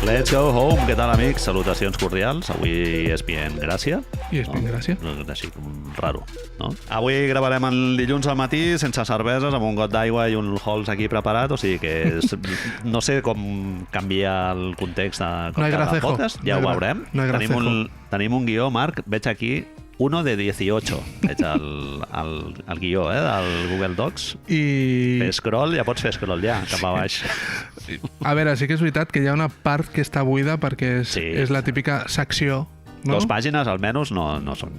Let's go home. Què tal, amics? Salutacions cordials. Avui és bien Gràcia. I és bien Gràcia. Així com raro, no? Avui gravarem el dilluns al matí sense cerveses, amb un got d'aigua i un Halls aquí preparat, o sigui que no sé com canvia el context de cada podcast. Ja ho veurem. Tenim un guió, Marc. Veig aquí 1 de 18. Veig el guió del Google Docs. I... Fer scroll, ja pots fer scroll ja, cap a baix. A veure, sí que és veritat que hi ha una part que està buida perquè és la típica secció, no? 2 pàgines, almenys, no són.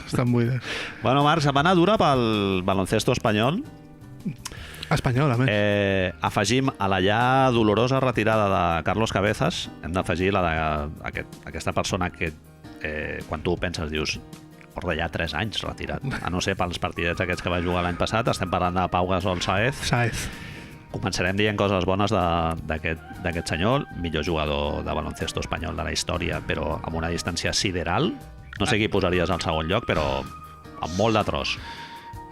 Estan buides. Bueno, Marc, setmana dura pel baloncesto espanyol. Espanyol, a més. Afegim a la ja dolorosa retirada de Carlos Cabezas, hem d'afegir aquesta persona que quan tu penses dius porta ja 3 anys retirat, a no ser pels partidets aquests que va jugar l'any passat. Estem parlant de Pau Gasol Sáez. Començarem dient coses bones d'aquest senyor, millor jugador de baloncesto espanyol de la història, però amb una distància sideral. No sé qui posaries al segon lloc, però amb molt de tros.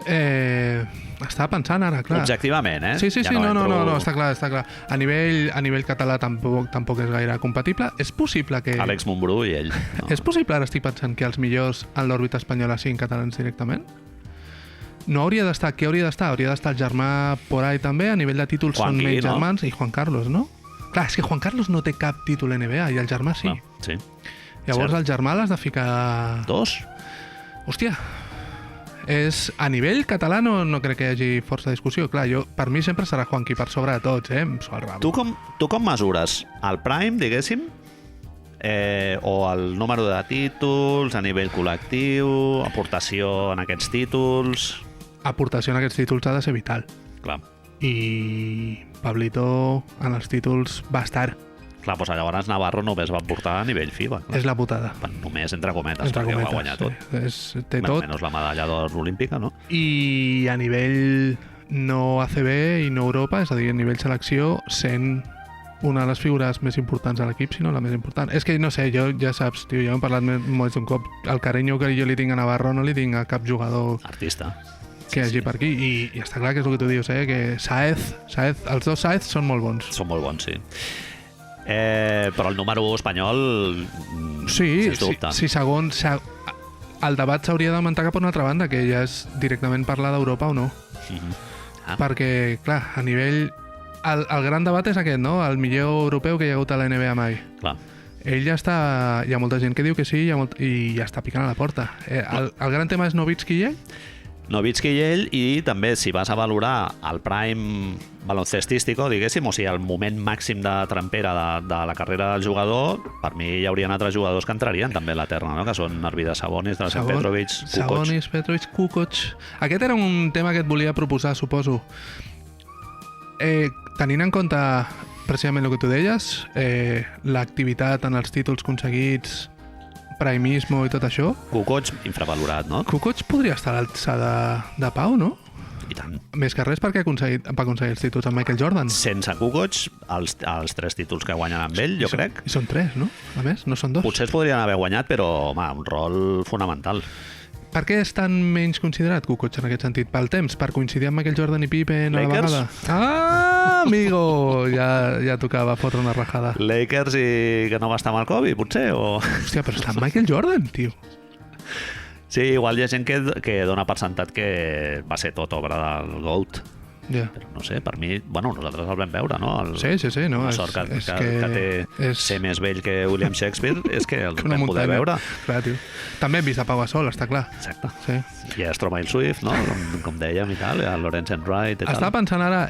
Estava pensant ara, clar. Objectivament, Sí, no, està clar. A nivell català tampoc és gaire compatible. És possible que... Àlex Montbrú i ell. No. És possible, ara estic pensant, que els millors en l'òrbita espanyola siguin catalans directament? No hauria d'estar. Qui hauria d'estar? Hauria d'estar el germà por ahí també. A nivell de títols són menys germans. I Juan Carlos, no? Clar, és que Juan Carlos no té cap títol NBA i el germà sí. Sí. Llavors el germà l'has de ficar... 2? Hòstia, a nivell català no crec que hi hagi força discussió. Clar, per mi sempre serà Juanqui per sobre de tots, em suo el rabo. Tu com mesures? El prime, diguéssim? O el número de títols a nivell col·lectiu, aportació en aquests títols? Aportació en aquests títols ha de ser vital. Clar. I Pablito en els títols va estar. Clar, doncs llavors Navarro només va portar a nivell FIBA. Clar. És la putada. Només entre cometes, perquè va guanyar tot. Té tot. Menys la medalla d'or olímpica, no? I a nivell no ACB i no Europa, és a dir, a nivell selecció, sent una de les figures més importants de l'equip, si no la més important. És que, no sé, ja saps, tio, ja hem parlat molt d'un cop. El carinyo que jo li tinc a Navarro no li tinc a cap jugador... Artista. Que hagi per aquí. I està clar que és el que tu dius, que Sáez, els dos Sáez són molt bons. Són molt bons, sí. Però el número espanyol sí, segons el debat s'hauria d'augmentar cap a una altra banda, que ja és directament parlar d'Europa o no. Perquè, clar, a nivell el gran debat és aquest, no? El millor europeu que hi ha hagut a la NBA mai. Clar. Ell ja està... Hi ha molta gent que diu que sí i ja està picant a la porta. El gran tema és Nowitzki i ell? Nowitzki i ell, i també si vas a valorar el prime baloncestístico, diguéssim, o sigui, el moment màxim de trempera de la carrera del jugador, per mi hi haurien altres jugadors que entrarien també a la terna, no? Que són Arvidas Sabonis, Dražen Petrovic, Kukoc. Sabonis, Petrovic, Kukoc. Aquest era un tema que et volia proposar, suposo. Tenint en compte precisament el que tu deies, l'activitat en els títols aconseguits, primismo i tot això... Kukoc, infravalorat, no? Kukoc podria estar a l'alçada de Pau, no? I tant. Més que res perquè va aconseguir els títols amb Michael Jordan. Sense Kukoc, els 3 títols que guanyen amb ell, jo crec... I són 3, no? A més, no són 2. Potser es podrien haver guanyat, però, home, un rol fonamental. Per què és tan menys considerat Kukoc en aquest sentit? Pel temps? Per coincidir amb Michael Jordan i Pippen a la vegada? Ah, amigo! Ja tocava fotre una rajada. Lakers i que no va estar amb el Kobe, potser? Hòstia, però està amb Michael Jordan, tio. Sí, igual hi ha gent que dona per sentat que va ser tot obra del GOAT. Però no sé, per mi, bueno, nosaltres el vam veure, no? Sí, no? La sort que té ser més vell que William Shakespeare és que el vam poder veure. Clar, tio. També hem vist a Pau Gasol, està clar. Exacte. Sí. I a Stromae Swift, no? Com dèiem i tal, a Lawrence Wright i tal. Estava pensant ara,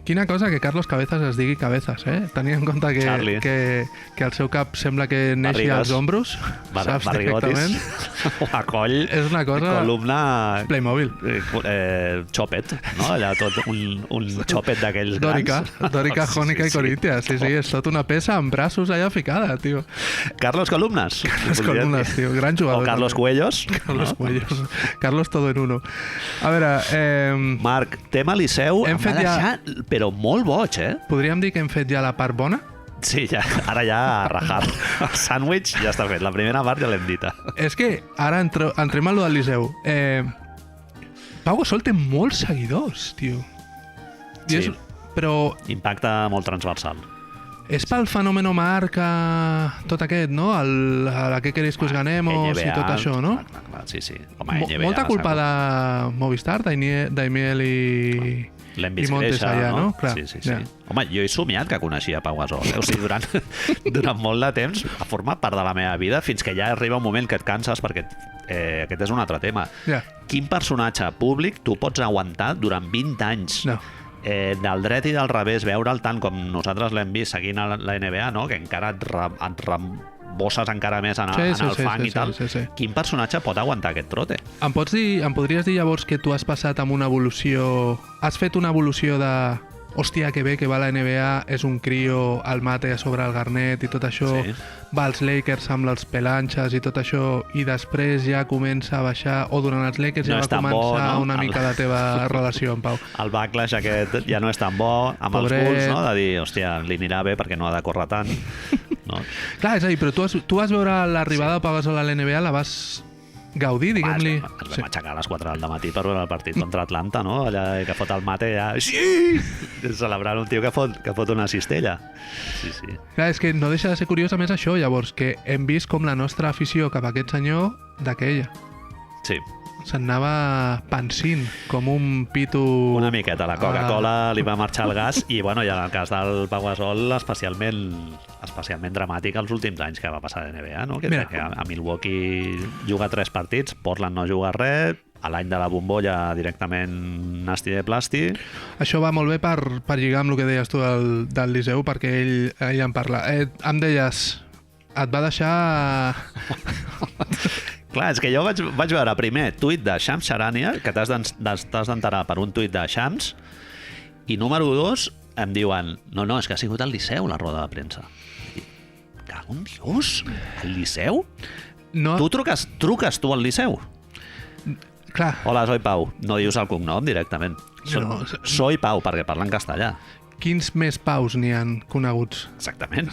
quina cosa que Carlos Cabezas es digui Cabezas, Tenint en compte que el seu cap sembla que neixi als ombros, saps perfectament. O a coll. És una cosa... Columna... Playmobil. Chopet, no? Allà tot un xopet d'aquells grans. Dòrica, Jónica i Corintia. Sí, és tot una peça amb braços allà ficada, tio. Carlos Columnas. Carlos Columnas, tio. Gran jugador. O Carlos Cuellos. Cuellos. Carlos todo en uno. A veure... Marc, tema Liceu em va deixar, però molt boig, Podríem dir que hem fet ja la part bona? Sí, ara ja a rajar. El sàndwich ja està fet. La primera part ja l'hem dita. És que ara entrem a lo del Liceu. Pau Gasol té molts seguidors, tio. Sí, però... impacte molt transversal. És pel fenòmeno marca tot aquest, no? A què queréis que us ganemos i tot això, no? Clar, sí. Home, NBA, molta culpa de Movistar, Daimiel i l'hem vist Montes créixer, allà, no? Clar, Sí. ja. Home, jo he somiat que coneixia Pau Gasol. O sigui, durant molt de temps ha format part de la meva vida fins que ja arriba un moment que et canses perquè aquest és un altre tema. Ja. Quin personatge públic tu pots aguantar durant 20 anys? No. Del dret i del revés, veure'l tant com nosaltres l'hem vist seguint a la NBA, no? Que encara et rembosses encara més en el fang i tal. Sí. Quin personatge pot aguantar aquest trote? Em podries dir llavors que tu has passat amb una evolució... Has fet una evolució de... Hòstia, que bé que va a la NBA, és un crio, el mate a sobre el Garnet i tot això, Sí. va als Lakers amb els pelanxes i tot això, i després ja comença a baixar, o durant els Lakers No ja és va tan bo, començar no? una mica la teva relació amb Pau. El backlash aquest ja no és tan bo amb Pobret. els Bulls, no? De dir, hòstia, li anirà bé perquè no ha de córrer tant. No? Clar, és a dir, però tu vas veure l'arribada de Pau Gasol a la NBA, la vas gaudir, diguem-li. Ens vam aixecar a les 4 del matí per veure el partit contra Atlanta, no? Allà que fot el mate ja... Sí! Celebrant un tio que fot una cistella. Sí. Clar, és que no deixa de ser curiós a més això, llavors, que hem vist com la nostra afició cap a aquest senyor d'aquella. Sí. Se'n anava pansint, com un pito... Una miqueta. La Coca-Cola li va marxar el gas i, bueno, i en el cas del Pau Gasol, especialment dramàtic els últims anys que va passar a NBA, no? Que a Milwaukee juga 3 partits, Portland no juga res, a l'any de la bombolla directament nasti de plasti. Això va molt bé per lligar amb el que deies tu del Liceu, perquè ell en parla. Em deies, et va deixar... Clar, és que jo vaig veure primer tuit de Shams Charania, que t'has d'enterar per un tuit de Shams, i número 2 em diuen, no, és que ha sigut al Liceu la roda de premsa. I dic, cago en Dios, al Liceu? No, Tu truques tu al Liceu? clar, Hola, soy Pau. No dius el cognom directament. No. Soy Pau, perquè parlen castellà. quins més Paus n'hi han coneguts? Exactament.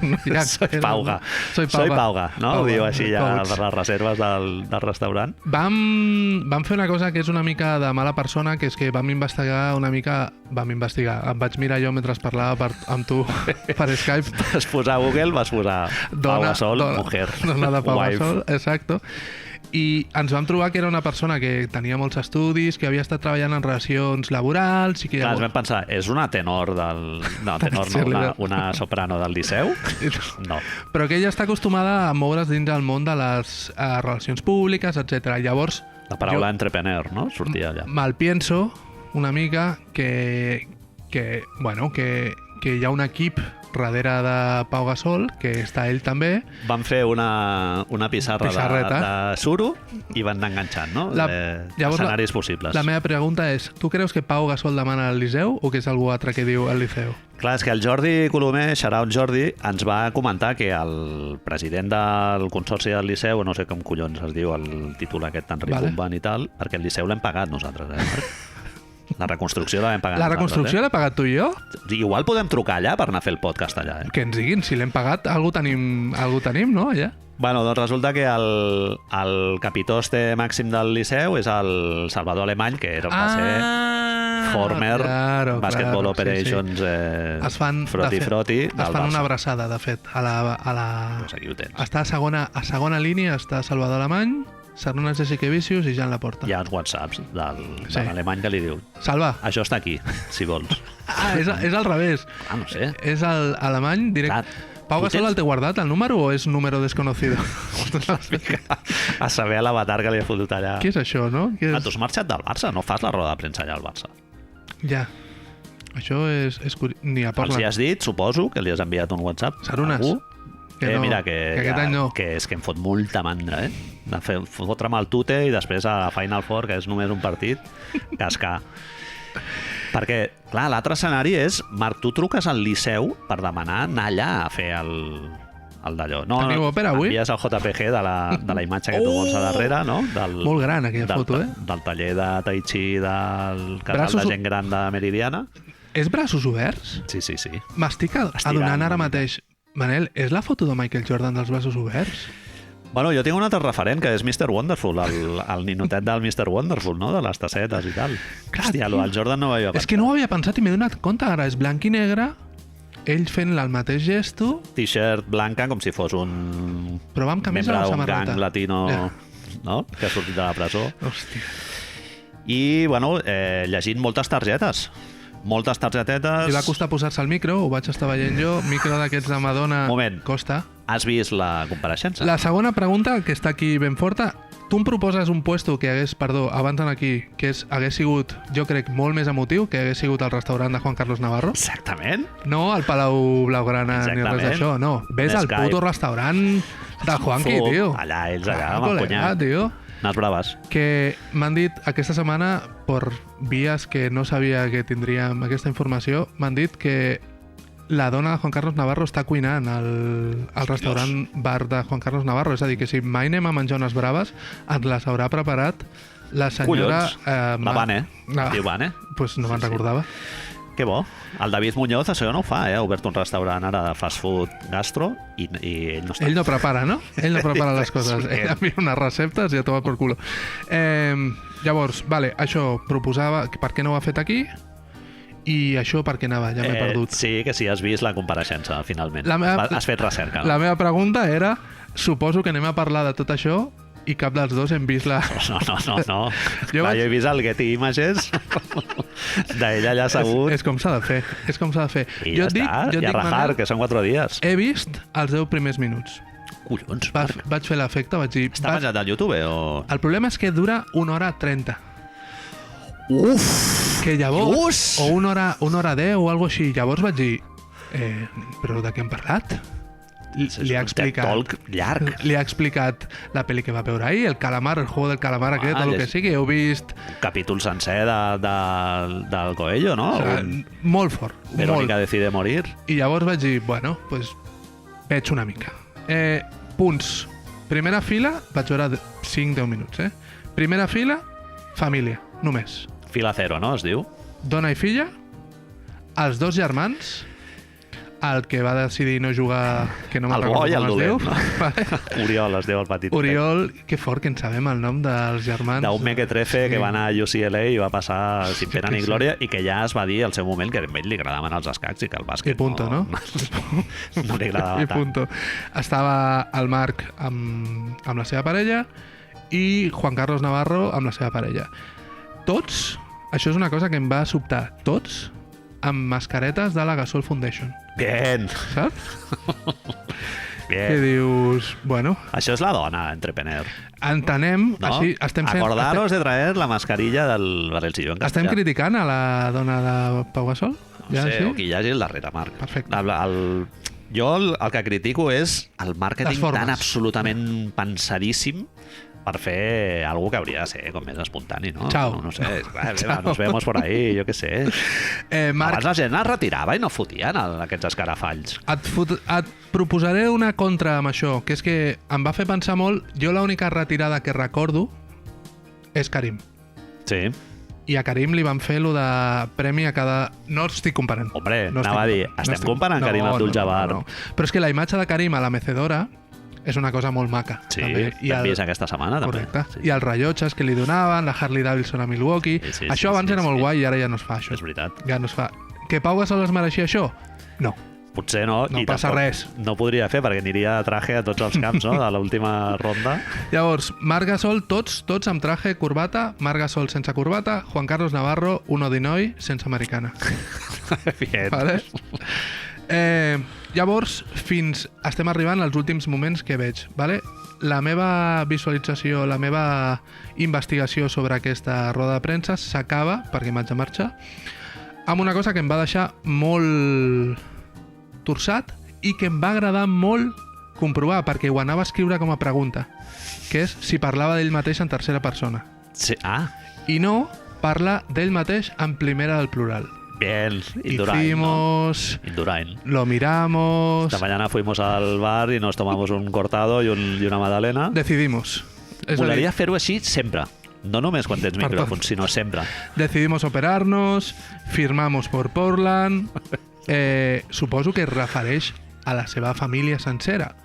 No hi ha- Soy Pauga. Soy Pauga, no? Ho diu així ja Pauts. per les reserves del restaurant. Vam fer una cosa que és una mica de mala persona, que és que vam investigar. Em vaig mirar jo mentre parlava amb tu per Skype. Vas posar a Google, vas posar Pau Gasol, mujer, Dona de Pau wife. Gasol, exacto. I ens vam trobar que era una persona que tenia molts estudis, que havia estat treballant en relacions laborals i que... Clar, ens vam pensar, és una tenor una soprano del Liceu? No. Però que ella està acostumada a moure's dins el món de les relacions públiques, etc. Llavors, La paraula entrepreneur, no? Sortia allà. mal pienso una mica que hi ha un equip darrere de Pau Gasol, que està ell també. Van fer una Pissarreta. de suro i van anar enganxant, no? Llavors, Escenaris possibles. La meva pregunta és, tu creus que Pau Gasol demana al Liceu o que és algú altre que diu al Liceu? Clar, és que el Jordi Colomer, shout-out Jordi, ens va comentar que el president del Consorci del Liceu, no sé com collons es diu el títol aquest tan rimbomban i tal, perquè el Liceu l'hem pagat nosaltres, Marc? La reconstrucció l'hem pagat La nosaltres. reconstrucció l'he pagat tu i jo? Igual podem trucar allà per anar a fer el podcast allà, Que ens diguin, si l'hem pagat, algú tenim, no, allà? Bueno, doncs resulta que el capitó màxim del Liceu és el Salvador Alemany, que va ser former Basketball Operations Froti. Es fan una abraçada, de fet, a la... Pues aquí ho tens. Està a segona línia, està Salvador Alemany, Serrona Jessica Vicius i Jan Laporta. Hi ha uns whatsapps de l'Alemany que li diu Salva. Això està aquí, si vols. És al revés. No sé. És l'Alemany directe. Pau Gasol el té guardat, el número, o és número desconocido? A saber l'avatar que li ha fotut allà. Què és això, no? Tu has marxat del Barça, no fas la roda de premsa allà al Barça. Ja. Això és ni a Els Portland. hi has dit, suposo, que li has enviat un WhatsApp. Sarunas. Algú? Que no, Mira, que aquest any no. Que és que em fot molta mandra, de fotre'm el tute i després a Final Four, que és només un partit, cascar. Perquè, clar, l'altre escenari és, Marc, tu truques al Liceu per demanar anar allà a fer el d'allò. No, Teniu òpera avui? envies el JPG de la imatge que tu vols a darrere, no? Molt gran, aquella foto, Del taller de Tai Chi del casal Braços- de gent gran de Meridiana. És braços oberts? Sí. M'estic adonant ara mateix. Manel, és la foto de Michael Jordan dels braços oberts? Bueno, jo tinc un altre referent, que és Mr. Wonderful, el ninotet del Mr. Wonderful, no? De les tassetes i tal. Clar, Hòstia, tio. el Jordan no ho havia pensat. És que no ho havia pensat i m'he donat compte ara. És blanc i negre ell fent el mateix gesto, T-shirt blanca, com si fos un però va amb camisa membre o d'un samarreta. gang latino, no? Que ha sortit de la presó. Hòstia. I, bueno, llegint moltes targetes. Moltes targetetes. Li va costar posar-se al micro, ho vaig estar veient jo, micro d'aquests de Madonna. Moment. Costa. Has vist la compareixença? La segona pregunta, que està aquí ben forta, tu em proposes un puesto que hagués, perdó, abans d'anar aquí, que hagués sigut, jo crec, molt més emotiu, que hagués sigut el restaurant de Juan Carlos Navarro. Exactament. No al Palau Blaugrana ni res Exactament. d'això, no. Ves al Skype. puto restaurant del Juanqui, Fum, tio. allà, ells allà, amb el Col·lega, cunyat. tio. Nas braves. Que m'han dit aquesta setmana, per vies que no sabia que tindríem aquesta informació, m'han dit que la dona de Juan Carlos Navarro està cuinant al restaurant bar de Juan Carlos Navarro. És a dir, que si mai anem a menjar unes braves, ens les haurà preparat la senyora... Collons. La Vane. Diu Vane. Pues no me'n Sí, sí. recordava. Que bo. El David Muñoz això no ho fa, Ha obert un restaurant ara de fast food gastro i ell no està. Ell no prepara, no? Ell no prepara les coses. Ell envia unes receptes i a tomar per culo. Llavors, vale, això proposava... Per què no ho ha fet aquí? I això per què anava? Ja m'he perdut. Sí, que sí, has vist la compareixença, finalment. La meva- Has fet recerca. La meva pregunta era, suposo que anem a parlar de tot això i cap dels dos hem vist la... No. Jo Va, vaig- jo he vist el Getty Images d'ella allà assegut. És com s'ha de fer, és com s'ha de fer. I ja està, i a rajar, Manel, que són 4 dies. he vist els 10 primers minuts. Collons, Marc. Vaig fer l'efecte, vaig dir... Està penjat al YouTube o... El problema és que dura 1 hora 30. Uf! Que llavors... Dios! O 1 hora 10 o alguna així. Llavors vaig dir... però de què hem parlat? Li ha un TED explicat... Talk llarg. Li ha explicat la pel·li que va veure ahir, el calamar, el juego del calamar aquest, o el que llegeix. sigui. Heu vist... Un capítol sencer del Coelho, no? Molt fort. Verónica decide morir. I llavors vaig dir, bueno, pues veig una mica. Punts. Primera fila, vaig veure 5-10 minuts, Primera fila, família, només. Fila cero, no? Es diu? Dona i filla, els dos germans, el que va decidir no jugar, que no me'n El bo recordo i el com es diu. dolent, no? Vale. Oriol es diu el petit. Oriol, que fort que en sabem el nom dels germans. D'un mequetrefe que va anar a UCLA i va passar sin pena que ni sí. glòria i que ja es va dir al seu moment que a ell li agradaven els escacs i que el bàsquet I punto, no? no li agradava I tant. punto. Estava el Marc amb la seva parella i Juan Carlos Navarro amb la seva parella. Tots, això és una cosa que em va sobtar, tots amb mascaretes de la Gasol Foundation, Bien, saps? Que bien. dius, bueno, Això és la dona, entrepreneur. entenem, No? així, Acordaros de traer la mascarilla del Barelsillo en estem castellà. criticant a la dona de Pau Gasol? No sé, o qui hi hagi al darrere, Marc. Perfecte. Jo el que critico és el màrqueting Les formes. tan absolutament pensadíssim per fer algo que hauria de ser com més espontani, no? Chao. No sé, clar, nos vemos por ahí, jo què sé. Marc, Abans la gent es retirava i no fotien aquests escarafalls. et proposaré una contra amb això, que és que em va fer pensar molt. Jo l'única retirada que recordo és Karim. Sí. I a Karim li van fer lo de premi a cada... No estic comparant. Hombre, no anava a dir, estem comparant Karim Abdul-Jabbar. No. Però és que la imatge de Karim a la mecedora és una cosa molt maca. Sí, també. l'hem vist aquesta setmana, també. Correcte. Sí. I els rellotges que li donaven, la Harley Davidson a Milwaukee... Sí, això abans era molt guai i ara ja no es fa, això. És veritat. Ja no es fa. Que Pau Gasol es mereixia això? No. Potser no. No i passa tampoc res. No podria fer, perquè aniria de traje a tots els camps, no?, de l'última ronda. Llavors, Marc Gasol, tots amb traje, corbata, Marc Gasol sense corbata, Juan Carlos Navarro, un odinoi sense americana. Bien. Vale? Llavors, estem arribant als últims moments que veig. Vale? La meva visualització, la meva investigació sobre aquesta roda de premsa s'acaba, perquè m'haig de marxar, amb una cosa que em va deixar molt torçat i que em va agradar molt comprovar, perquè ho anava a escriure com a pregunta, que és si parlava d'ell mateix en tercera persona. Sí. Ah, I no parla d'ell mateix en primera del plural. bien. Indurain, ¿no? Hicimos, Indurain. lo miramos, Esta mañana fuimos al bar y nos tomamos un cortado y una magdalena. decidimos. És a dir, Molaria fer-ho així sempre. No només quan tens Per micròfons, sinó sempre. decidimos operarnos, firmamos por Portland. Suposo que es refereix a la seva família sencera.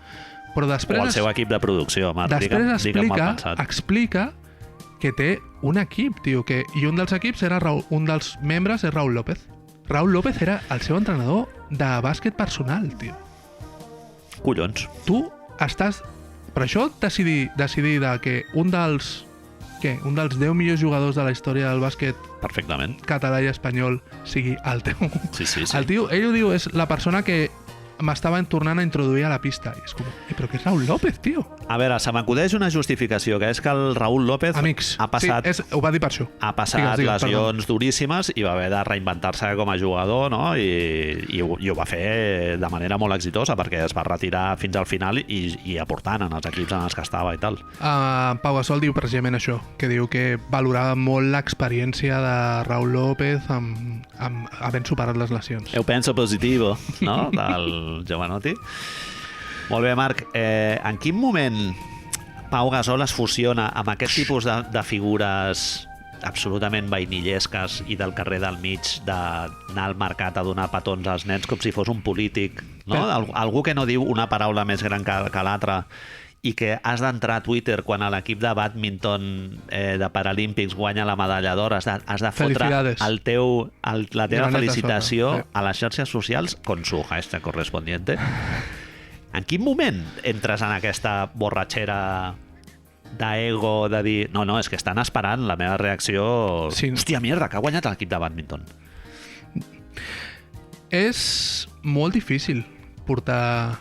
Però O després, al seu equip de producció, Marc. després Digue'm mal pensat. explica que té un equip, tio, i un dels equips un dels membres és Raúl López, Raúl López era el seu entrenador de bàsquet personal, tio. Collons. Tu estàs... Per això decidir de que un dels 10 millors jugadors de la història del bàsquet Perfectament. català i espanyol sigui el teu... Sí. El tio, ell ho diu, és la persona que m'estava tornant a introduir a la pista. I és com, però què és Raúl López, tio? A veure, se m'acudeix una justificació, que és que el Raúl López Amics. ha passat, Sí, ho va dir per això. ha passat lesions duríssimes i va haver de reinventar-se com a jugador, no? I ho va fer de manera molt exitosa perquè es va retirar fins al final i aportant en els equips en els que estava i tal. Pau Gasol diu precisament això, que diu que valorava molt l'experiència de Raúl López amb havent superat les lesions. Eu penso positivo, no? Del Giovanotti. Molt bé, Marc. En quin moment Pau Gasol es fusiona amb aquest tipus de figures absolutament vainillesques i del carrer del mig, d'anar al mercat a donar petons als nens com si fos un polític, no? Algú que no diu una paraula més gran que l'altra i que has d'entrar a Twitter quan a l'equip de bàdminton de Paralímpics guanya la medalla d'or, has de fotre la teva felicitació a les xarxes socials con su hashtag correspondiente. En quin moment entres en aquesta borratxera d'ego, de dir, no, és que estan esperant la meva reacció, sí. Hòstia, mierda, que ha guanyat l'equip de bàdminton? És molt difícil portar...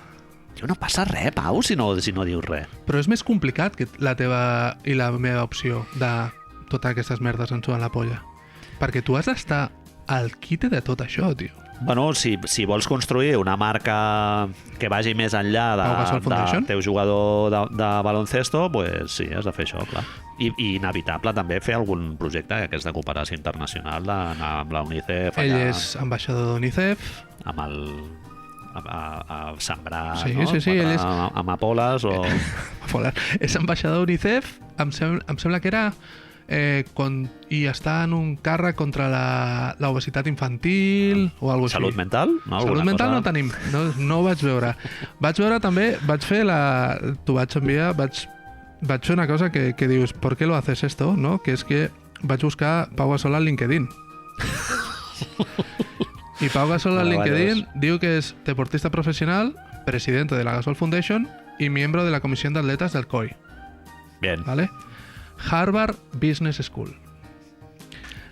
No passa res, Pau, si no dius res. Però és més complicat que la teva i la meva opció de totes aquestes merdes ens suben la polla. Perquè tu has d'estar al quite de tot això, tio. Bueno, si vols construir una marca que vagi més enllà del teu jugador de baloncesto, pues sí, has de fer això, clar. I inevitable també fer algun projecte que és de cooperació internacional, d'anar amb la UNICEF. Ell és ambaixador d'UNICEF. Amb el... a sembrar, sí, no? Sí, ell és... amapoles o... És ambaixador d'UNICEF, em sembla que era... i està en un càrrec contra la obesitat infantil o alguna cosa així. Salut mental? No, salut mental no tenim, no ho vaig veure. Vaig veure també, t'ho vaig enviar, vaig fer una cosa que dius, ¿por qué lo haces esto? ¿No? Que és que vaig buscar Pau Gasol al LinkedIn. Y Pau Gasol al LinkedIn diu que es deportista profesional, presidente de la Gasol Foundation y miembro de la comisión de atletas del COI. Bien. ¿Vale? Harvard Business School.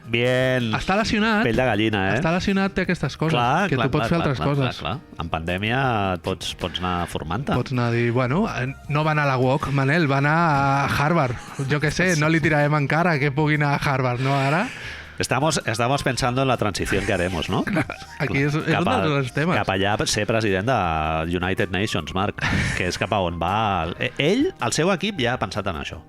Bien. Està lesionat. Pell de gallina, Està lesionat, té aquestes coses. Tu pots fer altres coses. Clar. En pandèmia pots anar formant-te. Pots anar a dir, bueno, no va anar a la UOC, Manel, va anar a Harvard. Jo què sé, no li tirarem encara que pugui anar a Harvard, no ara? Estamos pensando en la transición que haremos, ¿no? Aquí és un dels temes. Cap allà ser president de United Nations, Marc, que és cap a on va. Ell, el seu equip, ja ha pensat en això.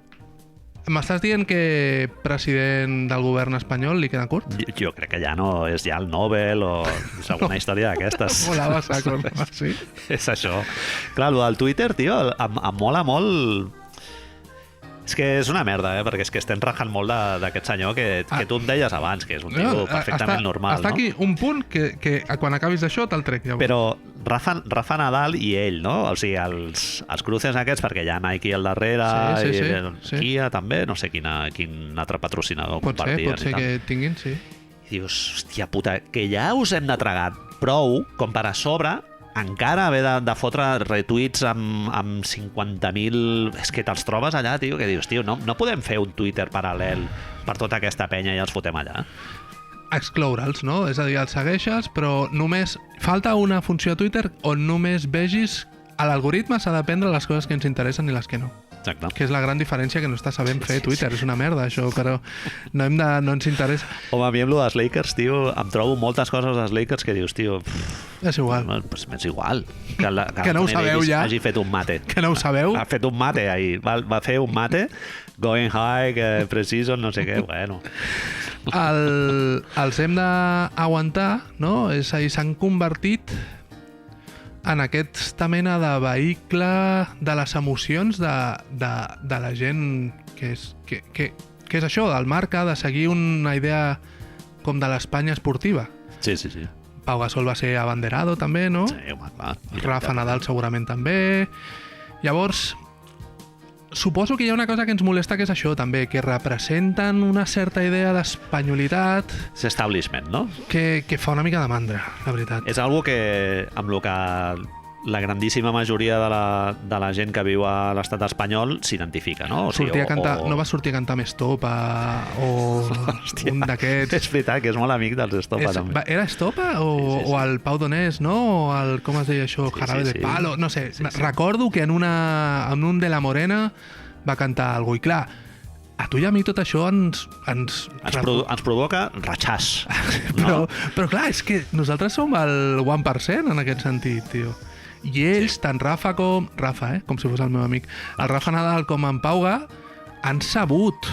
M'estàs dient que president del govern espanyol li queda curt? Jo crec que ja no és ja el Nobel o alguna història d'aquestes. Volava saco, sí? És això. Clar, el del Twitter, tio, em mola molt... És que és una merda, perquè és que estem rajant molt d'aquest senyor que tu em deies abans, que és un tio perfectament normal, està aquí un punt que quan acabis d'això te'l trec. Llavors. Però Rafa Nadal i ell, no? O sigui, els cruces aquests, perquè hi ha Nike al darrere, sí. Kia també, no sé quin altre patrocinador compartien. Pot ser que tinguin, sí. I dius, hòstia puta, que ja us hem de tragar prou com per a sobre encara haver de fotre retuits amb 50.000... És que te'ls trobes allà, tio, que dius, tio, no podem fer un Twitter paral·lel per tota aquesta penya i els fotem allà. Excloure'ls, no? És a dir, els segueixes, però només... Falta una funció a Twitter on només vegis... A l'algoritme s'ha d'aprendre les coses que ens interessen i les que no. Exacte. Que és la gran diferència que no està sabent fer Twitter. És una merda, això, però no ens interessa. Home, a mi amb lo dels Lakers, tio, em trobo moltes coses dels Lakers que dius, tio... És igual. Pues és igual. Que no ho sabeu ja. Hagi fet un mate. Que no ho sabeu. Ha fet un mate ahir. Va fer un mate, going high, precision, no sé què, bueno. Els hem d'aguantar, no? És a dir, s'han convertit en aquesta mena de vehicle de les emocions de la gent que és això, del marca, de seguir una idea com de l'Espanya esportiva. Sí. Pau Gasol va ser abanderado també, no? Sí, home, clar. Rafa Nadal segurament també. Llavors, suposo que hi ha una cosa que ens molesta, que és això també, que representen una certa idea d'espanyolitat És establishment, no? que fa una mica de mandra, la veritat. És algo que, amb el que la grandíssima majoria de la gent que viu a l'estat espanyol s'identifica, no? Sortir a cantar, no va sortir a cantar Estopa o Hòstia, un d'aquests... És veritat que és molt amic dels Estopa, també. Era Estopa o el Pau Donés, no? O el, com es deia això? Jarabe de Palo, no sé. Recordo que en un de la Morena va cantar alguna cosa. I clar, a tu i a mi tot això ens provoca ratxàs. No? però clar, és que nosaltres som el 1% en aquest sentit, tio. I ells, tant Rafa, com si fos el meu amic, el Rafa Nadal com en Pauga, han sabut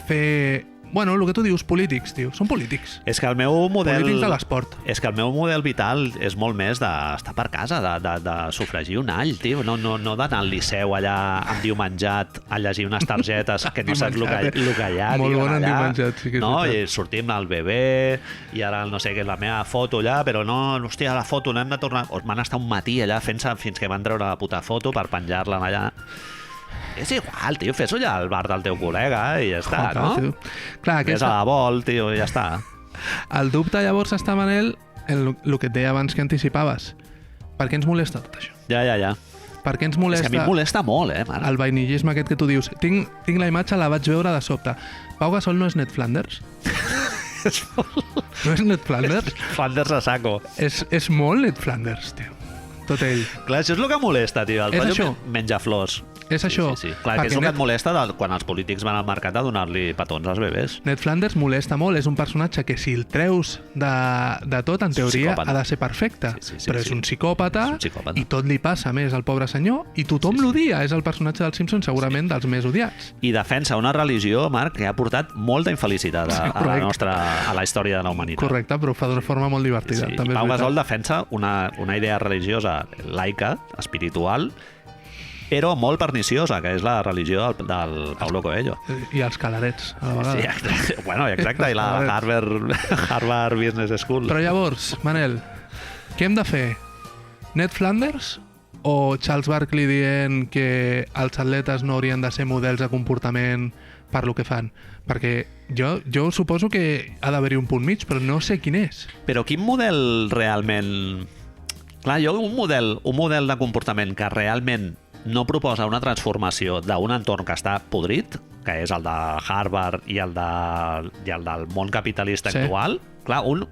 fer... Bueno, el que tu dius, polítics, tio. Són polítics. És que el meu model... Polítics de l'esport. És que el meu model vital és molt més d'estar per casa, de sufragir un all, tio. No d'anar al Liceu allà endiumenjat a llegir unes targetes que no saps el que hi ha. Molt bon endiumenjat, sí que és veritat. I sortim al bebè i ara no sé què és la meva foto allà, però no, hòstia, la foto, no hem de tornar... Van estar un matí allà fent-se fins que van treure la puta foto per penjar-la allà. És igual, tio, fes-ho allà al bar del teu col·lega i ja està, no? Tio. Clar, Ves a la vol, tio, i ja està. El dubte llavors està, Manel, en el que et deia abans que anticipaves. Per què ens molesta tot això? Ja. Per què ens molesta... És que a mi em molesta molt, Marc. El vainillisme aquest que tu dius. Tinc la imatge, la vaig veure de sobte. Pau Gasol no és Ned Flanders? No és Ned Flanders? Flanders a saco. És molt Ned Flanders, tio. Tot ell. Clar, això és el que molesta, tio. El paio menja flors. És això. Sí. Clar, que és el que et molesta quan els polítics van al mercat a donar-li petons als bebès. Ned Flanders molesta molt. És un personatge que si el treus de tot, en teoria, ha de ser perfecte. Però és un psicòpata i tot li passa més al pobre senyor i tothom l'odia. És el personatge dels Simpsons segurament dels més odiats. I defensa una religió, Marc, que ha portat molta infelicitat a la història de la humanitat. Correcte, però ho fa d'una forma molt divertida. Sí. Pau Gasol defensa una idea religiosa laica, espiritual, però molt perniciosa, que és la religió del Paulo Coelho. I els calarets, a la vegada. Sí, exacte, i la Harvard Business School. Però llavors, Manel, què hem de fer? Ned Flanders o Charles Barkley dient que els atletes no haurien de ser models de comportament per lo que fan? Perquè jo suposo que ha d'haver-hi un punt mig, però no sé quin és. Però quin model realment... Clar, un model de comportament que realment no proposa una transformació d'un entorn que està podrit, que és el de Harvard i el del món capitalista actual. Clar, un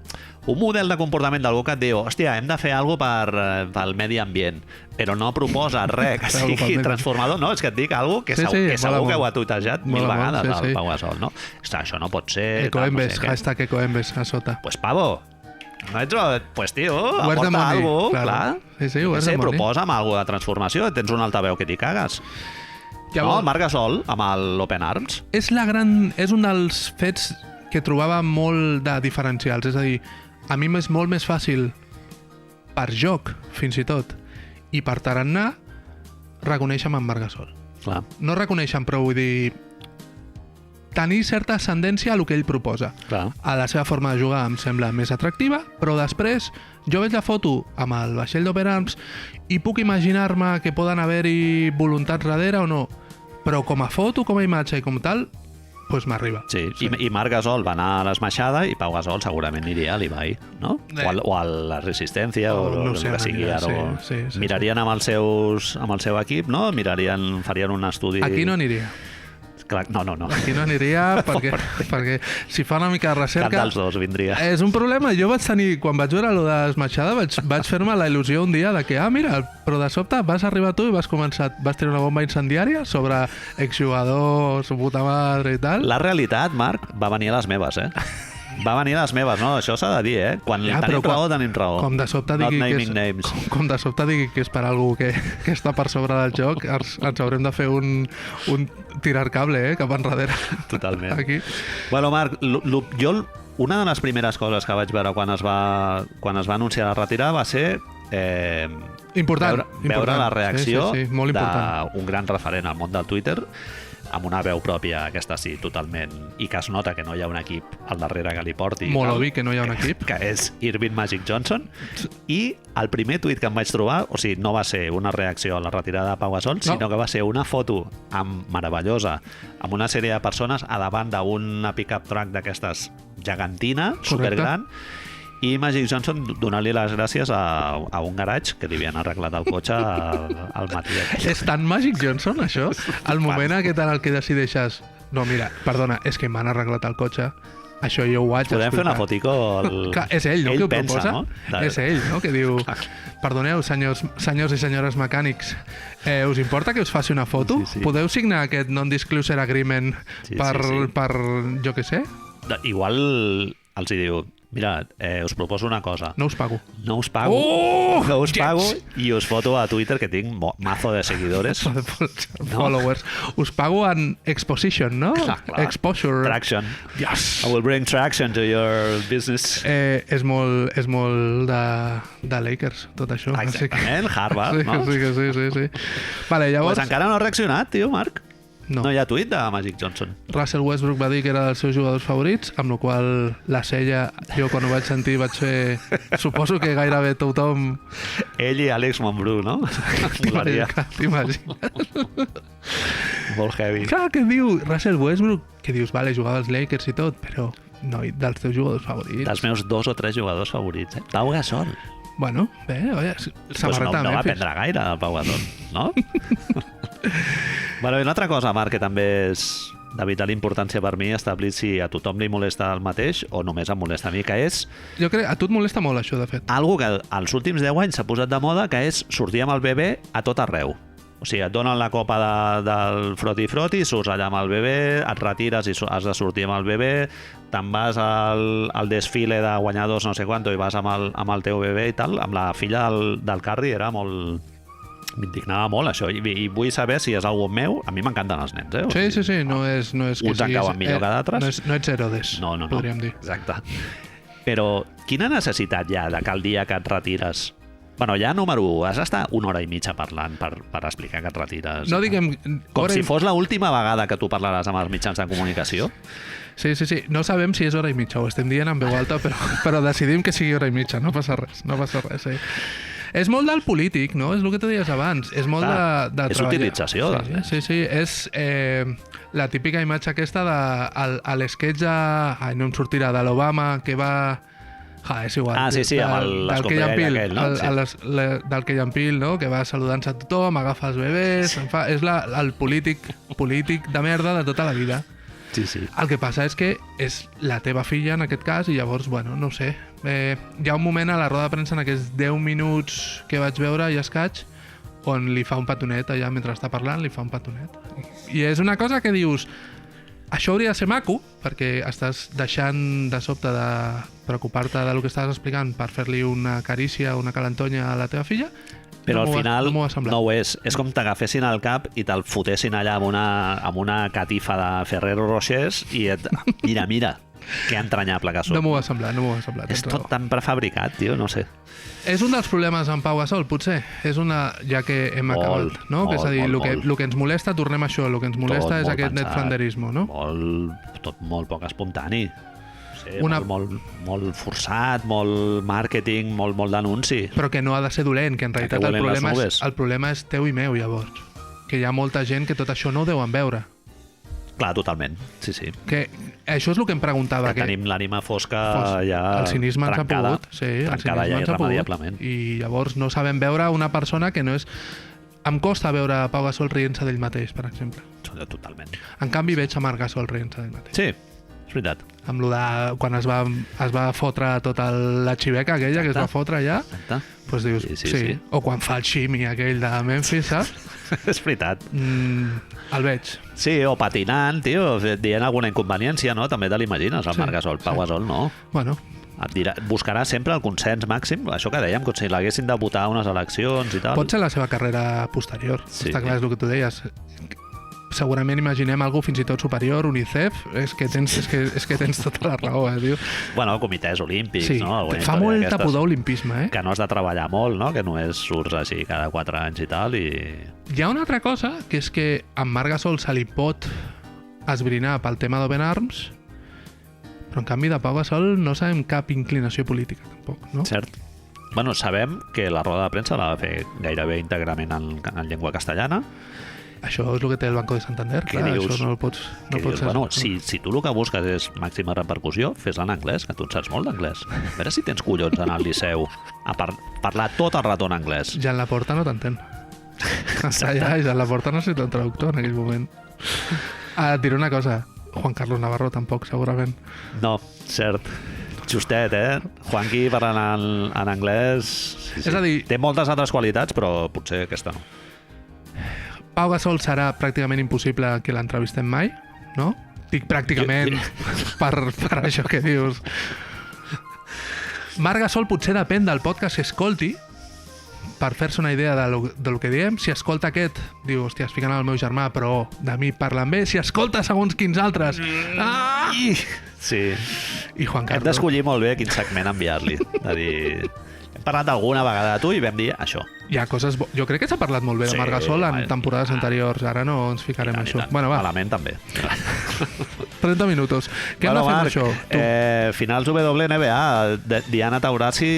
model de comportament d'algú que et diu, hòstia, hem de fer alguna cosa pel medi ambient, però no proposa res que sigui transformador. No, és que et dic alguna cosa que segur que ho ha tuitejat mil vegades el Pau Gasol, no? Això no pot ser... Ecoembes, hashtag Ecoembes a sota. Pues pavo, no ets... Pues, tio, aporta alguna cosa, clar. Sí, proposa'm alguna de transformació, tens un altaveu que t'hi cagues. No, el Marc Gasol, amb l'Open Arms. És un dels fets que trobava molt de diferencials. És a dir, a mi és molt més fàcil, per joc, fins i tot, i per tarannà, reconèixer-me amb Marc Gasol. Clar. No reconèixer-me, però vull dir... tenir certa ascendència a el que ell proposa. Clar. A la seva forma de jugar em sembla més atractiva, però després jo veig la foto amb el vaixell d'Open Arms i puc imaginar-me que poden haver-hi voluntats darrere o no, però com a foto, com a imatge i com tal, doncs m'arriba. Sí. I Marc Gasol va anar a l'Esmaixada i Pau Gasol segurament aniria a l'Ibai, no? O a la Resistència o el que sigui ara. Mirarien amb el seu equip, no? Farien un estudi... Aquí no aniria. Clar, no. Aquí no aniria perquè si fa una mica de recerca... Cap dels dos vindria. És un problema. Jo vaig tenir, quan vaig veure allò d'Esmaixada, vaig fer-me la il·lusió un dia de que, mira, però de sobte vas arribar tu i vas tenir una bomba incendiària sobre exjugadors, su puta madre i tal. La realitat, Marc, va venir a les meves, Va venir a les meves, no? Això s'ha de dir, Quan tenim raó. Com de sobte digui que és per algú que està per sobre del joc, ens haurem de fer un tirar cable, cap enrere. Totalment. Aquí. Bueno, Marc, una de les primeres coses que vaig veure quan es va anunciar la retirada va ser important. Veure la reacció d'un d'un gran referent al món del Twitter, amb una veu pròpia, aquesta sí, totalment, i que es nota que no hi ha un equip al darrere que li porti. Molt obvi que no hi ha un equip. Que és Irving Magic Johnson. I el primer tuit que em vaig trobar, o sigui, no va ser una reacció a la retirada de Pau Gasol, sinó que va ser una foto meravellosa amb una sèrie de persones a davant d'una pick-up truck d'aquestes gegantina, supergran, i Magic Johnson donant-li les gràcies a un garatge que li havien arreglat el cotxe al matí. És tan Magic Johnson, això? El moment aquest en el que decideixes no, mira, perdona, és que m'han arreglat el cotxe, això jo ho haig explicar. Podem fer una fotico? Clar, és ell, no?, ell que ho pensa, proposa. No? És ell, no?, que diu perdoneu, senyors i senyores mecànics, us importa que us faci una foto? Sí. Podeu signar aquest non-disclosure agreement per, jo què sé? Igual els hi diu, mira, us proposo una cosa. No us pago. No us pago. Oh! No us pago i us foto a Twitter, que tinc mazo de seguidores. Followers. Us pago en exposition, no? Clar. Exposure. Traction. Yes! I will bring traction to your business. És molt de Lakers, tot això. Exactament, Harvard, sí, no? Sí. Vale, llavors... Pues encara no ha reaccionat, tio, Marc. No hi ha tuit de Magic Johnson. Russell Westbrook va dir que era dels seus jugadors favorits, amb la qual la sella, jo quan ho vaig sentir vaig fer... Suposo que gairebé tothom... Ell i Àlex Monbrú, no? T'imagines? Molt heavy. Clar, que diu Russell Westbrook, que dius, vale, jugava als Lakers i tot, però no, dels teus jugadors favorits. Dels meus 2 o 3 jugadors favorits, eh? Pau Gasol. Bueno, bé, oye, samarreta pues no va prendre gaire el Pau Gasol, no? Bueno, i una altra cosa, Marc, que també és de vital importància per mi establir si a tothom li molesta el mateix o només em molesta a mi, que és... Jo crec, a tu et molesta molt això, de fet. Algo que als últims 10 anys s'ha posat de moda, que és sortir amb el bebè a tot arreu. O sigui, et donen la copa del froti-froti, surts allà amb el bebè, et retires i has de sortir amb el bebè, te'n vas al desfile de guanyadors no sé quant i vas amb el teu bebè i tal. Amb la filla del Carri era molt... M'indignava molt això, i vull saber si és algú meu. A mi m'encanten els nens, eh? O sigui, sí, no és que uns en cauen millor que d'altres. No ets Herodes, podríem dir. Exacte. Però quina necessitat hi ha de que el dia que et retires... Bueno, ja número 1, has d'estar 1 hora i mitja parlant per explicar que et retires. No diguem... Com si fos l'última vegada que tu parlaràs amb els mitjans de comunicació. Sí. No sabem si és hora i mitja, ho estem dient en veu alta, però decidim que sigui hora i mitja, no passa res, sí. És molt del polític, no? És el que tu deies abans. És molt de treballar. És utilització. Sí. És la típica imatge aquesta de l'esquetx no em sortirà, de l'Obama, que va... és igual. Sí, amb l'escopell aquell, no? Del Key and Peele, no? Que va saludant-se a tothom, agafa els bebès... És el polític de merda de tota la vida. Sí. El que passa és que és la teva filla, en aquest cas, i llavors, bueno, no ho sé. Hi ha un moment a la roda de premsa en aquests 10 minuts que vaig veure i escaig on li fa un petonet allà mentre està parlant, li fa un petonet. I és una cosa que dius, això hauria de ser maco, perquè estàs deixant de sobte de preocupar-te del que estàs explicant per fer-li una carícia o una calentonya a la teva filla, però al final no ho és. És com t'agafessin al cap i te'l fotessin allà amb una catifa de Ferrero Rochers i mira, que entranyable que sóc. No m'ho va semblar. És tot tan prefabricat, tio, no sé. És un dels problemes amb Pau Gasol, potser. Ja que hem acabat, no? És a dir, el que ens molesta, tornem a això, el que ens molesta és aquest netflanderisme, no? Molt poc espontani. Molt forçat, molt màrqueting, molt d'anunci. Però que no ha de ser dolent, que en realitat el problema és teu i meu, llavors. Que hi ha molta gent que tot això no ho deuen veure. Clar, totalment, sí. Que això és el que em preguntava. Que tenim l'ànima fosca ja el cinisme trencada, ens ha pogut. Sí, trencada ja irremediablement. I llavors no sabem veure una persona que no és... Em costa veure Pau Gasol rient-se d'ell mateix, per exemple. Totalment. En canvi veig a Marc Gasol rient-se d'ell mateix. Sí, és veritat. Amb quan es va fotre tota la xiveca aquella. Exacte. Que es va fotre allà. Doncs dius, sí. O quan fa el ximi aquell de Memphis, saps? És veritat. El veig. Sí, o patinant, tio, dient alguna inconveniència, no? També te l'imagines, el Marc Gasol. Pau Gasol, no? Bueno. Buscarà sempre el consens màxim, això que dèiem, com si l'haguessin de votar a unes eleccions i tal. Pot ser la seva carrera posterior. Està clar, és el que tu deies. segurament imaginem algú fins i tot superior, UNICEF, és que tens tota la raó, tio. Bueno, comitès olímpics, Sí, no? Alguna fa història molt d'aquestes. pudor olimpisme, Que no has de treballar molt, no? Que només surts així cada 4 anys i tal, i... Hi ha una altra cosa, que és que a Marc Gasol se li pot esbrinar pel tema d'Open Arms, però en canvi de Pau Gasol no sabem cap inclinació política, tampoc, no? Cert. Bueno, sabem que la roda de premsa la va fer gairebé íntegrament en llengua castellana. Això és el que té el Banco de Santander, Què clar, dius? això no el pots... No Que pots dius, bueno, si tu el que busques és màxima repercussió, fes-la en anglès, que tu en saps molt d'anglès. A veure si tens collons en el Liceu a parlar tot el rato en anglès. Ja en la porta no t'entén. Està allà i ja en la porta necessita un traductor en aquell moment. Et diré una cosa, Juan Carlos Navarro tampoc, segurament. No, cert. Justet, Juanqui parlant en anglès... Sí. És a dir- Té moltes altres qualitats, però potser aquesta no. Pau Gasol serà pràcticament impossible que l'entrevistem mai, no? Dic pràcticament per això que dius. Marc Gasol potser depèn del podcast que escolti per fer-se una idea del que diem. Si escolta aquest, diu, hòstia, es fiquen al meu germà, però de mi parlen bé. Si escolta segons quins altres... Ah! Sí. I Juan Hem Carlos. d'escollir molt bé quin segment enviar-li. De dir... Hem parlat alguna vegada de tu i vam dir això. Hi ha coses... Jo crec que s'ha parlat molt bé de Sí, Marc Gasol en vale. temporades anteriors. Ara no ens ficarem en això. Bueno, va, Malament també. 30 minuts. Què hem de fer amb això? Tu. Finals WNBA. Diana Taurasi,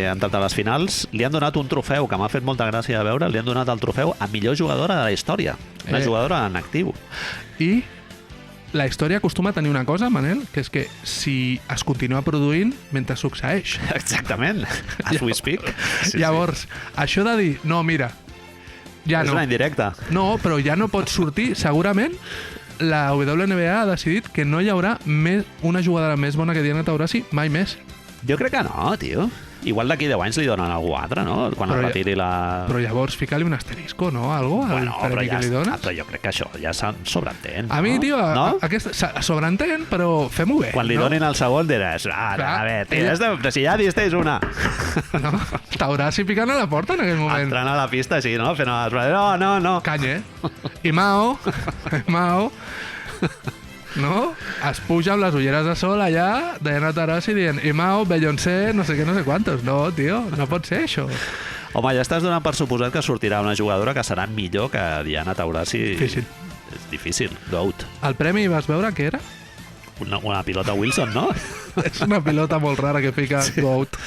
entre les finals, li han donat un trofeu que m'ha fet molta gràcia de veure. Li han donat el trofeu a millor jugadora de la història. Una jugadora en actiu. I la història acostuma a tenir una cosa, Manel, que és que si es continua produint mentre succeeix. Exactament. As we speak. Sí, Llavors, això de dir, no, mira, ja és no. una indirecta. No, però ja no pot sortir. Segurament la WNBA ha decidit que no hi haurà una jugadora més bona que Diana Taurasi mai més. Jo crec que no, tio. Igual d'aquí 10 anys li donen algú altre, no? Quan Però es ja- retiri la... Però llavors fica-li un asterisco, no? Algo al Bueno, però, premi ja, que li dones. però jo crec que això ja sobreentén. A mi, no? tio, No? aquesta sobreentén, però fem-ho bé. Quan li no? donin el segon diràs, Clar, a veure, tio, ella- però si ja disteix una. No? Taurasi picant a la porta en aquell moment. Entrant a la pista així, no? Fent les... No. Canya, I Mao, no? Es puja amb les ulleres de sol allà, Diana Taurasi dient i Mao, Beyoncé, no sé què, no sé quantos. No, tio, no pot ser això. Home, ja estàs donant per suposat que sortirà una jugadora que serà millor que Diana Taurasi. Difícil. És difícil. Goat. El premi vas veure què era? Una pilota Wilson, no? És una pilota molt rara que fica Goat.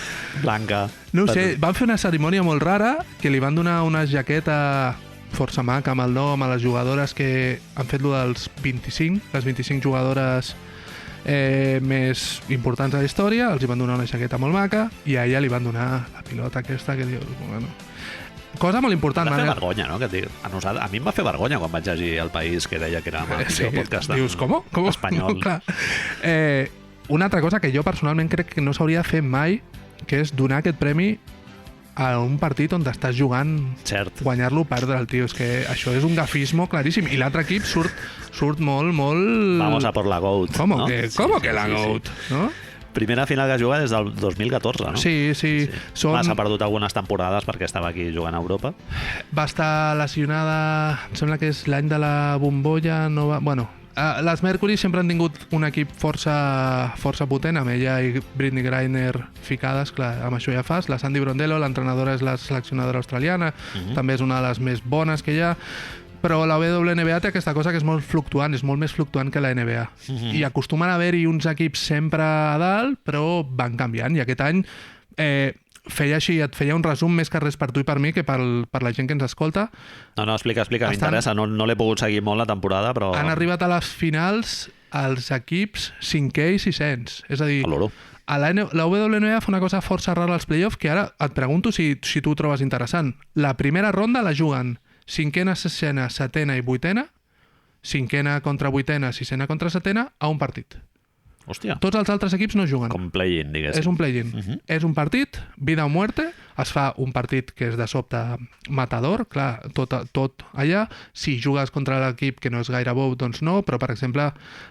Blanca. No ho sé, van fer una cerimònia molt rara que li van donar una jaqueta força maca amb el nom a les jugadores que han fet lo dels 25, les 25 jugadores més importants de la història, els hi van donar una jaqueta molt maca i a ella li van donar la pilota aquesta que dius, bueno... Cosa molt important, Va fer Manel. vergonya, no? Que et dic, a mi em va fer vergonya quan vaig llegir El País que deia que era el Sí, millor podcast dius, com? espanyol. No, clar. Una altra cosa que jo personalment crec que no s'hauria de fer mai, que és donar aquest premi a un partit on estàs jugant, Cert. guanyar-lo o perdre'l, tio. És que això és un gafismo claríssim. I l'altre equip surt molt... Vamos a por la GOAT. ¿Cómo no? que, Sí, ¿cómo sí, que la sí, sí. GOAT? ¿No? Primera final que juga des del 2014, no? Sí. S'ha perdut algunes temporades perquè estava aquí jugant a Europa. Va estar lesionada, em sembla que és l'any de la bombolla, no va... Bueno, les Mercury sempre han tingut un equip força potent, amb ella i Britney Griner ficades, clar, amb això ja fas. La Sandy Brondello, l'entrenadora és la seleccionadora australiana, també és una de les més bones que hi ha, però la WNBA té aquesta cosa que és molt fluctuant, és molt més fluctuant que la NBA. I acostumen a haver-hi uns equips sempre a dalt, però van canviant, i aquest any feia així, et feia un resum més que res per tu i per mi que per la gent que ens escolta. No, explica, Estan- m'interessa. No l'he pogut seguir molt la temporada, però... Han arribat a les finals els equips 5è i 600. És a dir, A l'oro. la WNBA fa una cosa força rara als playoffs que ara et pregunto si tu ho trobes interessant. La primera ronda la juguen 5ena, 6ena, 7ena i 8ena, 5ena contra 8ena, 6ena contra 7ena, a un partit. Hòstia, Tots els altres equips no juguen. com play-in, diguéssim. És un play-in. És un partit, vida o muerte, es fa un partit que és de sobte matador, clar, tot allà. Si jugues contra l'equip que no és gaire bo, doncs no, però, per exemple,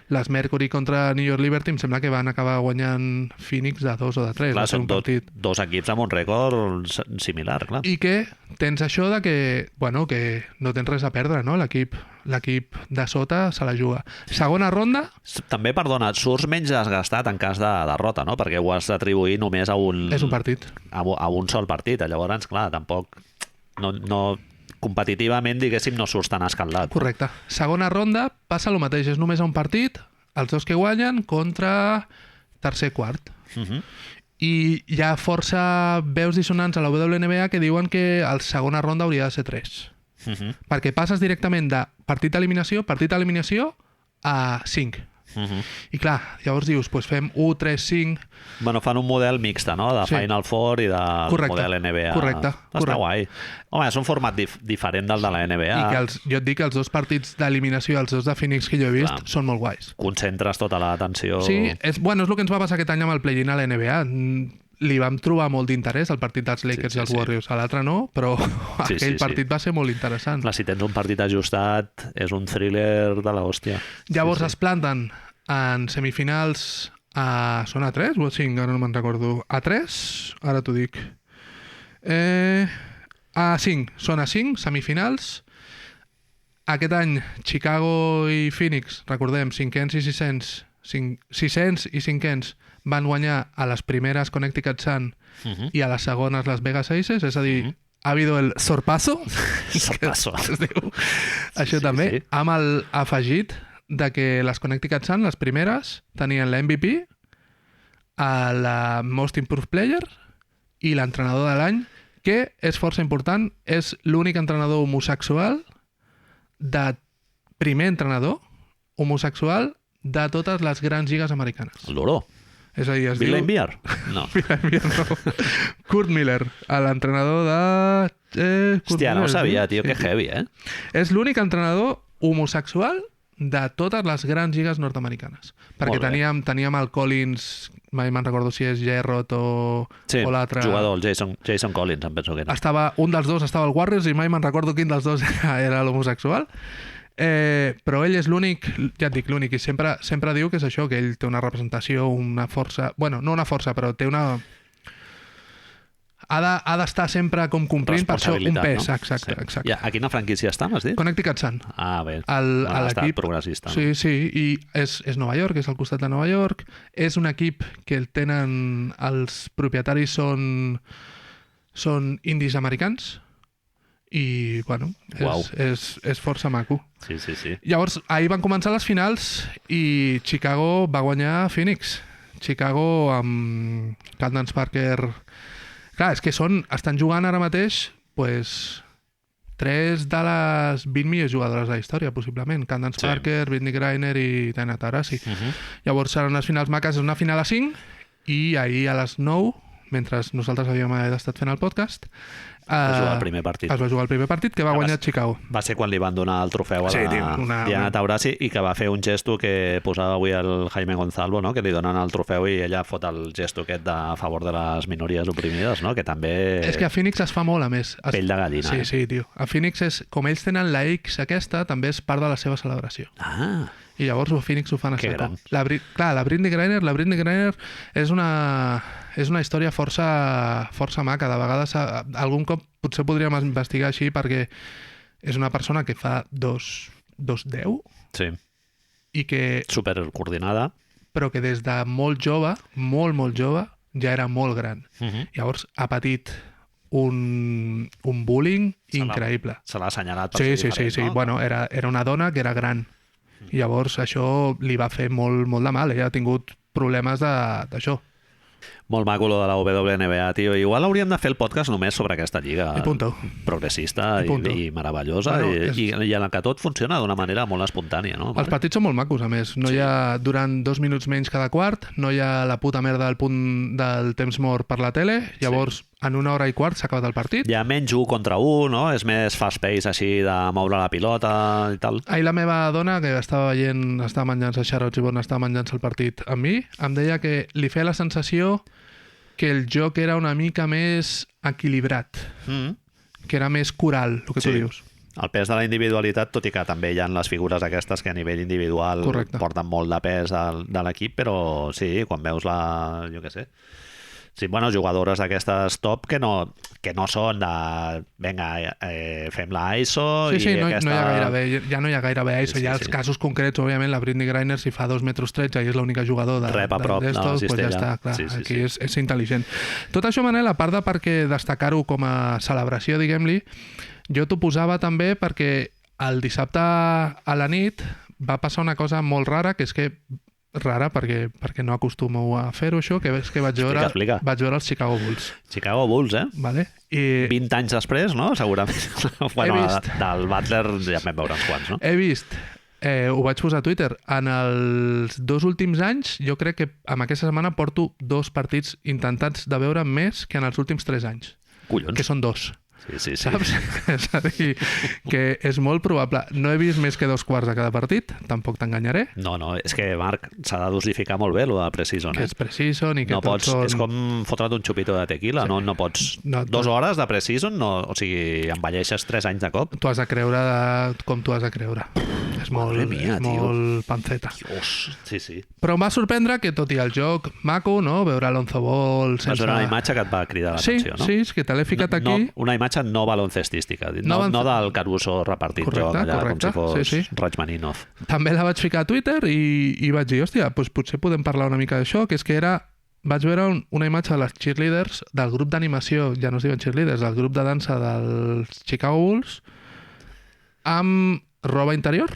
les Mercury contra New York Liberty em sembla que van acabar guanyant Phoenix de 2 o de 3. Clar, Va ser són un partit. dos equips amb un rècord similar, clar. I que tens això de que, bueno, que no tens res a perdre, no? L'equip l'equip de sota se la juga. Segona ronda, També, perdona, surts menys desgastat en cas de derrota, no? Perquè ho has d'atribuir només a un... és un partit. A un sol partit. Llavors, clar, tampoc... No, competitivament, diguéssim, no surts tan escaldat. Correcte. Segona ronda passa el mateix, és només a un partit, els dos que guanyen contra tercer quart. I hi ha força veus dissonants a la WNBA que diuen que la segona ronda hauria de ser 3. Perquè passes directament de partit d'eliminació a 5. I clar, llavors dius, doncs fem 1, 3, 5... Bueno, fan un model mixte, no? De Final Four i del model NBA. Correcte. Està guai. Home, és un format diferent del de la NBA. I que jo et dic que els dos partits d'eliminació, els dos de Phoenix que jo he vist, són molt guais. Concentres tota l'atenció... Sí, és el que ens va passar aquest any amb el play-in a la NBA. Li vam trobar molt d'interès al partit dels Lakers i els Warriors. A l'altre no, però aquell partit va ser molt interessant. Clar, si tens un partit ajustat, és un thriller de l'hòstia. Llavors es planten en semifinals són a 3 o a 5? Ara no me'n recordo. A 3? Ara t'ho dic. A 5. Són a 5, semifinals. Aquest any, Chicago i Phoenix, recordem, 500 i 600, 600 i 500 van guanyar a les primeres Connecticut Sun i a les segones Las Vegas Aces, és a dir, ha habido el sorpasso, Sorpasso. es diu. Això també, amb el afegit de que les Connecticut Sun, les primeres, tenien la MVP, la Most Improved Player i l'entrenador de l'any, que és força important, és l'únic entrenador homosexual primer entrenador homosexual de totes les grans lligues americanes. L'Oro. És a dir, es Bill diu... Laimbeer? No. Bill Laimbeer, no. Kurt Miller, l'entrenador de... Hòstia, no ho sabia, tio, que heavy, eh? És l'únic entrenador homosexual de totes les grans lligues nord-americanes. Perquè teníem el Collins, mai me'n recordo si és Gerrod o l'altre... Sí, jugador, el Jason Collins, em penso que era. Un dels dos estava al Warriors i mai me'n recordo quin dels dos era l'homosexual. Però ell és l'únic, ja et dic, l'únic, i sempre diu que és això, que ell té una representació, una força... Bueno, no una força, però té una... Ha d'estar sempre com complint, per això un pes, no? Exacte. I a quina franquícia està, m'has dit? Connecticut Sun. Ah, bé. A l'equip progressista. No? Sí, i és Nova York, és al costat de Nova York. És un equip que el tenen... Els propietaris són indis americans i, bueno, és força maco. Sí. Llavors, ahir van començar les finals i Chicago va guanyar Phoenix. Chicago amb Candace Parker... Clar, és que estan jugant ara mateix pues, 3 de les 20 millors jugadores de la història, possiblement. Candace Parker, Brittney Griner i Taina Taurasi. Llavors seran les finals maques, és una final a 5 i ahir a les 9, mentre nosaltres havíem estat fent el podcast, es va jugar el primer partit. Es va jugar el primer partit, que va guanyar Chicago. Va ser quan li van donar el trofeu a la Diana Taurasi i que va fer un gesto que posava avui el Jaime Gonzalvo, no? Que li donen el trofeu i ella fot el gesto aquest a favor de les minories oprimides, no? Que també... És que a Phoenix es fa molt, a més. Pell de gallina. Sí, tio. A Phoenix, com ells tenen la X aquesta, també és part de la seva celebració. I llavors a Phoenix ho fan a saco. La Brittney Griner és una història força maca. De vegades, algun cop potser podríem investigar així perquè és una persona que fa 2'10". Sí. I que... Supercoordinada. Però que des de molt jove, molt jove, ja era molt gran. Llavors ha patit un bullying increïble. Se l'ha assenyalat per ser diferent, sí. No? Bueno, era una dona que era gran. I llavors això li va fer molt de mal. Ella ha tingut problemes d'això. Molt maco lo de la WNBA, tio. Igual hauríem de fer el podcast només sobre aquesta lliga progressista i meravellosa i en la que tot funciona d'una manera molt espontània, no? Els partits són molt macos, a més. No hi ha durant 2 minuts menys cada quart, no hi ha la puta merda del punt del temps mort per la tele, llavors en 1 hora i quart s'ha acabat el partit. Hi ha menys 1 contra 1, no? És més fast pace així de moure la pilota i tal. Ahir la meva dona, que estava menjant-se xarots i estava menjant-se el partit amb mi, em deia que li feia la sensació que el joc era una mica més equilibrat, que era més coral, el que tu dius. El pes de la individualitat, tot i que també hi ha les figures aquestes que a nivell individual porten molt de pes de l'equip, però sí, quan veus jo què sé, Sí, bueno, jugadores d'aquestes top que no són de... Vinga, fem la ISO Sí, i no, aquesta... no hi ha gaire bé, ja no hi ha gaire bé ISO. Sí, Hi ha els casos concrets, òbviament, la Britney Griner, si fa 2,13 m i és l'única jugador Rep a prop, d'estos, no, pues ja està, clar, sí, aquí és intel·ligent. Tot això, Manel, a part de perquè destacar-ho com a celebració, diguem-li, jo t'ho posava també perquè el dissabte a la nit va passar una cosa molt rara, que és que rara perquè no acostumo a fer-ho això, que és que vaig veure els Chicago Bulls. Chicago Bulls, Vale? I 20 anys després, no? Segurament. Bueno, del Butler ja vam veure uns quants, no? He vist, ho vaig posar a Twitter, en els 2 últims anys, jo crec que en aquesta setmana porto 2 partits intentats de veure més que en els últims 3 anys. Collons. Que són 2. Sí. Saps? És a dir, que és molt probable. No he vist més que 2 quarts de cada partit, tampoc t'enganyaré. No, és que, Marc, s'ha de dosificar molt bé, el de pre-season. Que és pre-season i que no pots, són... És com fotre't un xupito de tequila, sí. No pots... 2 hores de pre-season, o sigui, envelleixes 3 anys de cop. Tu has de creure com tu has de creure. És molt panceta. Dios, sí. Però em va sorprendre que, tot i el joc maco, no? Veure Alonso Ball sense... Vas veure una imatge que et va cridar l'atenció, no? Sí, és que te l'he ficat aquí. Una imatge no baloncestística, no del Caruso repartit joc allà, com si fos Rachmaninov. També la vaig ficar a Twitter i vaig dir, hòstia, doncs potser podem parlar una mica d'això, que és que vaig veure una imatge de les cheerleaders del grup d'animació, ja no es diuen cheerleaders, del grup de dansa dels Chicago Bulls, amb roba interior,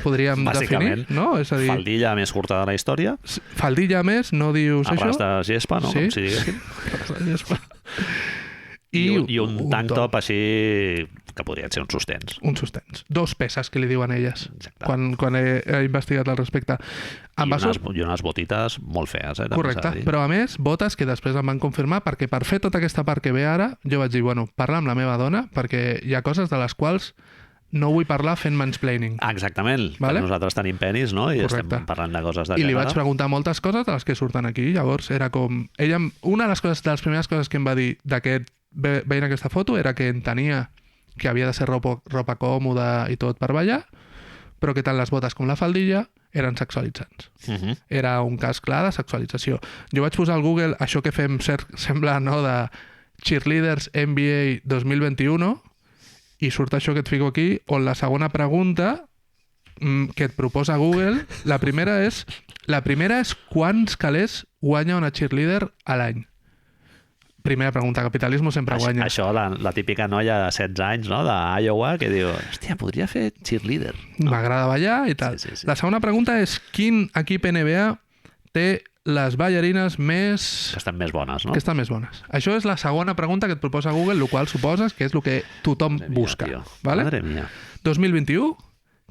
podríem definir, no? És a dir, faldilla més curta de la història. Faldilla més, no dius això? Arràs de gespa, no? Sí? Com si diguéssim. Arràs de gespa. I un tank top així que podrien ser uns sostens. Uns sostens. 2 peces que li diuen elles. Exacte. Quan he investigat al respecte. I unes botites molt fees. Correcte, però a més, botes que després em van confirmar, perquè per fer tota aquesta part que ve ara, jo vaig dir, bueno, parla amb la meva dona, perquè hi ha coses de les quals no vull parlar fent mansplaining. Exactament, vale? Nosaltres tenim penis, no? I estem parlant de coses de I li vaig preguntar moltes coses de les que surten aquí, llavors era com... Una de les primeres coses que em va dir d'aquest veient aquesta foto era que entenia que havia de ser ropa còmoda i tot per ballar, però que tant les botes com la faldilla eren sexualitzants. Era un cas clar de sexualització. Jo vaig posar al Google això que fem sembla, no?, de Cheerleaders NBA 2021 i surt això que et fico aquí, on la segona pregunta que et proposa Google, la primera és quants calés guanya una cheerleader a l'any? Primera pregunta, capitalisme sempre guanya. Això, la típica noia de 16 anys, no?, d'Iowa, que diu, hòstia, podria fer cheerleader. No? M'agrada ballar i tal. Sí. La segona pregunta és quin equip NBA té les ballarines més... Que estan més bones, no? Que estan més bones. Això és la segona pregunta que et proposa Google, el qual suposes que és el que tothom busca. Vale? Madre mia. 2021,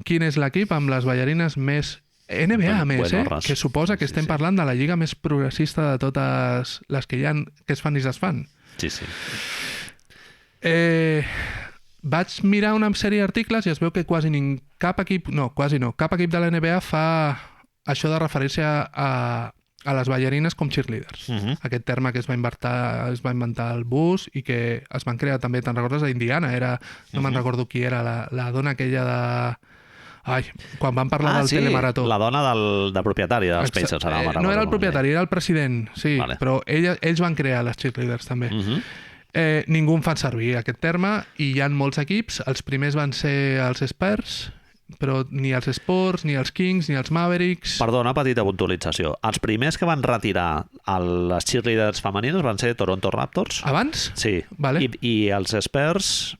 quin és l'equip amb les ballarines més... NBA, a més, que suposa que estem parlant de la lliga més progressista de totes les que hi ha, que es fan i es desfan. Sí. Vaig mirar una sèrie d'articles i es veu que cap equip de la NBA fa això de referir-se a les ballarines com cheerleaders. Aquest terme que es va inventar al bus i que es van crear també, te'n recordes, a Indiana, no me'n recordo qui era, la dona aquella de... quan van parlar del telemarató. La dona del propietari dels Pacers. No era el propietari, era el president, sí, vale. Però ells van crear les cheerleaders també. Ningú en fa servir aquest terme i hi ha molts equips. Els primers van ser els Spurs, però ni els Sports, ni els Kings, ni els Mavericks... Perdona, petita puntualització. Els primers que van retirar les cheerleaders femenines van ser Toronto Raptors. Abans? Sí. Vale. I els Spurs...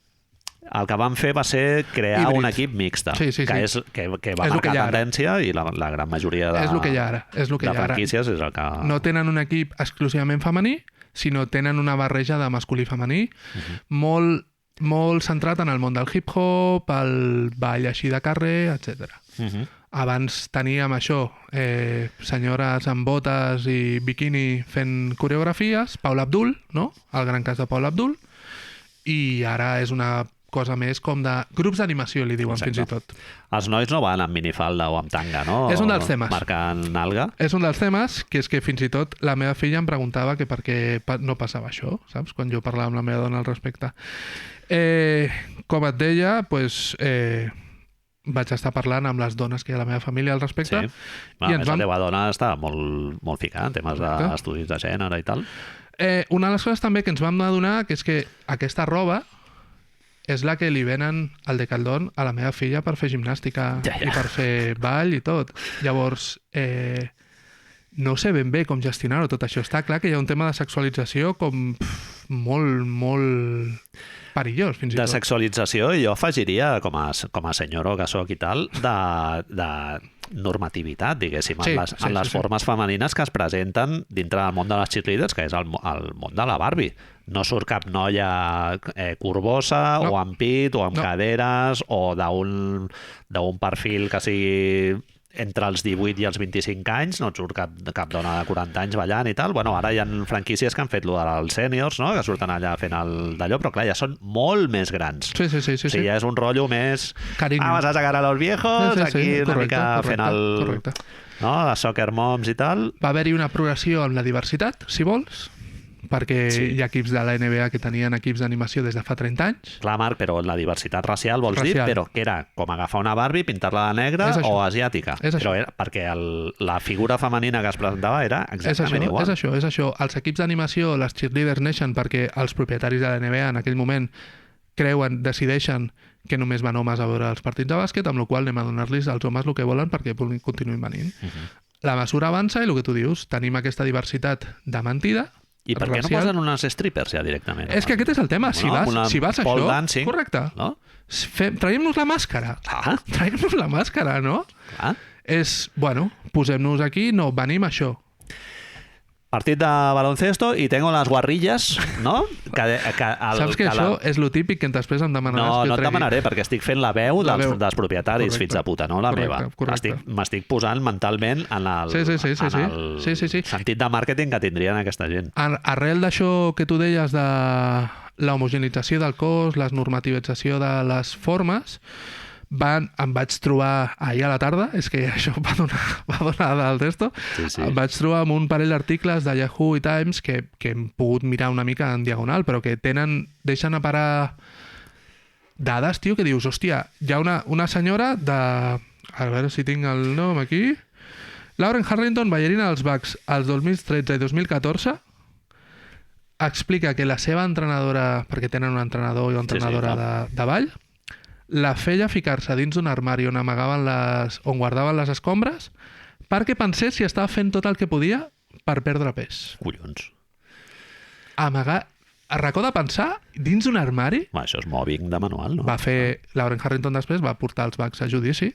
El que van fer va ser crear un equip mixta, que va marcar tendència i la gran majoria de franquícies és el que... No tenen un equip exclusivament femení, sinó tenen una barreja de masculí i femení, molt centrat en el món del hip-hop, el ball així de carrer, etc. Abans teníem això, senyores amb botes i biquini fent coreografies, Paula Abdul, no? El gran cas de Paula Abdul, i ara és una cosa més com de grups d'animació, li diuen. Exacte. Fins i tot. Els nois no van amb minifalda o amb tanga, no? És un dels temes. Marcant alga. És un dels temes, que és que fins i tot la meva filla em preguntava que per què no passava això, saps? Quan jo parlava amb la meva dona al respecte. Com et deia, doncs, vaig estar parlant amb les dones que hi ha a la meva família al respecte. Sí. A més, la teva dona està molt ficada en temes d'estudis de gènere i tal. Una de les coses també que ens vam adonar que és que aquesta roba és la que li venen al Decathlon a la meva filla per fer gimnàstica i per fer ball i tot. Llavors, no sé ben bé com gestionar-ho tot això. Està clar que hi ha un tema de sexualització com molt perillós, fins i tot. De sexualització, jo afegiria, com a senyora que soc i tal, de normativitat, diguéssim, en les formes femenines que es presenten dintre del món de les cheerleaders, que és el món de la Barbie. No surt cap noia corbosa o amb pit o amb caderes o d'un perfil que sigui entre els 18 i els 25 anys, no et surt cap dona de 40 anys ballant i tal. Bueno, ara hi ha franquícies que han fet lo dels sèniors, no? Que surten allà fent d'allò, però clar, ja són molt més grans. Sí. O sigui, ja és un rotllo més... Carinyo. Vas a sacar a los viejos, aquí una mica fent Correcte. No? Les soccer moms i tal. Va haver-hi una progressió en la diversitat, si vols, perquè hi ha equips de la NBA que tenien equips d'animació des de fa 30 anys. Clar, Marc, però la diversitat racial vols dir, però que era com agafar una Barbie, pintar-la de negra o asiàtica. Però era perquè la figura femenina que es presentava era exactament igual. És això. Els equips d'animació, les cheerleaders neixen perquè els propietaris de la NBA en aquell moment decideixen que només van homes a veure els partits de bàsquet, amb la qual anem a donar-los als homes el que volen perquè continuïn venint. La mesura avança i el que tu dius, tenim aquesta diversitat de mentida. I per què no posen unes strippers ja directament? És que aquest és el tema. Si vas a això... Dancing, correcte. No? Traiem-nos la màscara. Traiem-nos la màscara, no? Posem-nos aquí, no, venim a això. Partit de baloncesto i tengo las guarrillas, no? Saps que això és lo típic que després em demanaràs No et demanaré, perquè estic fent la veu dels propietaris, fills de puta, no la meva. M'estic posant mentalment en el sentit de màrqueting que tindrien aquesta gent. Arrel d'això que tu deies de l'homogenització del cos, la normativització de les formes, em vaig trobar ahir a la tarda, és que això va donar del testo, em vaig trobar amb un parell d'articles de Yahoo i Times que hem pogut mirar una mica en diagonal, però que deixen a parar dades, tio, que dius, hòstia, hi ha una senyora de... A veure si tinc el nom aquí... Lauren Harrington, ballarina dels Bucks, als 2013 i 2014, explica que la seva entrenadora, perquè tenen un entrenador i una entrenadora de ball, la feia ficar-se dins d'un armari on on guardaven les escombres perquè pensés si estava fent tot el que podia per perdre pes. Collons. Amagar... A racó de pensar, dins d'un armari... Això és mobbing de manual, no? Lauren Harrington després va portar els Bucks a judici.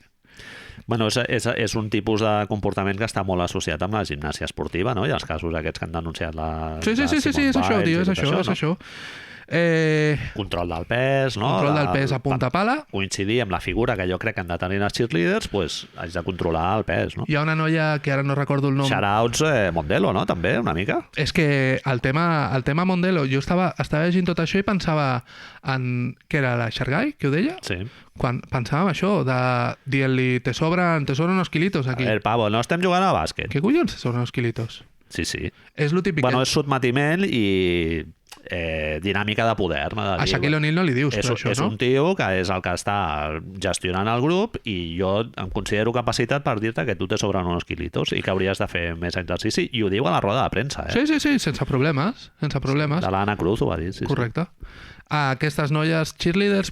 Bueno, és un tipus de comportament que està molt associat amb la gimnàsia esportiva, no? I els casos aquests que han denunciat la... Sí, és això, tio, és això. Control del pes, no? Control del pes a punta pala. Coincidir amb la figura que jo crec que han de tenir els cheerleaders, pues haig de controlar el pes, no? Hi ha una noia que ara no recordo el nom. Shoutouts Mondelo, no? També, una mica. És que el tema Mondelo, jo estava llegint tot això i pensava en... Què era, la Xargai, que ho deia? Sí. Quan pensava en això, de dir-li te sobran unos kilitos aquí. A ver, pavo, no estem jugant a bàsquet. Què collons te sobran unos kilitos? Sí. És lo típic. Bueno, és sotmetiment i dinàmica de poder. A Shaquille O'Neal no li dius, però això, no? És un tio que és el que està gestionant el grup i jo em considero capacitat per dir-te que tu te sobren unos kilitos i que hauries de fer més exercici, i ho diu a la roda de premsa, Sí, sense problemes. De l'Anna Cruz ho va dir, sí. Correcte. Aquestes noies cheerleaders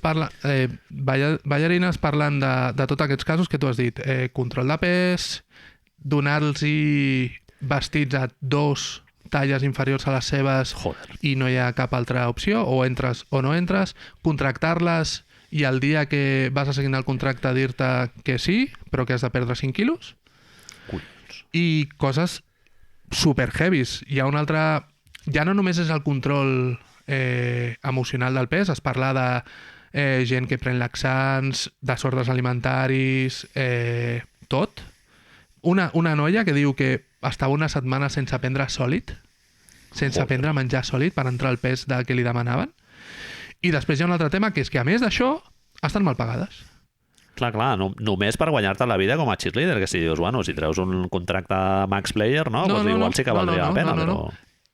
ballarines parlen de tots aquests casos que tu has dit. Control de pes, donar-los vestits a 2 talles inferiors a les seves. Joder. I no hi ha cap altra opció, o entres o no entres, contractar-les i el dia que vas a signar el contracte dir-te que sí, però que has de perdre 5 quilos. Collons. I coses super heavies. Hi ha una altra... Ja no només és el control emocional del pes, es parla de gent que pren laxants, desordres alimentaris, tot. Una noia que diu que estava una setmana sense prendre sòlid, sense prendre menjar sòlid per entrar al pes del que li demanaven. I després hi ha un altre tema, que és que a més d'això estan mal pagades. Clar, només per guanyar-te la vida com a cheerleader, que si dius, bueno, si treus un contracte max player, no? Pues igual sí que valdria la pena, però...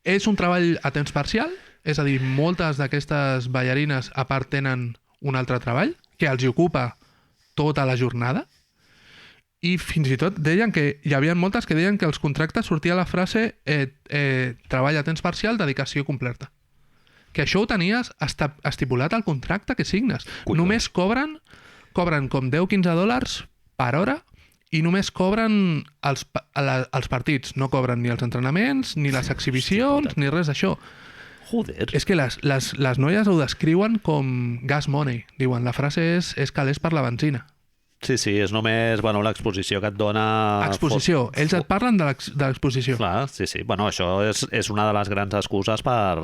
És un treball a temps parcial, és a dir, moltes d'aquestes ballarines a part tenen un altre treball que els ocupa tota la jornada, i fins i tot deien que hi havia moltes que deien que els contractes sortia la frase treball a temps parcial, dedicació completa. Que això ho tenies estipulat al contracte que signes. Collons. Només cobren com $10-15 per hora i només cobren els partits. No cobren ni els entrenaments, ni les exhibicions, ni res d'això. Joder. És que les noies ho descriuen com gas money. Diuen, la frase és calés per la benzina. Sí, és només l'exposició que et dona... Exposició. Ells et parlen de l'exposició. Clar, sí. Bueno, això és una de les grans excuses per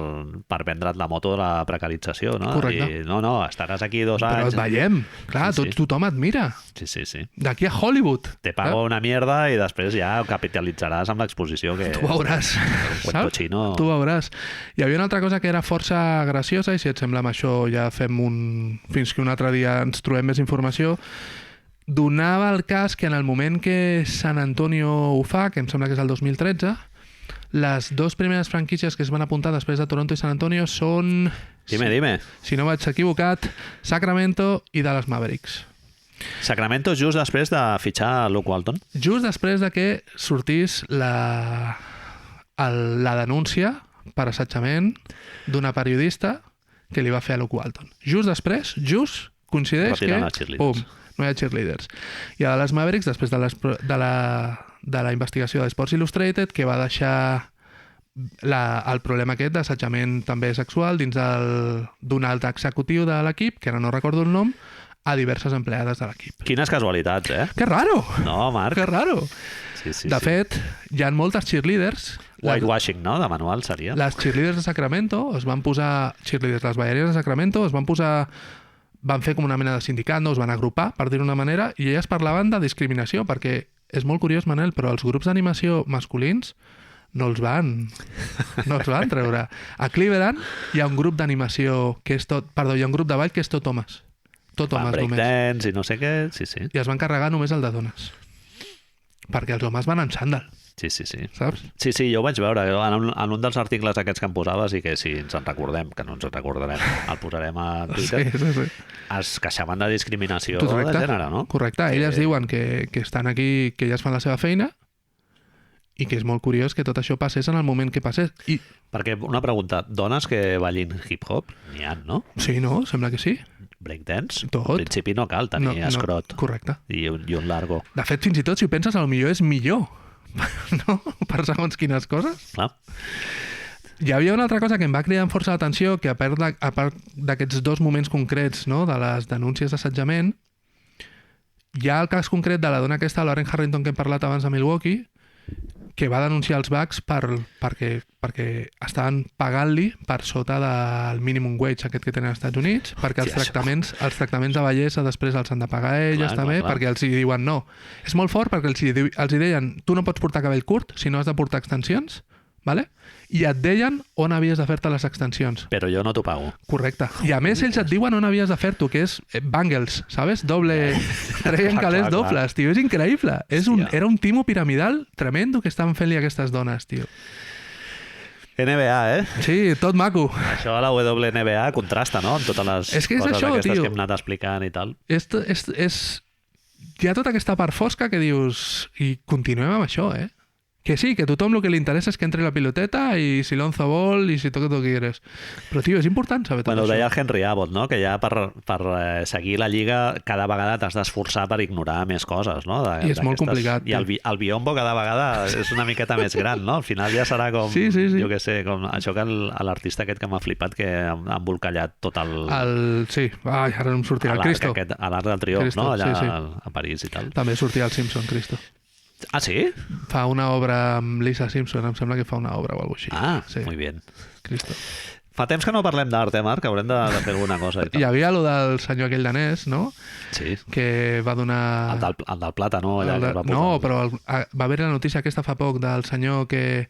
vendre't la moto de la precarització, no? Correcte. I no, estaràs aquí 2 Però anys... et veiem. Clar, Sí. tothom et mira. Sí. D'aquí a Hollywood. Te pago una mierda i després ja capitalitzaràs amb l'exposició que... Tu veuràs. cuento chino. Tu veuràs. Hi havia una altra cosa que era força graciosa, i si et sembla amb això ja fem fins que un altre dia ens trobem més informació. Donava el cas que en el moment que San Antonio ho fa, que em sembla que és el 2013, les 2 primeres franquícies que es van apuntar després de Toronto i San Antonio són... Dime. Si no vaig equivocat, Sacramento i Dallas Mavericks. Sacramento just després de fitxar Luke Walton. Just després de que sortís la denúncia per assetjament d'una periodista que li va fer a Luke Walton. Just després, coincideix Retiren els que... cheerleaders. No hi ha cheerleaders. I a Dallas Mavericks, després de la investigació de Sports Illustrated, que va deixar el problema aquest d'assetjament també sexual dins d'un alt executiu de l'equip, que ara no recordo el nom, a diverses empleades de l'equip. Quines casualitats, eh? Que raro! No, Marc. Que raro! Sí. De fet, hi ha moltes cheerleaders. Whitewashing, no? De manual seria. Les cheerleaders de Sacramento es van posar... les ballarines de Sacramento es van posar... Van fer com una mena de sindicat, no? Es van agrupar, per dir-ho d'una manera, i elles parlaven de discriminació, perquè és molt curiós, Manel, però els grups d'animació masculins no els van treure. A Cleveland hi ha un grup d'animació que és tot... Perdó, hi ha un grup de ball que és tot homes. Tot Fan homes només. breakdance i no sé què, sí. I es van carregar només el de dones. Perquè els homes van en sàndal, Sí. saps? Sí, jo ho vaig veure en un dels articles aquests que em posaves i que si ens en recordem, que no ens en recordarem, el posarem a Twitter, Sí. es queixaven de discriminació Correcte. de gènere, no? Correcte. Elles diuen que estan aquí, que elles fan la seva feina i que és molt curiós que tot això passés en el moment que passés. I Perquè, una pregunta, dones que ballin hip-hop, n'hi ha, no? sí, no? Sembla que sí. Breakdance? Tot. En principi no cal tenir escrot Correcte. i un largo. De fet, fins i tot, si ho penses, potser és millor. No? Per segons quines coses. Clar. Hi havia una altra cosa que em va cridar amb força l'atenció, que a part d'aquests 2 moments concrets, no?, de les denúncies d'assetjament, hi ha el cas concret de la dona aquesta, Lauren Harrington, que hem parlat abans de Milwaukee, que va denunciar els Bucks perquè estaven pagant-li per sota del minimum wage aquest que tenen als Estats Units, perquè els tractaments de bellesa després els han de pagar elles també, perquè els hi diuen no. És molt fort perquè els hi deien tu no pots portar cabell curt si no has de portar extensions, ¿vale? I et deien on havies de fer-te les extensions. Però jo no t'ho pago. Correcte. I a més ells et diuen on havies de fer-t'ho, que és bangles, ¿sabes? Treien calés dobles, tio. És increïble. Era un timo piramidal tremendo que estaven fent-li a aquestes dones, tio. NBA, eh? Sí, tot maco. Això a la WNBA contrasta, no? Amb totes les és que és coses això, aquestes tio. que hem anat explicant i tal. Hi ha tota aquesta part fosca que dius i continuem amb això, eh? Que sí, que a tothom el que li interessa és que entri la piloteta i si l'onzo vol i si toque tu quieres. Però, tio, és important saber tot Ho això. deia el Henry Abbott, no? Que ja per seguir la lliga cada vegada t'has d'esforçar per ignorar més coses, no? I és molt complicat. I el biombo cada vegada és una miqueta més gran, no? Al final ja serà com, Sí. jo què sé, com això que l'artista aquest que m'ha flipat, que ha embolcallat tot Sí, ai, ara no em sortirà el Cristo. A l'Arc del Triomf, Cristo, no? Allà sí. a París i tal. També sortia el Simpson, Cristo. Ah, sí? Fa una obra amb Lisa Simpson, em sembla que fa una obra o alguna cosa així. Ah, sí. muy bien. Cristo. Fa temps que no parlem d'art, Marc? Haurem de fer alguna cosa. I tal. Hi havia allò del senyor aquell danès, no? Sí. Que va donar... El del plàtano, allà que es va posar. No, però va haver la notícia aquesta fa poc del senyor que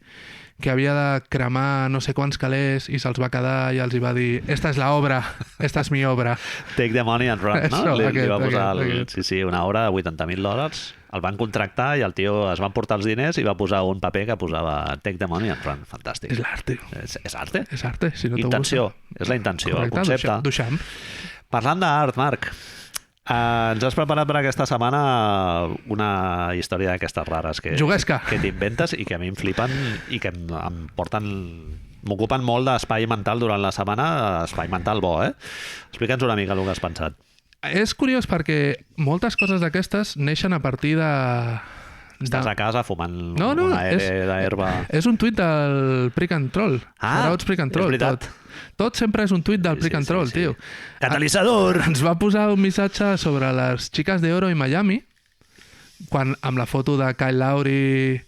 havia de cremar no sé quants calés i se'ls va quedar i els hi va dir esta és la obra, esta és mi obra. Take the money and run, no? Això, li va posar aquest. Sí, una obra de $80,000. El van contractar i el tio es van portar els diners i va posar un paper que posava Take the money and run. Fantàstic. És l'arte. És arte? És arte, si no te Intenció. gusta. És la intenció, Correcte, el concepte. Duchamp. Parlant d'art, Marc, Ens has preparat per aquesta setmana una història d'aquestes rares que Juguesca. que t'inventes i que a mi em flipen i que em porten... M'ocupen molt d'espai mental durant la setmana, espai mental bo, eh? Explica'ns una mica el que has pensat. És curiós perquè moltes coses d'aquestes neixen a partir de... Estàs a casa fumant No, una d'herba... És un tuit del Prick and Troll. Routes Prick and Troll. és veritat. Tot sempre és un tuit del Prick and Troll, tio. Catalitzador! Ens va posar un missatge sobre les xiques d'Oro i Miami, quan, amb la foto de Kyle Lowry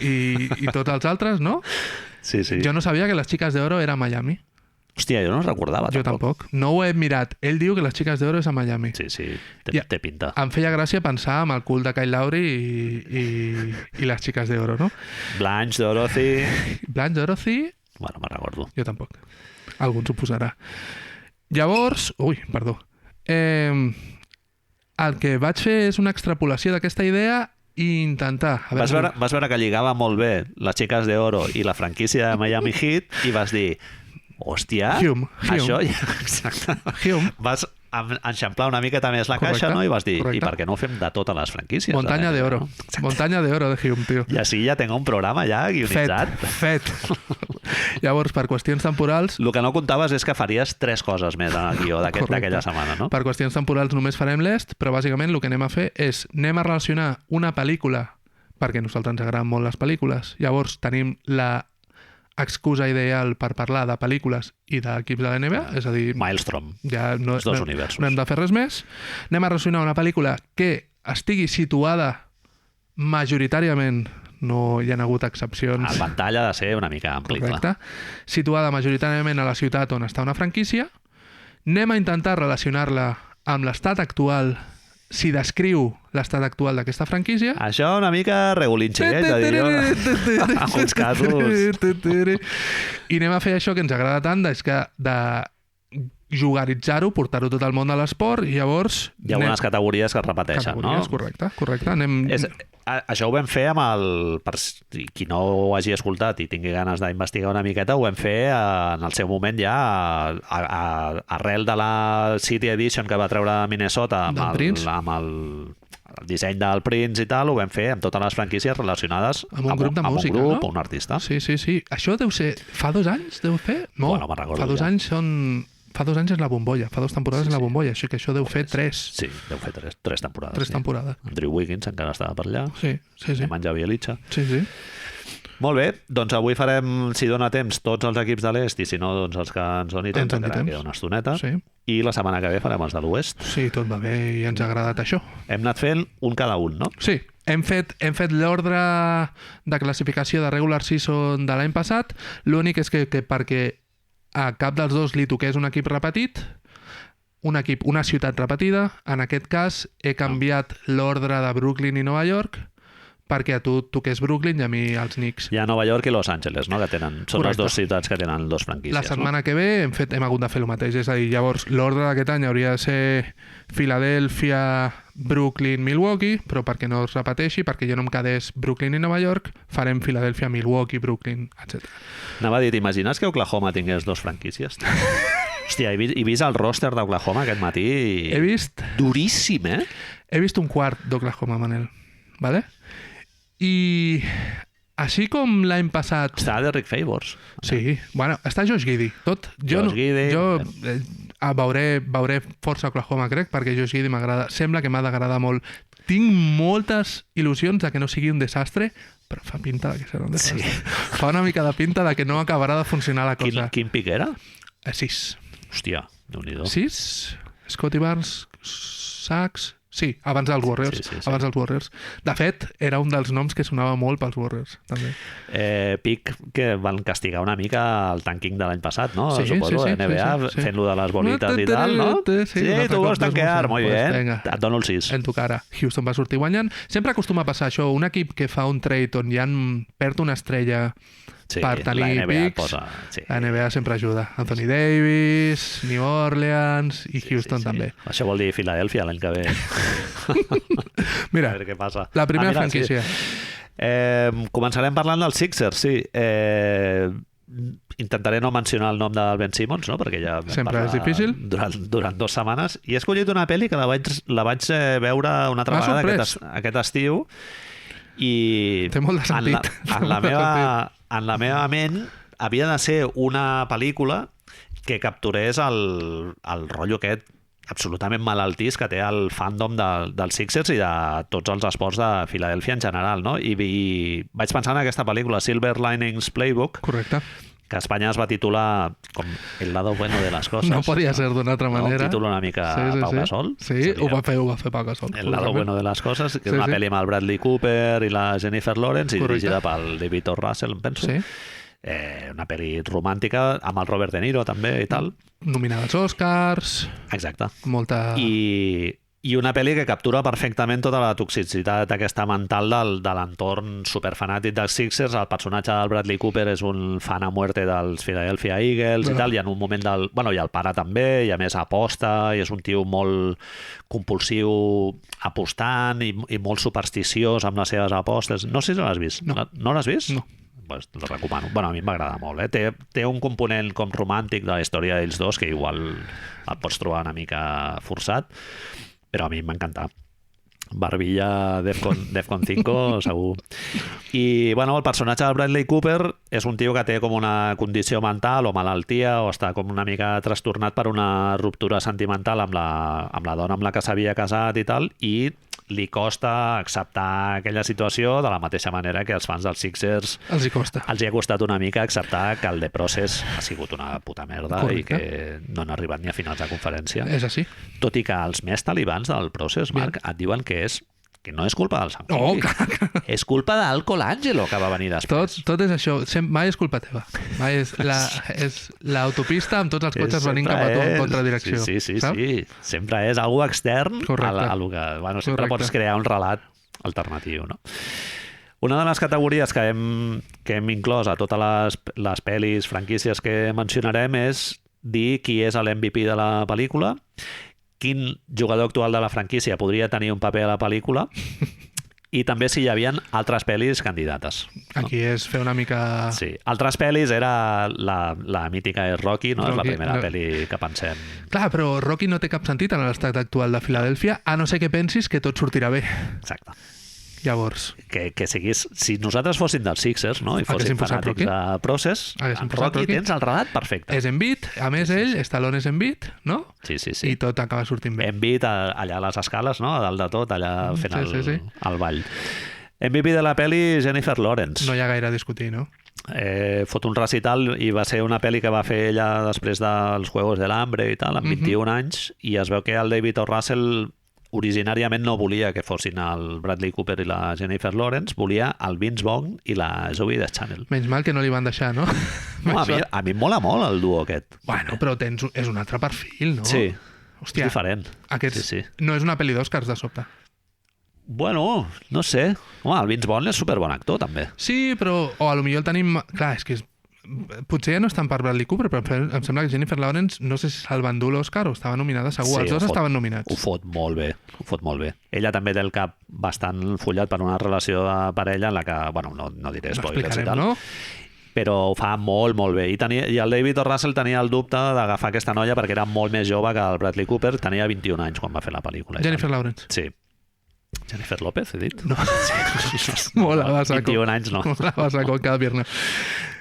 i tots els altres, no? Sí, sí. Jo no sabia que les xiques d'Oro era a Miami. Hòstia, jo no recordava Jo tampoc. No ho he mirat. Ell diu que les xiques d'Oro és a Miami. Sí, sí, Ja. té pinta. Em feia gràcia pensar en el cul de Kyle Lowry i les xiques d'Oro, no? Blanche, Dorothy... Blanche Dorothy, Bueno, me'n recordo. jo tampoc. Algú ens ho posarà. Llavors... Ui, perdó. El que vaig fer és una extrapolació d'aquesta idea i intentar... Vas veure que lligava molt bé les xiques d'Oro i la franquícia de Miami Heat i vas dir, hòstia, Hume. això... Exacte. Hume. Vas enxamplar una miqueta més la Correcte, caixa, no? I vas dir, correcte. i per què no ho fem de totes les franquícies? Montaña de Oro. Montaña de Oro de Hume, tio. I així ja tengo un programa ja guionitzat. Fet. Llavors, per qüestions temporals, El que no comptaves és que faries 3 coses més en el guió d'aquella setmana, no? per qüestions temporals només farem l'est, però bàsicament el que anem a fer és anem a relacionar una pel·lícula, perquè a nosaltres ens agraden molt les pel·lícules, llavors tenim la excusa ideal per parlar de pel·lícules i d'equips de la NBA, és a dir, Maelstrom. ja no, Els dos universos. no hem de fer res més. Anem a relacionar una pel·lícula que estigui situada majoritàriament, no hi ha hagut excepcions, El ventall ha de ser una mica ampli, clar. correcte, situada majoritàriament a la ciutat on està una franquícia. Anem a intentar relacionar-la amb l'estat actual, si descriu l'estat actual d'aquesta franquícia. Això una mica regulinxi, és a dir, jo, en alguns casos... I anem a fer això que ens agrada tant, és que de jugaritzar-ho, portar-ho tot al món de l'esport, i llavors... Hi ha algunes categories que es repeteixen, categories, no? correcte. Anem... Això ho vam fer amb el... Per qui no ho hagi escoltat i tingui ganes d'investigar una miqueta, ho vam fer en el seu moment ja arrel de la City Edition que va treure Minnesota amb el disseny del Prince i tal, ho vam fer amb totes les franquícies relacionades amb un grup de música, un grup, no? un artista. Sí. Això deu ser... Fa 2 anys deu fer? No, Bueno, me'n recordo fa 2 ja. anys són... Fa 2 anys és la bombolla, fa 2 temporades és la bombolla, així que això deu fer 3. Sí, deu fer 3 temporades. 3 temporades. Andrew Wiggins encara estava per allà. Sí. Nemanja Bjelica. Sí. Molt bé, doncs avui farem, si dona temps, tots els equips de l'est i si no, doncs els que ens doni temps, encara queda una estoneta. Sí. I la setmana que ve farem els de l'oest. Sí, tot va bé i ens ha agradat això. Hem anat fent un cada un, no? Sí, hem fet l'ordre de classificació de regular season de l'any passat. L'únic és que perquè a cap dels dos li toqués un equip repetit, una ciutat repetida. En aquest cas he canviat l'ordre de Brooklyn i Nova York perquè a tu toqués Brooklyn i a mi els Knicks. Hi ha Nova York i Los Angeles, no? Que són Correcte. les dues ciutats que tenen dos franquícies. La setmana que ve hem hagut de fer el mateix. És a dir, llavors l'ordre d'aquest any hauria de ser Filadèlfia, Brooklyn, Milwaukee, però perquè no es repeteixi, perquè jo no em quedés Brooklyn i Nova York, farem Filadèlfia, Milwaukee, Brooklyn, etc. Anava a dir, t'imagines que Oklahoma tingués dos franquícies? Hòstia, he vist el roster d'Oklahoma aquest matí. He vist... Duríssim, eh? He vist un quart d'Oklahoma, Manel. Vale? I així com l'any passat... Està Derrick Favors. Sí, bueno, està Josh Giddey. Josh Giddey. Veuré força Oklahoma, crec, perquè Josh Giddey m'agrada. Sembla que m'ha d'agradar molt. Tinc moltes il·lusions de que no sigui un desastre, però fa pinta de que serà un desastre. Sí. Fa una mica de pinta de que no acabarà de funcionar la cosa. Quin pic era? 6. Hòstia, Déu-n'hi-do. 6? Scottie Barnes, Sachs... Sí, abans dels Warriors. Sí. Abans dels Warriors. De fet, era un dels noms que sonava molt pels Warriors, també. Pic que van castigar una mica el tanking de l'any passat, no? Sí, Suposo, sí, NBA, sí. fent-lo de les bolites i tal, no? Sí, tu vols tanquear, molt bé. Et dono el 6. En tu cara. Houston va sortir guanyant. Sempre acostuma a passar això, un equip que fa un trade on ja perd una estrella per tenir pics, la NBA sempre ajuda. Anthony Davis, New Orleans i Houston també. Això vol dir Filadèlfia l'any que ve. Mira, a veure què passa. La primera franquícia. Sí. Començarem parlant dels Sixers, sí. intentaré no mencionar el nom del Ben Simmons, no? Perquè ja vam Sempre és parlar difícil. durant 2 setmanes, i he escollit una pel·li que la vaig veure una altra M'ha vegada sorprès. aquest estiu, i Té molt de sentit. en la meva ment havia de ser una pel·lícula que capturés el rotllo aquest absolutament malaltís que té el fandom dels Sixers i de tots els esports de Filadèlfia en general, no? I vaig pensar en aquesta pel·lícula, Silver Linings Playbook, Correcte. que a Espanya es va titular com El lado bueno de las cosas. No podia ser d'una altra manera. Un títol una mica Pau Gasol. Sí, ho va fer Pau Gasol. El lado bueno de las cosas, que és Sí, una sí. pel·li amb el Bradley Cooper i la Jennifer Lawrence, i Correcte. dirigida pel David O. Russell, em penso. Sí. Una pel·li romàntica amb el Robert De Niro també i tal. Nominada als Oscars, Exacte. molta... I una pel·li que captura perfectament tota la toxicitat aquesta mental de l'entorn superfanàtic dels Sixers. El personatge del Bradley Cooper és un fan a muerte dels Philadelphia Eagles i tal, i en un moment i el pare també, i a més aposta, i és un tio molt compulsiu apostant i molt supersticiós amb les seves apostes. No sé si l'has vist. No. No l'has vist? No. Pues te'l recomano. Bueno, a mi m'agrada molt. Té un component com romàntic de la història d'ells dos que igual el pots trobar una mica forçat, però a mi m'encanta. Barbilla Defcon 5, segur. I, bueno, el personatge del Bradley Cooper és un tio que té com una condició mental o malaltia, o està com una mica trastornat per una ruptura sentimental amb la dona amb la que s'havia casat i tal, i li costa acceptar aquella situació de la mateixa manera que els fans dels Sixers Els hi costa. els hi ha costat una mica acceptar que el The Process ha sigut una puta merda. Correcte. I que no han arribat ni a finals de conferència. És així. Tot i que els més talibans del Process, Marc, et diuen que no és culpa del Sant Oh, Juli. clar. És culpa del Colangelo, que va venir després. Tot és això. Mai és culpa teva. Mai és l'autopista amb tots els cotxes venint cap a tu en contradirecció. Sí, saps? sí. Sempre és algú extern Correcte. a lo que... Bueno, sempre Correcte. pots crear un relat alternatiu, no? Una de les categories que hem inclòs a totes les pel·lis, franquícies que mencionarem és dir qui és l'MVP de la pel·lícula, quin jugador actual de la franquícia podria tenir un paper a la pel·lícula, i també si hi havia altres pel·lis candidates. No? Aquí és fer una mica... Sí. Altres pel·lis era la mítica és Rocky, no? És la Rocky, primera no. pel·li que pensem. Clar, però Rocky no té cap sentit en l'estat actual de Filadèlfia, a no ser que pensis que tot sortirà bé. Exacte. Llavors, Que siguis... Si nosaltres fóssim dels Sixers, no? I fóssim Haguéssim posat fanàtics Rocky? de Process, Haguéssim amb posat Rocky Rocky? tens el relat perfecte. és Embiid, a més ell, Stallone és Embiid, no? Sí. I tot acaba sortint bé. Embiid allà a les escales, no? A dalt de tot, allà fent Sí. el ball. MVP de la pel·li, Jennifer Lawrence. No hi ha gaire a discutir, no? Fot un recital i va ser una pel·li que va fer ella després dels Juegos del Hambre i tal, amb 21 anys, i es veu que el David O. Russell originàriament no volia que fossin el Bradley Cooper i la Jennifer Lawrence, volia el Vince Vaughn i la Zoe Deschanel. Menys mal que no li van deixar, no? No, a mi em mola molt el duo aquest. Bueno, però és un altre perfil, no? Sí, Hòstia, és diferent. Aquests... Sí. No és una pel·li d'Oscars, de sobte. Bueno, no sé. Home, el Vince Vaughn és superbon actor, també. Sí, però... O a lo millor el tenim... Clar, és que potser ja no estan per Bradley Cooper, però em sembla que Jennifer Lawrence, no sé si se'l van dur l'Oscar o estava nominada, segur. Sí, Els dos estaven nominats. Ho fot molt bé, Ella també té el cap bastant follat per una relació de parella en la que, bueno, no diré spoilers i tal, no? però ho fa molt, molt bé. I el David O. Russell tenia el dubte d'agafar aquesta noia perquè era molt més jove que el Bradley Cooper, tenia 21 anys quan va fer la pel·lícula. Jennifer Lawrence. Sí. Jennifer López, he dit? No. Sí. Molt a la saco. 21 anys, no. Molt a la saco cada viernes.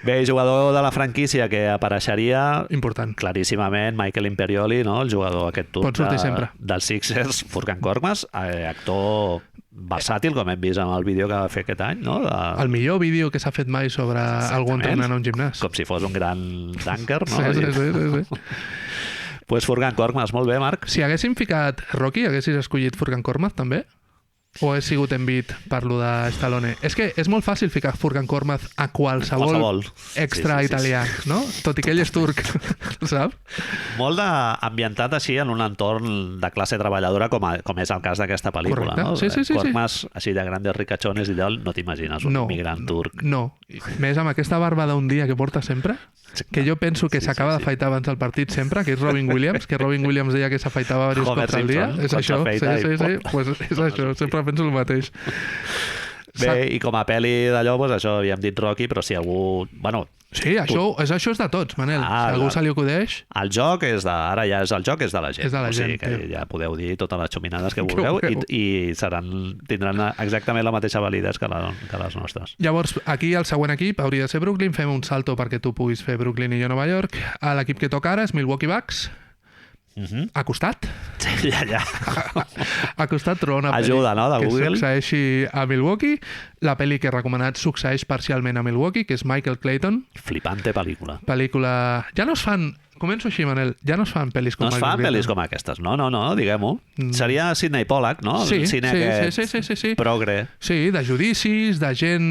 Bé, jugador de la franquícia que apareixeria Important. claríssimament, Michael Imperioli, no? El jugador aquest turc Pot sortir sempre. dels Sixers, Furkan Korkmaz, actor versàtil, com hem vist en el vídeo que va fer aquest any, no? El millor vídeo que s'ha fet mai sobre algú entrenant a un gimnàs. Com si fos un gran dunker, no? Sí. Pues Furkan Korkmaz, molt bé, Marc. Si haguéssim ficat Rocky, haguessis escollit Furkan Korkmaz, també? O he sigut Embiid per lo de Stallone? És que és molt fàcil ficar Furkan Korkmaz a qualsevol extra italià, no? Tot i que ell és turc, saps? Molt ambientat així en un entorn de classe treballadora com és el cas d'aquesta pel·lícula, Correcte. no? Sí. Korkmaz, així de grandes ricachones i tal, no t'imagines un migrant turc. No. Més amb aquesta barba d'un dia que porta sempre, que jo penso que s'acaba d'afaitar abans del partit sempre, que és Robin Williams, que Robin Williams deia que s'afaitava diversos cops al dia. És això, sí. Pues és això, sempre penso el mateix. Bé, i com a pel·li d'allò, doncs això, havíem dit Rocky, però si algú... Bueno, Sí, això és de tots, Manel. Si a algú se li acudeix... El joc és de... Ara ja és el joc, és de la gent. És de la gent, O sigui que ja podeu dir totes les xuminades que Que vulgueu vulgueu. i tindran exactament la mateixa validesa que les nostres. Llavors, aquí el següent equip hauria de ser Brooklyn. Fem un salto perquè tu puguis fer Brooklyn i jo Nova York. L'equip que toca ara és Milwaukee Bucks. Ha costat. Sí, ja. Ha costat trobar una pel·li Ajuda, no?, de que Google. succeeixi a Milwaukee. La pel·li que he recomanat succeeix parcialment a Milwaukee, que és Michael Clayton. Flipante pel·lícula. Pel·lícula... Ja no es fan... Començo així, Manel. Ja no es fan pel·lis com No es Michael fan Clayton. pel·lis com aquestes. No, diguem-ho. Seria Sidney Pollack, no? Sí, El cine sí. progre. Sí, de judicis, de gent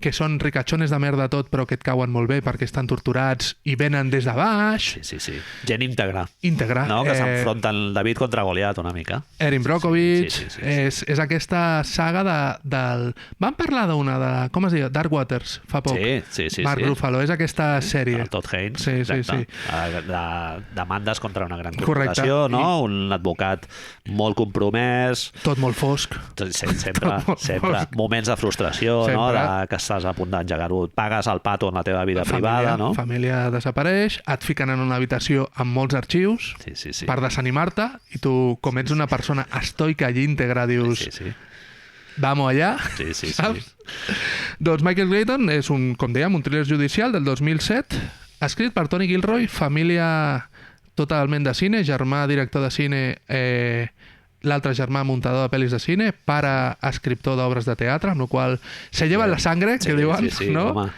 que són ricachones de merda tot però que et cauen molt bé perquè estan torturats i venen des de baix. Sí. Gent íntegra. Íntegra. No? Que s'enfronten David contra Goliat una mica. Erin Brockovich. Sí. És aquesta saga del... Vam parlar d'una de... Com es diu? Dark Waters, fa poc. Sí. Mark Ruffalo. És aquesta sèrie. El Todd Haynes. Sí. Demandes contra una gran Correcte. corporació, no? Un advocat molt compromès, Tot molt fosc. sempre. Moments de frustració, Sempre. no? De que estàs a punt d'engegar-ho. Pagues el pato en la teva vida privada, no? Família desapareix, et fiquen en una habitació amb molts arxius Sí. per desanimar-te i tu, com ets una persona estoica i íntegra, dius... Sí. Vamos allá, Sí. saps? Doncs Michael Clayton és com dèiem, un thriller judicial del 2007, escrit per Tony Gilroy, família totalment de cine, germà director de cine, l'altre germà muntador de pel·lis de cine, pare escriptor d'obres de teatre, amb la qual se lleva la sangre, que diuen, sí, no? Home,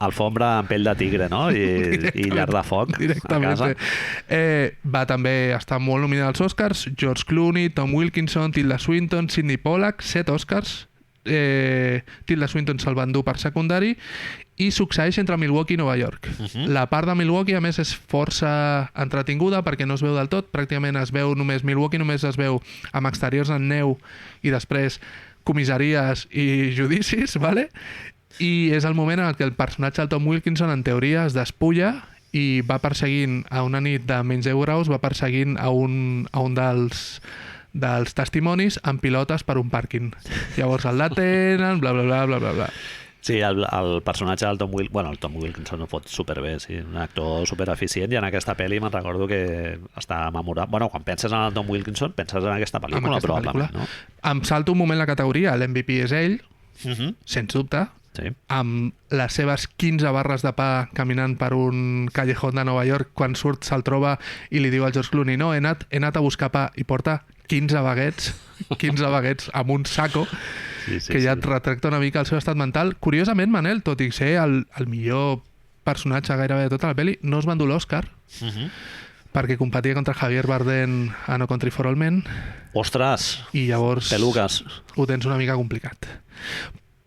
alfombra amb pell de tigre, no? I llar de foc Directament. a casa. Va també estar molt nominat als Oscars. George Clooney, Tom Wilkinson, Tilda Swinton, Sidney Pollack, 7 Oscars. Tilda Swinton se'l va endur per secundari i succeeix entre Milwaukee i Nova York. La part de Milwaukee, a més, és força entretinguda perquè no es veu del tot. Pràcticament es veu només... Milwaukee només es veu amb exteriors en neu i després comissaries i judicis, ¿vale? I és el moment en el que el personatge del Tom Wilkinson, en teoria, es despulla i va perseguint a una nit de menys 10 graus, va perseguint a un dels testimonis amb pilotes per un pàrquing. Llavors el detenen, bla. Sí, el personatge del Tom Wilkinson... Bueno, el Tom Wilkinson ho fot superbé, sí. Un actor supereficient i en aquesta pel·li me'n recordo que està memorable. Bueno, quan penses en el Tom Wilkinson, penses en aquesta pel·lícula, probablement, no? Em salto un moment la categoria. L'MVP és ell, sens dubte, Sí. amb les seves 15 barres de pa caminant per un callejón de Nova York. Quan surt se'l troba i li diu al George Clooney: no, he anat a buscar pa, i porta 15 baguets amb un saco, que ja et retracta una mica el seu estat mental. Curiosament, Manel, tot i ser el millor personatge gairebé de tota la pel·li, no es va endur l'Oscar perquè competia contra Javier Bardem a No Country for All Men. Ostres, I llavors peluques. ho tens una mica complicat.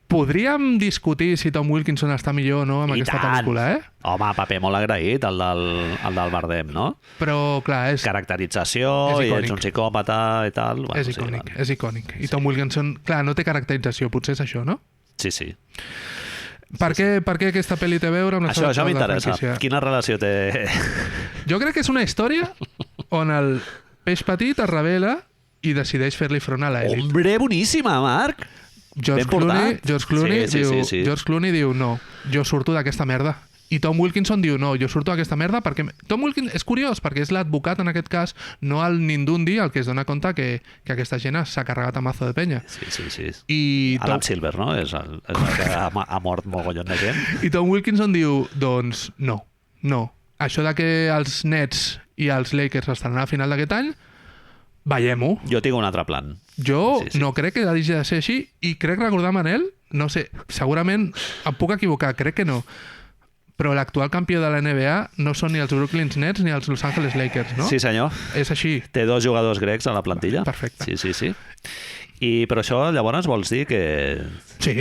Podríem discutir si Tom Wilkinson està millor o no amb aquesta pel·lícula, Home, paper molt agraït, el del Bardem, no? Però, clar, és Caracterització, és i icònic. ets un psicòpata i tal. Bueno, és icònic. I Tom Wilkinson, clar, no té caracterització, potser és això, no? Sí. Per què aquesta pel·li té a veure amb la Això seva m'interessa. franquícia? Quina relació té? Jo crec que és una història on el peix petit es revela i decideix fer-li front a l'elit. Hombre, boníssima, Marc! George Clooney diu no, jo surto d'aquesta merda. I Tom Wilkinson diu no, jo surto d'aquesta merda perquè... Tom Wilkinson és curiós perquè és l'advocat en aquest cas, no el Nindundi, el que es dona compte que aquesta gent s'ha carregat a mazo de penya. Sí. I Adam Silver, no? És el que ha mort mogollon de gent. I Tom Wilkinson diu, doncs no. Això de que els Nets i els Lakers estaran a la final d'aquest any, veiem-ho. Jo tinc un altre plan. Jo no crec que hagi de ser així i crec recordar, Manel, no sé, segurament em puc equivocar, crec que no, però l'actual campió de la NBA no són ni els Brooklyn Nets ni els Los Angeles Lakers, no? Sí, senyor. És així. Té 2 jugadors grecs a la plantilla. Perfecte. Sí. Però això llavors vols dir que... Sí,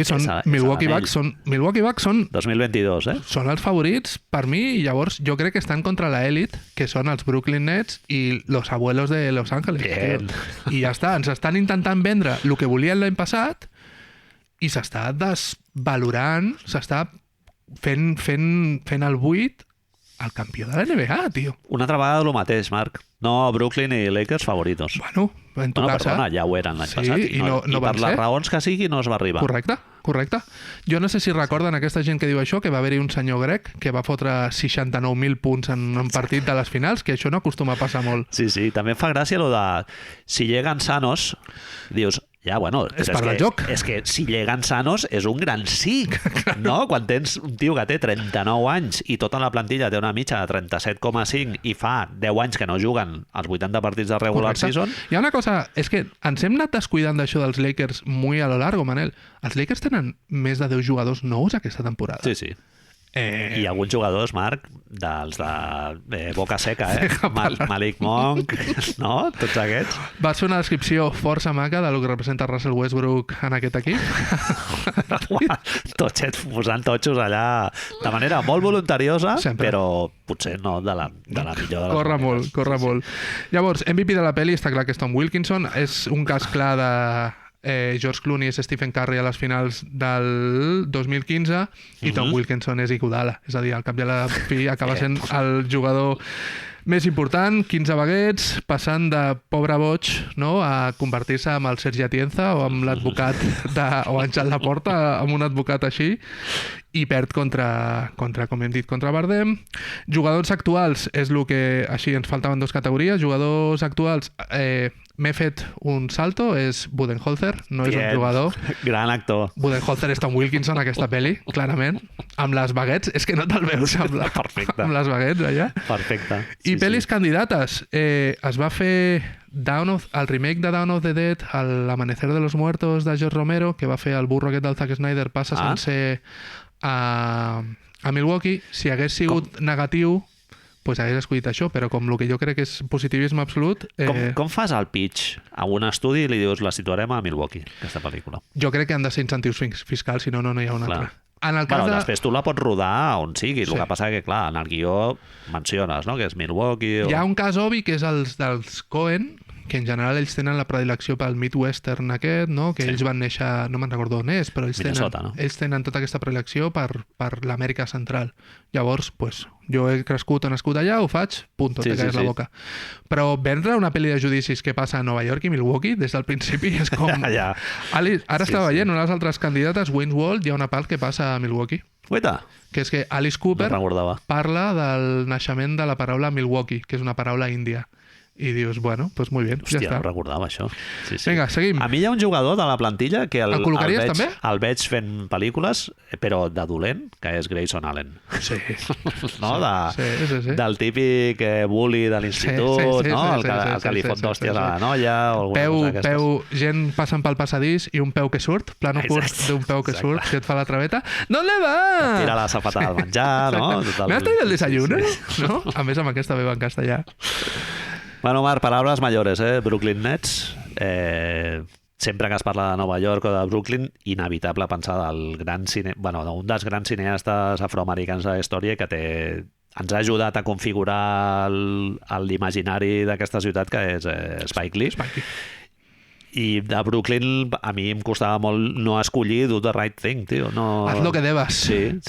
Milwaukee Bucks són 2022, són els favorits per mi i llavors jo crec que estan contra l'elit, que són els Brooklyn Nets i los abuelos de Los Angeles. Bien. I ja està, ens estan intentant vendre el que volien l'any passat i s'està desvalorant, s'està fent el buit el campió de la NBA, tio. Una altra vegada el mateix, Marc. No, Brooklyn i Lakers favoritos. Bueno, en tu casa... Perdona, ja ho eren l'any Sí, passat. i no I van per les ser. raons que sigui no es va arribar. Correcte. Jo no sé si recorden aquesta gent que diu això, que va haver-hi un senyor grec que va fotre 69.000 punts en un partit de les finals, que això no acostuma a passar molt. Sí, també em fa gràcia lo de si lleguen sanos, dius, ja, bueno, És però part del joc. És que si lleguen sanos és un gran sí, no? Quan tens un tio que té 39 anys i tota la plantilla té una mitja de 37,5 i fa 10 anys que no juguen els 80 partits de regular season... Hi ha una cosa, és que ens hem anat descuidant d'això dels Lakers muy a lo largo, Manel. Els Lakers tenen més de 10 jugadors nous aquesta temporada. Sí. I alguns jugadors, Marc, dels de boca seca, Malik Monk, no? Tots aquests. Va ser una descripció força maca del que representa Russell Westbrook en aquest equip. Tots posant totxos allà de manera molt voluntariosa, Sempre. però potser no de la millor de les Corre maneres. molt. Llavors, MVP de la pel·li està clar que és Tom Wilkinson. És un cas clar de George Clooney és Stephen Curry a les finals del 2015 i Tom Wilkinson és Iguodala. És a dir, al cap i a la fi acaba sent el jugador més important, 15 baguets, passant de pobre boig, no?, a convertir-se en el Sergi Atienza o amb l'advocat o Àngel Laporta, amb un advocat així, i perd contra, com hem dit, contra Bardem. Jugadors actuals és el que... Així ens faltaven dues categories. Jugadors actuals, m'he fet un salto, és Budenholzer, no és un jugador. Gran actor. Budenholzer és Tom Wilkinson, aquesta pel·li, clarament. Amb les baguets, és que no te'l veus amb les baguets, allà. Perfecte. I pel·lis candidates. Es va fer el remake de Dawn of the Dead, l'Amanecer de los Muertos de George Romero, que va fer el burro aquest del Zack Snyder, passa sencer a Milwaukee. Si hagués sigut negatiu, pues hagués escollit això, però com el que jo crec que és positivisme absolut... Com fas el pitch a un estudi i li dius la situarem a Milwaukee, aquesta pel·lícula? Jo crec que han de ser incentius fiscals, si no, no hi ha un altre. En el cas després tu la pots rodar on sigui. El que passa que, clar, en el guió menciones, no?, que és Milwaukee... Hi ha un cas obvi que és els dels Coen, que en general ells tenen la predilecció pel Midwestern aquest, no?, que ells van néixer, no me'n recordo on és, però ells tenen tota aquesta predilecció per l'Amèrica Central. Llavors, pues, jo he crescut o nascut allà, ho faig, punto, te caes la boca. Però vendre una pel·li de judicis que passa a Nova York i Milwaukee des del principi és com... Ara estava veient una de les altres candidates, Wayne's World, hi ha una part que passa a Milwaukee. Uita! Que és que Alice Cooper parla del naixement de la paraula Milwaukee, que és una paraula índia. I dius, bueno, pues muy bien, hòstia, ja està. no recordava això. Vinga, seguim. A mi hi ha un jugador de la plantilla que el col·locaries també? El veig fent pel·lícules, però de dolent, que és Grayson Allen. Sí. No? Sí. Del típic bully de l'institut, no? El que li fot d'hòsties a la noia o alguna cosa d'aquestes. Gent passant pel passadís i un peu que surt, plano curt d'un peu que surt, que et fa la traveta. ¿Dónde va? Tira la safata del menjar, no? ¿Me has traído el desayuno? No? A més, amb aquesta veu en castellà. Bueno, Marc, palabras mayores, Brooklyn Nets. Sempre que es parla de Nova York o de Brooklyn, inevitable pensar del un dels grans cineastes afroamericans de la història que ens ha ajudat a configurar l'imaginari d'aquesta ciutat, que és Spike Lee. I de Brooklyn a mi em costava molt no escollir Do the Right Thing, tio. No... Haz lo que debas. Sí.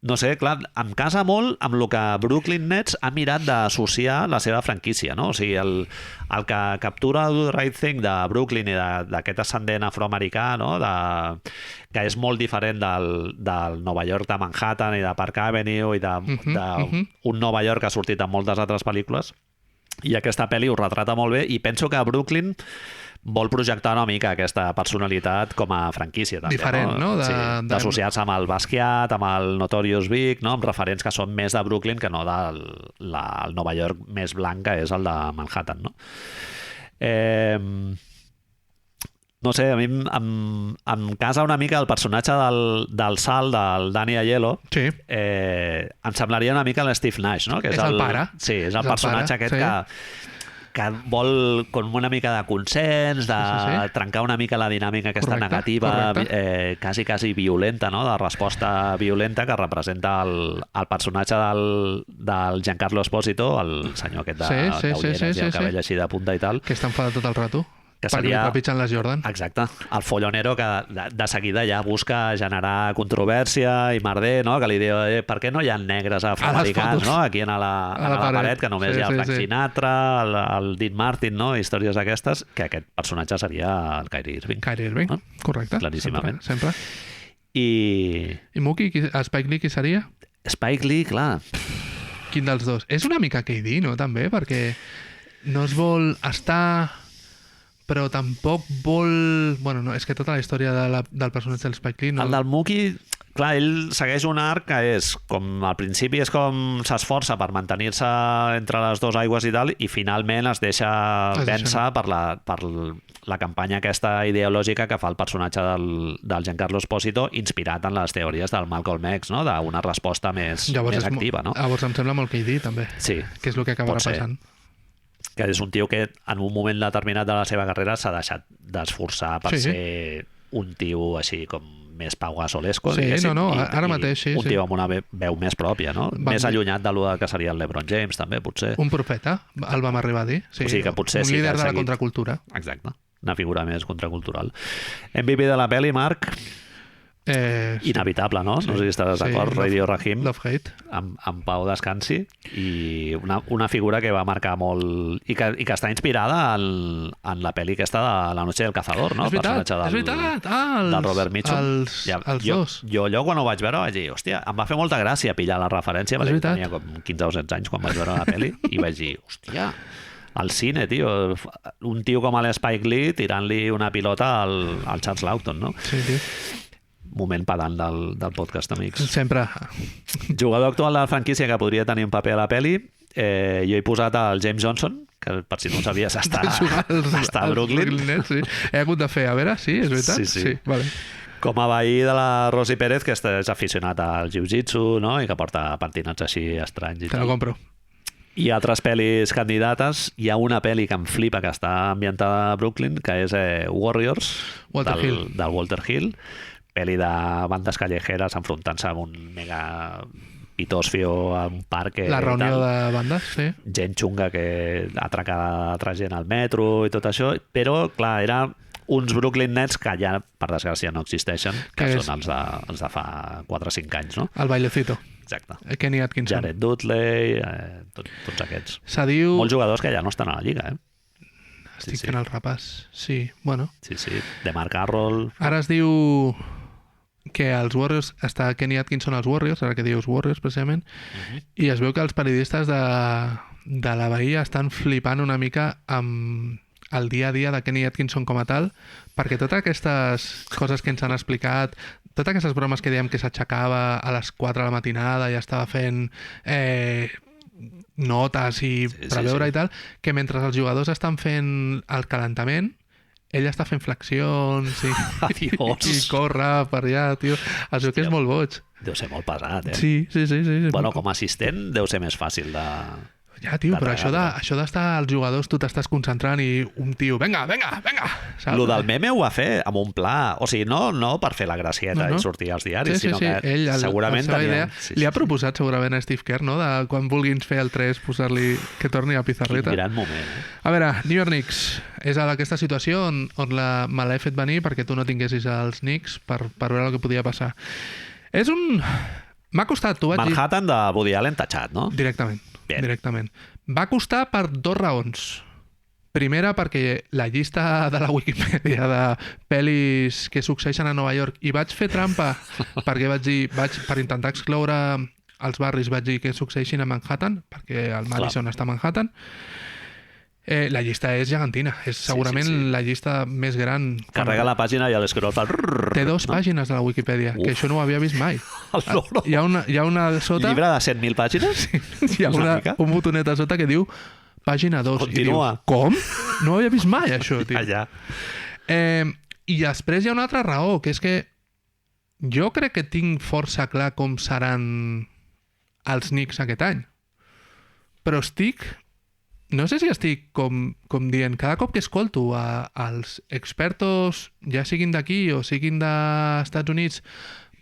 No sé, clar, em casa molt amb el que Brooklyn Nets ha mirat d'associar la seva franquícia, no? O sigui, el que captura Do the Right Thing de Brooklyn i d'aquest ascendent afroamericà, no?, que és molt diferent del Nova York de Manhattan i de Park Avenue i d'un Nova York que ha sortit en moltes altres pel·lícules. I aquesta pel·li ho retrata molt bé i penso que Brooklyn vol projectar una mica aquesta personalitat com a franquícia també, diferent, no? D'associar-se amb el Basquiat, amb el Notorious Big, no? Amb referents que són més de Brooklyn que no del Nova York més blanc, que és el de Manhattan, no? No sé, a mi em casa una mica el personatge del Sal, del Danny Aiello. Sí. Em semblaria una mica l'Steve Nash, no? Que és el pare. Sí, és el personatge aquest que vol com una mica de consens, de trencar una mica la dinàmica aquesta negativa, quasi violenta, no?, de resposta violenta que representa el personatge del Giancarlo Esposito, el senyor aquest d'ulleres i el cabell així de punta i tal. Que està enfadat tot el rato. Que perquè li seria... trepitgen les Jordan. Exacte, el follonero que de seguida ja busca generar controvèrsia i merder, no? Que li diu, per què no hi ha negres afroamericans, fotos. no? Aquí a la paret, que només Sí, hi ha el sí, Frank sí. Sinatra, el Dean Martin, no? Històries d'aquestes, que aquest personatge seria el Kyrie Irving. Kyrie Irving, No? correcte. Claríssimament. Sempre. I I Mookie, Spike Lee qui seria? Spike Lee, clar, Quin dels dos? És una mica KD, no? També, perquè no es vol estar, però tampoc vol... Bueno, no, és que tota la història del personatge del Spike Lee... No... el del Mookie, clar, ell segueix un arc que és com, al principi és com s'esforça per mantenir-se entre les dues aigües i tal, i finalment es deixa vèncer per la campanya aquesta ideològica que fa el personatge del Giancarlo Esposito, inspirat en les teories del Malcolm X, no? D'una resposta més activa, no? Llavors em sembla molt KD, també, Sí, que és el que acabarà pot ser. passant. que és un tio que en un moment determinat de la seva carrera s'ha deixat d'esforçar per Sí. ser un tio així com més Pau Gasolesco, Sí, diguéssim, no, i ara mateix, sí, un sí. tio amb una veu més pròpia, no? Més allunyat de lo que seria el LeBron James, també, potser. Un profeta, el vam arribar a dir. Sí, O sigui que potser un sí que líder ha de la seguit. contracultura. Exacte. Una figura més contracultural. MVP de la pel·li, Marc, Sí. inevitable, no? Sí. No sé si estàs d'acord, Sí, Radio Rahim, Love-hate. amb Pau descansi, i una figura que va marcar molt i que està inspirada en la pel·li aquesta de La noche del cazador, no? És veritat, Personatge és veritat. del Robert Mitchum. Els dos. Jo allò quan ho vaig veure vaig dir, hòstia, em va fer molta gràcia pillar la referència, perquè veritat. tenia com 15 o 16 anys quan vaig veure la pel·li, i vaig dir, hòstia, al cine, tio, un tio com l'Spike Lee tirant-li una pilota al Charles Lawton, no? Sí, sí. Moment pedant del podcast, amics. Sempre. Jugador actual de la franquícia que podria tenir un paper a la pel·li, jo he posat el James Johnson, que per si no ho sabies està a Brooklyn. Nets, sí. He hagut de fer, a veure, sí, és veritat? Sí. Vale. Com a veí de la Rosi Pérez, que és aficionat al jiu-jitsu, no? I que porta pentinats així estranys i Te lo tal. compro. I altres pel·lis candidates. Hi ha una pel·li que em flipa, que està ambientada a Brooklyn, que és Warriors, Walter Hill. del Walter Hill, pel·li de bandes callejeres enfrontant-se amb un mega pitòsfio a un parc. La reunió de bandes, sí. Gent xunga que atraca altra gent al metro i tot això, però, clar, era uns Brooklyn Nets que ja, per desgràcia, no existeixen, que Que són els de fa 4 o 5 anys, no? El bailecito. Exacte. Kenny Atkinson. Jared Dudley, tots aquests. Se diu... Molts jugadors que ja no estan a la lliga, eh? Estic sí. fent el repàs. Sí, bueno. Sí. De Mark Carroll. Ara es diu que els Warriors, està Kenny Atkinson als Warriors, ara que dius Warriors precisament, i es veu que els periodistes de la Bahia estan flipant una mica amb el dia a dia de Kenny Atkinson com a tal, perquè totes aquestes coses que ens han explicat, totes aquestes bromes que dèiem que s'aixecava a les 4 de la matinada i estava fent notes i preveure i tal, que mentre els jugadors estan fent el calentament, ell està fent flexions i corre per allà, tio. Es veu que és molt boig. Deu ser molt pesat, eh? Sí. Bueno, com a assistent deu ser més fàcil de... Ja, tio, però això d'estar als jugadors, tu t'estàs concentrant i un tio, venga! Saps? Lo del meme ho va fer amb un pla, o sigui, no per fer la gracieta i sortir als diaris, sinó que ell, segurament la seva tenia... idea, li ha proposat segurament a Steve Kerr, no?, de quan vulguin fer el 3 posar-li que torni a pizarreta. Quin gran moment, eh? A veure, New York Knicks és aquesta situació on me l'he fet venir perquè tu no tinguessis els Knicks per veure el que podia passar. És un... M'ha costat, t'ho vaig dir... Manhattan de Woody Allen tachat, no? Directament. Bien. Directament. Va costar per 2 raons. Primera, perquè la llista de la Wikipedia de pel·lis que succeeixen a Nova York, i vaig fer trampa perquè per intentar excloure els barris, vaig dir que succeeixin a Manhattan, perquè el Madison està a Manhattan. La llista és gegantina. És segurament la llista més gran. Carrega la pàgina i a l'escroll fa... Té 2 pàgines de la Wikipedia, que això no ho havia vist mai. Hi ha una sota... Llibre de 100.000 pàgines? Hi ha un botonet a sota que diu pàgina 2. Continua. I dius, com? No ho havia vist mai, això, tio. Allà. I després hi ha una altra raó, que és que jo crec que tinc força clar com seran els Knicks aquest any. Però no sé si estic com dient, cada cop que escolto als expertos, ja siguin d'aquí o siguin dels Estats Units,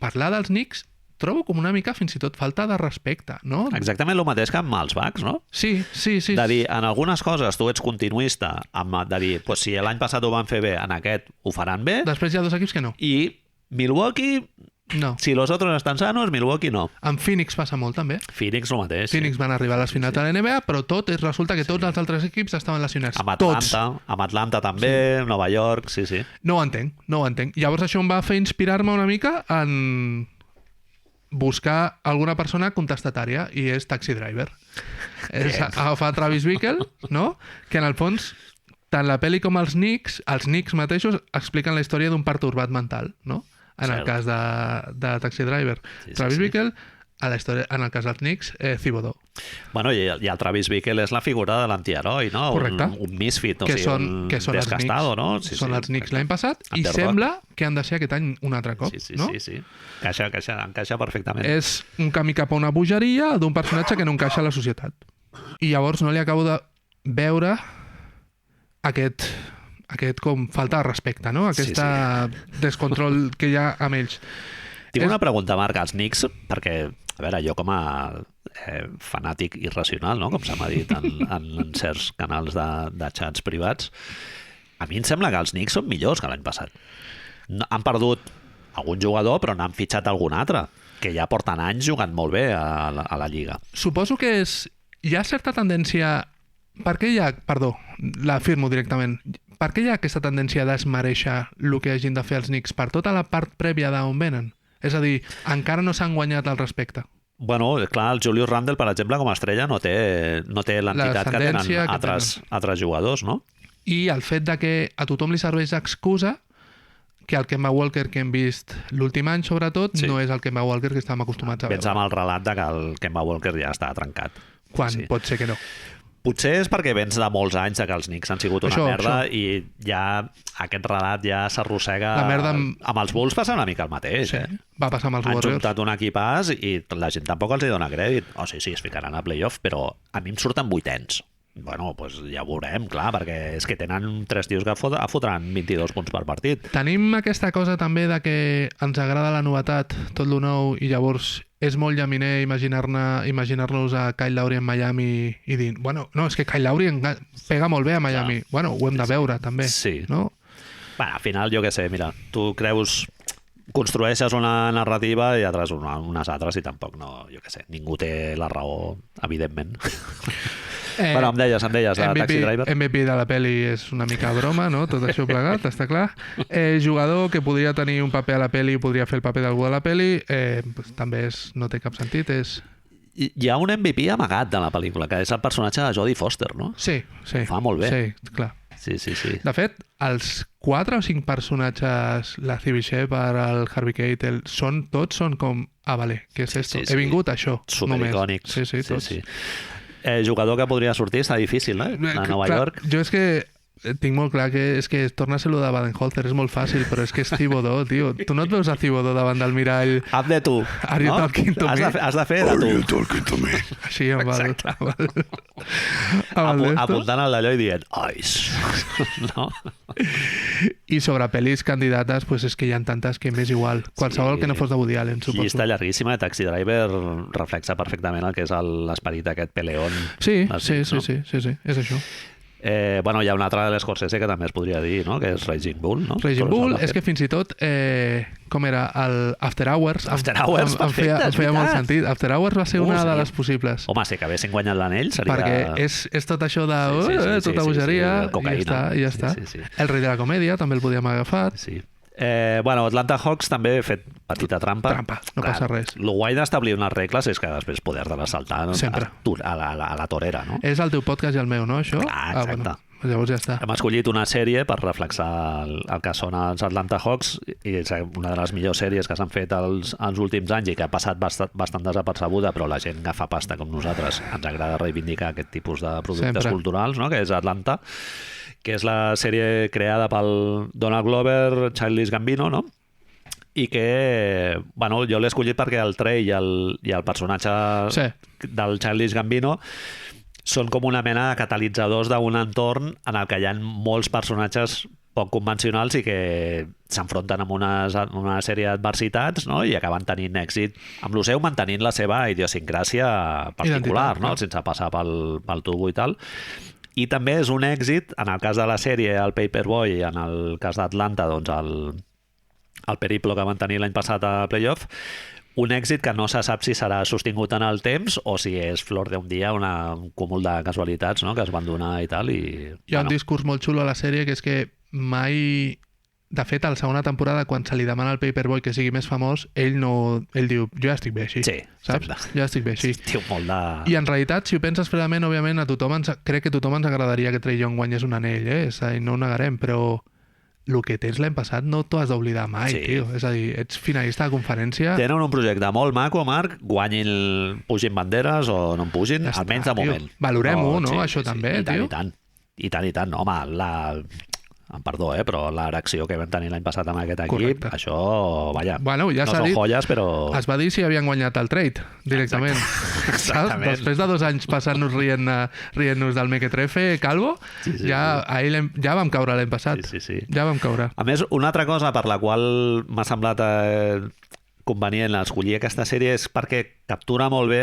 parlar dels Knicks, trobo com una mica fins i tot falta de respecte, no? Exactament el mateix que amb els Bucks, no? Sí. De dir, en algunes coses tu ets continuista, de dir, pues, si l'any passat ho van fer bé, en aquest ho faran bé, Després hi ha dos equips que no. i Milwaukee, No. si los otros estan sanos, Milwaukee no. En Phoenix passa molt, també. Phoenix el mateix. Phoenix van arribar a les finals de la NBA, però resulta que tots els altres equips estaven lesionats. Amb Tots. Atlanta també, Nova York, sí. No ho entenc. Llavors això em va fer inspirar-me una mica en buscar alguna persona contestatària, i és Taxi Driver. És agafar Travis Bickle, no? Que en el fons, tant la pel·li com els Knicks mateixos expliquen la història d'un pertorbat mental, no? En el cas de Taxi Driver. Travis Bickle, en el cas dels Knicks, Thibodeau. Bueno, i el Travis Bickle és la figura de l'antiheroi, no? Correcte. Un misfit, o que sigui, un descastado, no? Són els Knicks l'any passat, i sembla que han de ser aquest any un altre cop, no? Sí. Encaixa perfectament. És un camí cap a una bogeria d'un personatge que no encaixa a la societat. I llavors no li acabo de veure aquest com falta de respecte, no? Aquesta descontrol que hi ha amb ells. Tinc una pregunta, Marc, als Knicks, perquè, a veure, jo com a fanàtic irracional, no? Com se m'ha dit en certs canals de xats privats, a mi em sembla que els Knicks són millors que l'any passat. Han perdut algun jugador, però n'han fitxat algun altre, que ja porten anys jugant molt bé a la Lliga. Suposo que hi ha certa tendència... Per què hi ha... Perdó, l'afirmo directament. Per què hi ha aquesta tendència a desmereixer el que hagin de fer els Knicks? Per tota la part prèvia d'on venen? És a dir, encara no s'han guanyat el respecte. Bueno, clar, el Julius Randle, per exemple, com a estrella, no té l'entitat que tenen altres jugadors, no? I el fet de que a tothom li serveix d'excusa que el Kemba Walker que hem vist l'últim any, sobretot, no és el Kemba Walker que estàvem acostumats a veure. Vens amb el relat de que el Kemba Walker ja està trencat. Quan pot ser que no. Potser és perquè vens de molts anys de que els Knicks han sigut una merda i ja aquest relat ja s'arrossega... La merda amb els Bulls passa una mica el mateix. Va passar amb els Warriors. Han juntat un equipàs i la gent tampoc els dona crèdit. Sí, es ficaran a playoff, però a mi em surten vuitens. Bueno, doncs ja ho veurem, clar, perquè és que tenen 3 tios que fotran 22 punts per partit. Tenim aquesta cosa també de que ens agrada la novetat, tot lo nou, i llavors és molt llaminer imaginar-nos a Kyle Lowry en Miami i dir, bueno, no, és que Kyle Lowry pega molt bé a Miami. Bueno, ho hem de veure, també. Sí. No? Al final, jo què sé, mira, tu construeixes una narrativa i altres unes altres i tampoc no, jo què sé, ningú té la raó, evidentment. Bueno, em deies de Taxi Driver. MVP de la pel·li és una mica broma, no? Tot això plegat, està clar. Jugador que podria tenir un paper a la pel·li i podria fer el paper d'algú a la pel·li, també no té cap sentit. Hi ha un MVP amagat de la pel·lícula, que és el personatge de Jodie Foster, no? Sí. Ho fa molt bé. Sí, clar. Sí. De fet, els 4 o 5 personatges, la Phoebe Shepard, el Harvey Keitel, tots són com, vale, què és esto? He vingut a això. Supericònics. Sí, tots. Jugador que podria sortir està difícil, a Nova York. Jo és que tinc molt clar que és que torna a ser lo de Baden-Holzer, és molt fàcil, però és que és Thibodeau, tio. Tu no et veus a Thibodeau davant del mirall... Haz de tu, no? Has de fer de tu. Are you talking to me? Així, apuntant al d'allò i dient ice. No? I sobre pel·lis candidates, pues és que hi ha tantes que m'és igual. Qualsevol que no fos de Woody Allen, suposo. Llista llarguíssima. Taxi Driver reflexa perfectament el que és l'esperit d'aquest peleón. Sí, és això. Bueno, hi ha una altra de l'Scorsese que també es podria dir, no? Que és Raging Bull, no? Raging Bull, és que fins i tot com era? El After Hours After Hours, perfecte, em feia molt sentit. After Hours va ser una de les possibles. Home, si acabessin guanyant l'anell seria... Perquè és tot això de tota bogeria i ja està. El rei de la comèdia també el podíem agafar. Sí. Bueno, Atlanta Hawks també he fet petita trampa. No passa res. El guai d'establir unes regles és que després poder-te-les saltar a la torera, no? És el teu podcast i el meu, no, això? Clar, exacte. Llavors ja està. Hem escollit una sèrie per reflexar el que són els Atlanta Hawks i és una de les millors sèries que s'han fet els últims anys i que ha passat bastant desapercebuda, però la gent que fa pasta com nosaltres ens agrada reivindicar aquest tipus de productes culturals, no? Que és Atlanta, que és la sèrie creada pel Donald Glover, Childish Gambino, no? I que, bueno, jo l'he escollit perquè el Trey i el personatge del Childish Gambino són com una mena de catalitzadors d'un entorn en el que hi ha molts personatges poc convencionals i que s'enfronten amb una sèrie d'adversitats, no? I acaben tenint èxit amb el seu, mantenint la seva idiosincràsia particular, no? Sense passar pel tubo i tal. I també és un èxit, en el cas de la sèrie, el Paperboy, i en el cas d'Atlanta, doncs el periplo que van tenir l'any passat a Playoff, un èxit que no se sap si serà sostingut en el temps o si és flor d'un dia, un cúmul de casualitats, no?, que es van donar i tal. Hi ha un discurs molt xulo a la sèrie, que és que mai... De fet, a la segona temporada, quan se li demana al Paperboy que sigui més famós, ell diu, jo ja estic bé així. Sí, saps? Jo ja estic bé així. Tio, molt de... I en realitat, si ho penses fredament, òbviament, crec que a tothom ens agradaria que Trae Young guanyés un anell, És a dir, no ho negarem, però el que tens l'any passat no t'ho has d'oblidar mai, tio. És a dir, ets finalista de conferència... Tenen un projecte molt maco, Marc, pugin banderes o no en pugin, ja almenys de moment. Valorem-ho, no? Això també, tio. I tant. No, home, perdó, però l'erecció que vam tenir l'any passat amb aquest equip, correcte. Això, vaja, bueno, ja no són joies, però... Es va dir si havien guanyat el trade, directament. Exactament. Després de 2 anys passant-nos rient-nos del Mequetrefe, Calvo, ja vam caure l'any passat. Sí. Ja vam caure. A més, una altra cosa per la qual m'ha semblat convenient escollir aquesta sèrie és perquè captura molt bé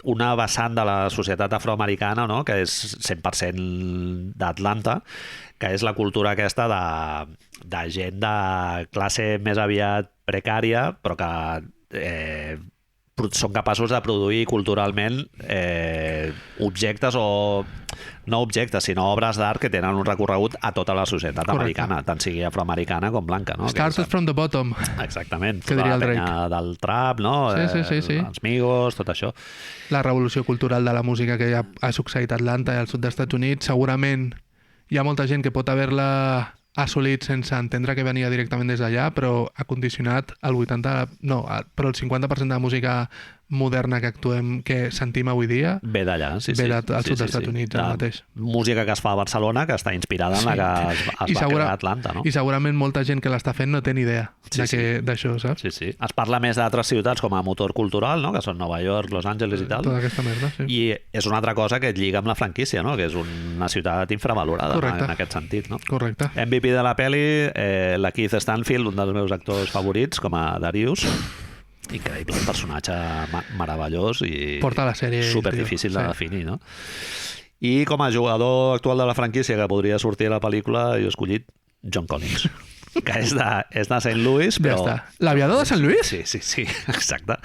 una vessant de la societat afroamericana, no?, que és 100% d'Atlanta, que és la cultura aquesta de gent de classe més aviat precària, però que són capaços de produir culturalment objectes o... no objectes, sinó obres d'art que tenen un recorregut a tota la societat americana, tant sigui afroamericana com blanca, no? Started from the bottom. Exactament. Que diria el Drake. La penya del trap, no? Sí. Els Migos, tot això. La revolució cultural de la música que ha succeït a Atlanta i al sud dels Estats Units, segurament hi ha molta gent que pot haver-la assolit sense entendre que venia directament des d'allà, però ha condicionat el 50%, però el 50% de la música moderna que sentim avui dia ve d'allà, al sud dels Estats Units, el mateix. Música que es fa a Barcelona, que està inspirada en la que es va crear a Atlanta, no? I segurament molta gent que l'està fent no té ni idea d'això, saps? Sí. Es parla més d'altres ciutats com a motor cultural, no?, que són Nova York, Los Angeles i tal. Tota aquesta merda, sí. I és una altra cosa que et lliga amb la franquícia, no?, que és una ciutat infravalorada. Correcte. En aquest sentit, no? Correcte. MVP de la pel·li, la Keith Stanfield, un dels meus actors favorits, com a Darius. Increïble, un personatge meravellós i porta la sèrie, superdifícil de definir, no? I com a jugador actual de la franquícia que podria sortir a la pel·lícula, jo he escollit John Collins, que és de St. Louis, però... Ja està. L'aviador de St. Louis? Sí, exacte.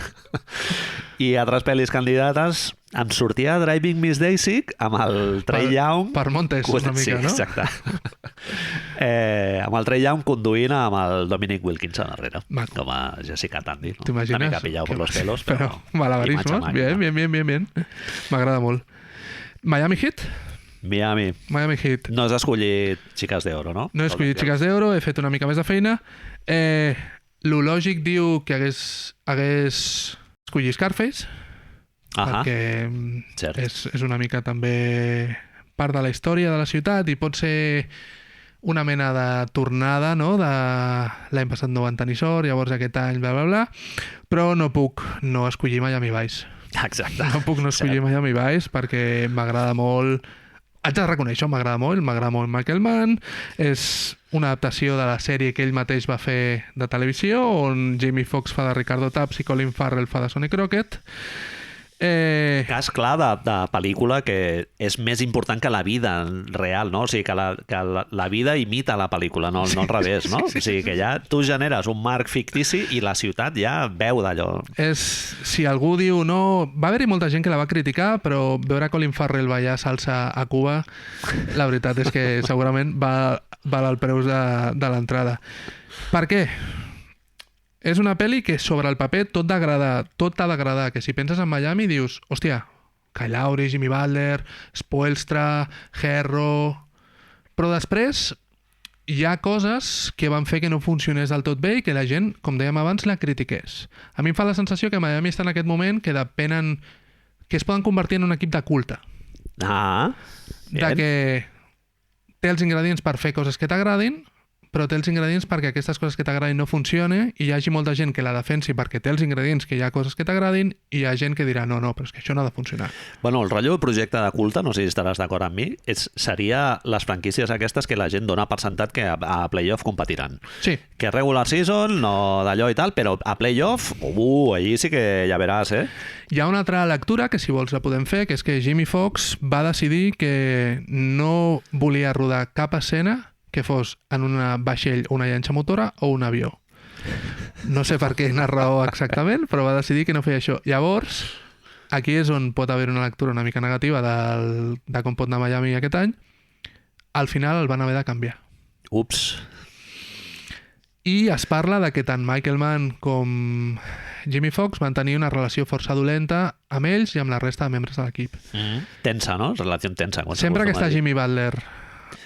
I altres pel·lis candidates, em sortia Driving Miss Daisy amb el Trey Young... Per Montes, una mica, no? Sí, exacte. Amb el Trey Young conduint amb el Dominic Wilkinson darrere, com a Jessica Tandy. No? T'imagines? Una mica pillado por los pelos, però... Malabarismos, bien. M'agrada molt. Miami Heat? Miami Heat. No has escollit Chicas de Oro, no? No he escollit Chicas de Oro, he fet una mica més de feina. Lo lògic diu que hagués escollit Scarface, perquè és una mica també part de la història de la ciutat i pot ser una mena de tornada, no?, de l'any passat no van tenir sort, llavors aquest any bla bla bla, però no puc no escollir Miami Vice. Exacte. No puc no escollir Miami Vice perquè m'agrada molt, haig de reconèixer, m'agrada molt Michael Mann, és una adaptació de la sèrie que ell mateix va fer de televisió, on Jamie Foxx fa de Ricardo Tubbs i Colin Farrell fa de Sonny Crockett. Cas clar de pel·lícula que és més important que la vida real, no? O sigui, que la vida imita la pel·lícula, no al revés, no? Sí. O sigui, que ja tu generes un marc fictici i la ciutat ja veu d'allò. Si algú diu no... Va haver-hi molta gent que la va criticar, però veure Colin Farrell ballar salsa a Cuba, la veritat és que segurament val el preu de l'entrada. Per què? És una pel·li que sobre el paper tot t'ha d'agradar, que si penses en Miami dius, hòstia, Kyle Lowry, Jimmy Butler, Spoelstra, Herro... Però després hi ha coses que van fer que no funcionés del tot bé i que la gent, com dèiem abans, la critiqués. A mi em fa la sensació que Miami està en aquest moment que es poden convertir en un equip de culte. De que té els ingredients per fer coses que t'agradin, però té els ingredients perquè aquestes coses que t'agradin no funcionin i hi hagi molta gent que la defensi perquè té els ingredients que hi ha coses que t'agradin i hi ha gent que dirà no, però és que això no ha de funcionar. Bueno, el rotllo projecte de culte, no sé si estaràs d'acord amb mi, seria les franquícies aquestes que la gent dona per sentat que a playoff competiran. Sí. Que regular season, no d'allò i tal, però a playoff, allí sí que ja veràs, eh? Hi ha una altra lectura que si vols la podem fer, que és que Jimmy Fox va decidir que no volia rodar cap escena que fos en una vaixell, una llanxa motora o un avió. No sé per quina raó exactament, però va decidir que no feia això. Llavors, aquí és on pot haver una lectura una mica negativa de com pot anar Miami aquest any. Al final el van haver de canviar. Ups. I es parla de que tant Michael Mann com Jimmy Fox van tenir una relació força dolenta amb ells i amb la resta de membres de l'equip. Tensa, no? Relació tensa. Sempre que està Jimmy Butler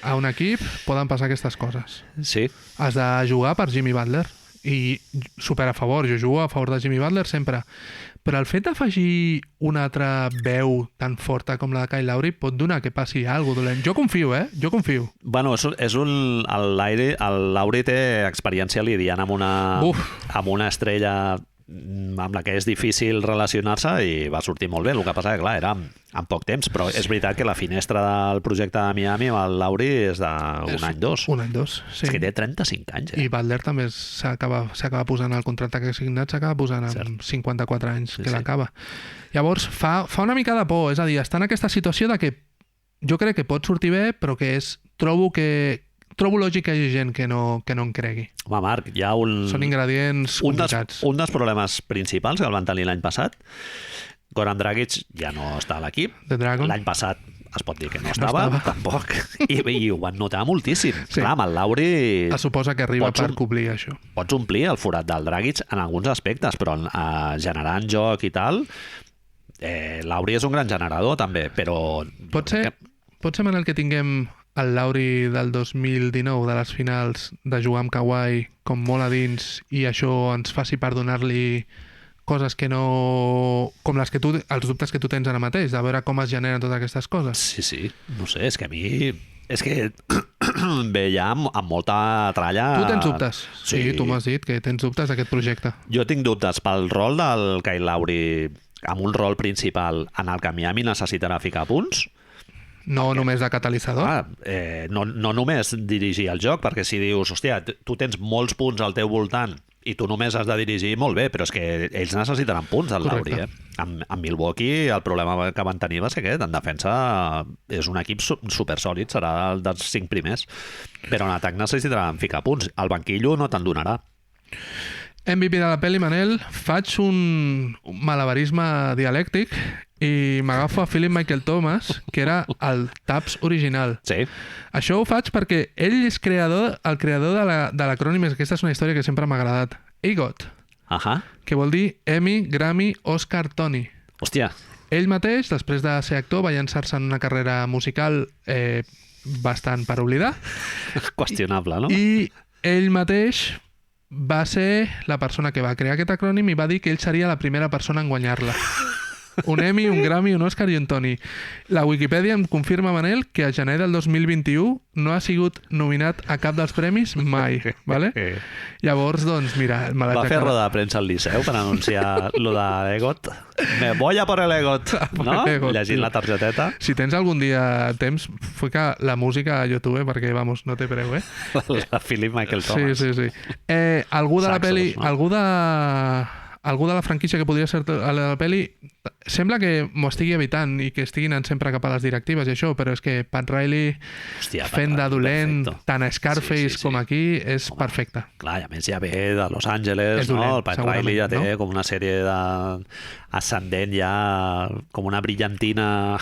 a un equip poden passar aquestes coses. Sí. Has de jugar per Jimmy Butler i super a favor, jo jugo a favor de Jimmy Butler sempre, però el fet d'afegir una altra veu tan forta com la de Kyle Lowry pot donar que passi alguna cosa dolent. Jo confio, Jo confio. Bueno, el Lowry té experiència lidiant amb una estrella amb la que és difícil relacionar-se i va sortir molt bé. El que passa que, clar, era en poc temps, però és veritat que la finestra del projecte de Miami amb el Lowry és d'un any, dos. Un any, dos, sí. És que té 35 anys, I Butler també s'acaba posant el contracte que ha signat, s'acaba posant amb 54 anys que l'acaba. Llavors, fa una mica de por, és a dir, està en aquesta situació de que jo crec que pot sortir bé, però que trobo lògic que hi hagi gent que no en cregui. Home, Marc, hi ha Són ingredients complicats. Un dels problemes principals que el van tenir l'any passat, Goran Dragic ja no està a l'equip. L'any passat es pot dir que no estava. Tampoc. I ho van notar moltíssim. Sí. Clar, amb el Lowry... Es suposa que arriba per cobrir això. Pots omplir el forat del Dragic en alguns aspectes, però generant joc i tal... Lowry és un gran generador, també, però... Pot ser, Manel, que tinguem el Lowry del 2019 de les finals de jugar amb Kawhi com molt a dins i això ens faci perdonar-li coses que no... com els dubtes que tu tens ara mateix, de veure com es generen totes aquestes coses. Sí. No sé, és que a mi... És que veia amb molta tralla... Tu tens dubtes. Sí, tu m'has dit que tens dubtes d'aquest projecte. Jo tinc dubtes pel rol del Kyle Lowry amb un rol principal en el que Miami necessitarà ficar punts. No només de catalitzador? No només dirigir el joc, perquè si dius, hòstia, tu tens molts punts al teu voltant i tu només has de dirigir, molt bé, però és que ells necessitaran punts del Lowry. Amb Milwaukee el problema que van tenir va ser aquest. En defensa és un equip supersòlid, serà dels 5 primers, però en atac necessitaran ficar punts. El banquillo no te'n donarà. MVP de la pel·li, Manel, faig un malabarisme dialèctic i m'agafo a Philip Michael Thomas, que era el Taps original. Sí. Això ho faig perquè ell és el creador de l'acrònim, aquesta és una història que sempre m'ha agradat, EGOT, que vol dir Emmy, Grammy, Oscar, Tony. Hòstia. Ell mateix, després de ser actor, va llançar-se en una carrera musical bastant per oblidar. Qüestionable, no? I ell mateix va ser la persona que va crear aquest acrònim i va dir que ell seria la primera persona en guanyar-la. Un Emmy, un Grammy, un Oscar i un Tony. La Wikipedia em confirma, Manel, que a gener del 2021 no ha sigut nominat a cap dels premis mai, ¿vale? Llavors, doncs, mira... Va fer roda de premsa al Liceu per anunciar lo de l'Egot. Me voy a por el Egot, no? Llegint la targeteta. Si tens algun dia temps, fica la música a YouTube perquè, vamos, no té preu, La Philip Michael Thomas. Sí. Algú de la pel·li... Algú de la franquícia que podria ser a la pel·li sembla que m'ho estigui evitant i que estiguin anant sempre cap a les directives i això, però és que Pat Riley fent de dolent tant a Scarface com aquí és perfecte. Clar, i a més ja ve de Los Angeles, no? El Pat Riley ja té com una sèrie ascendent ja com una brillantina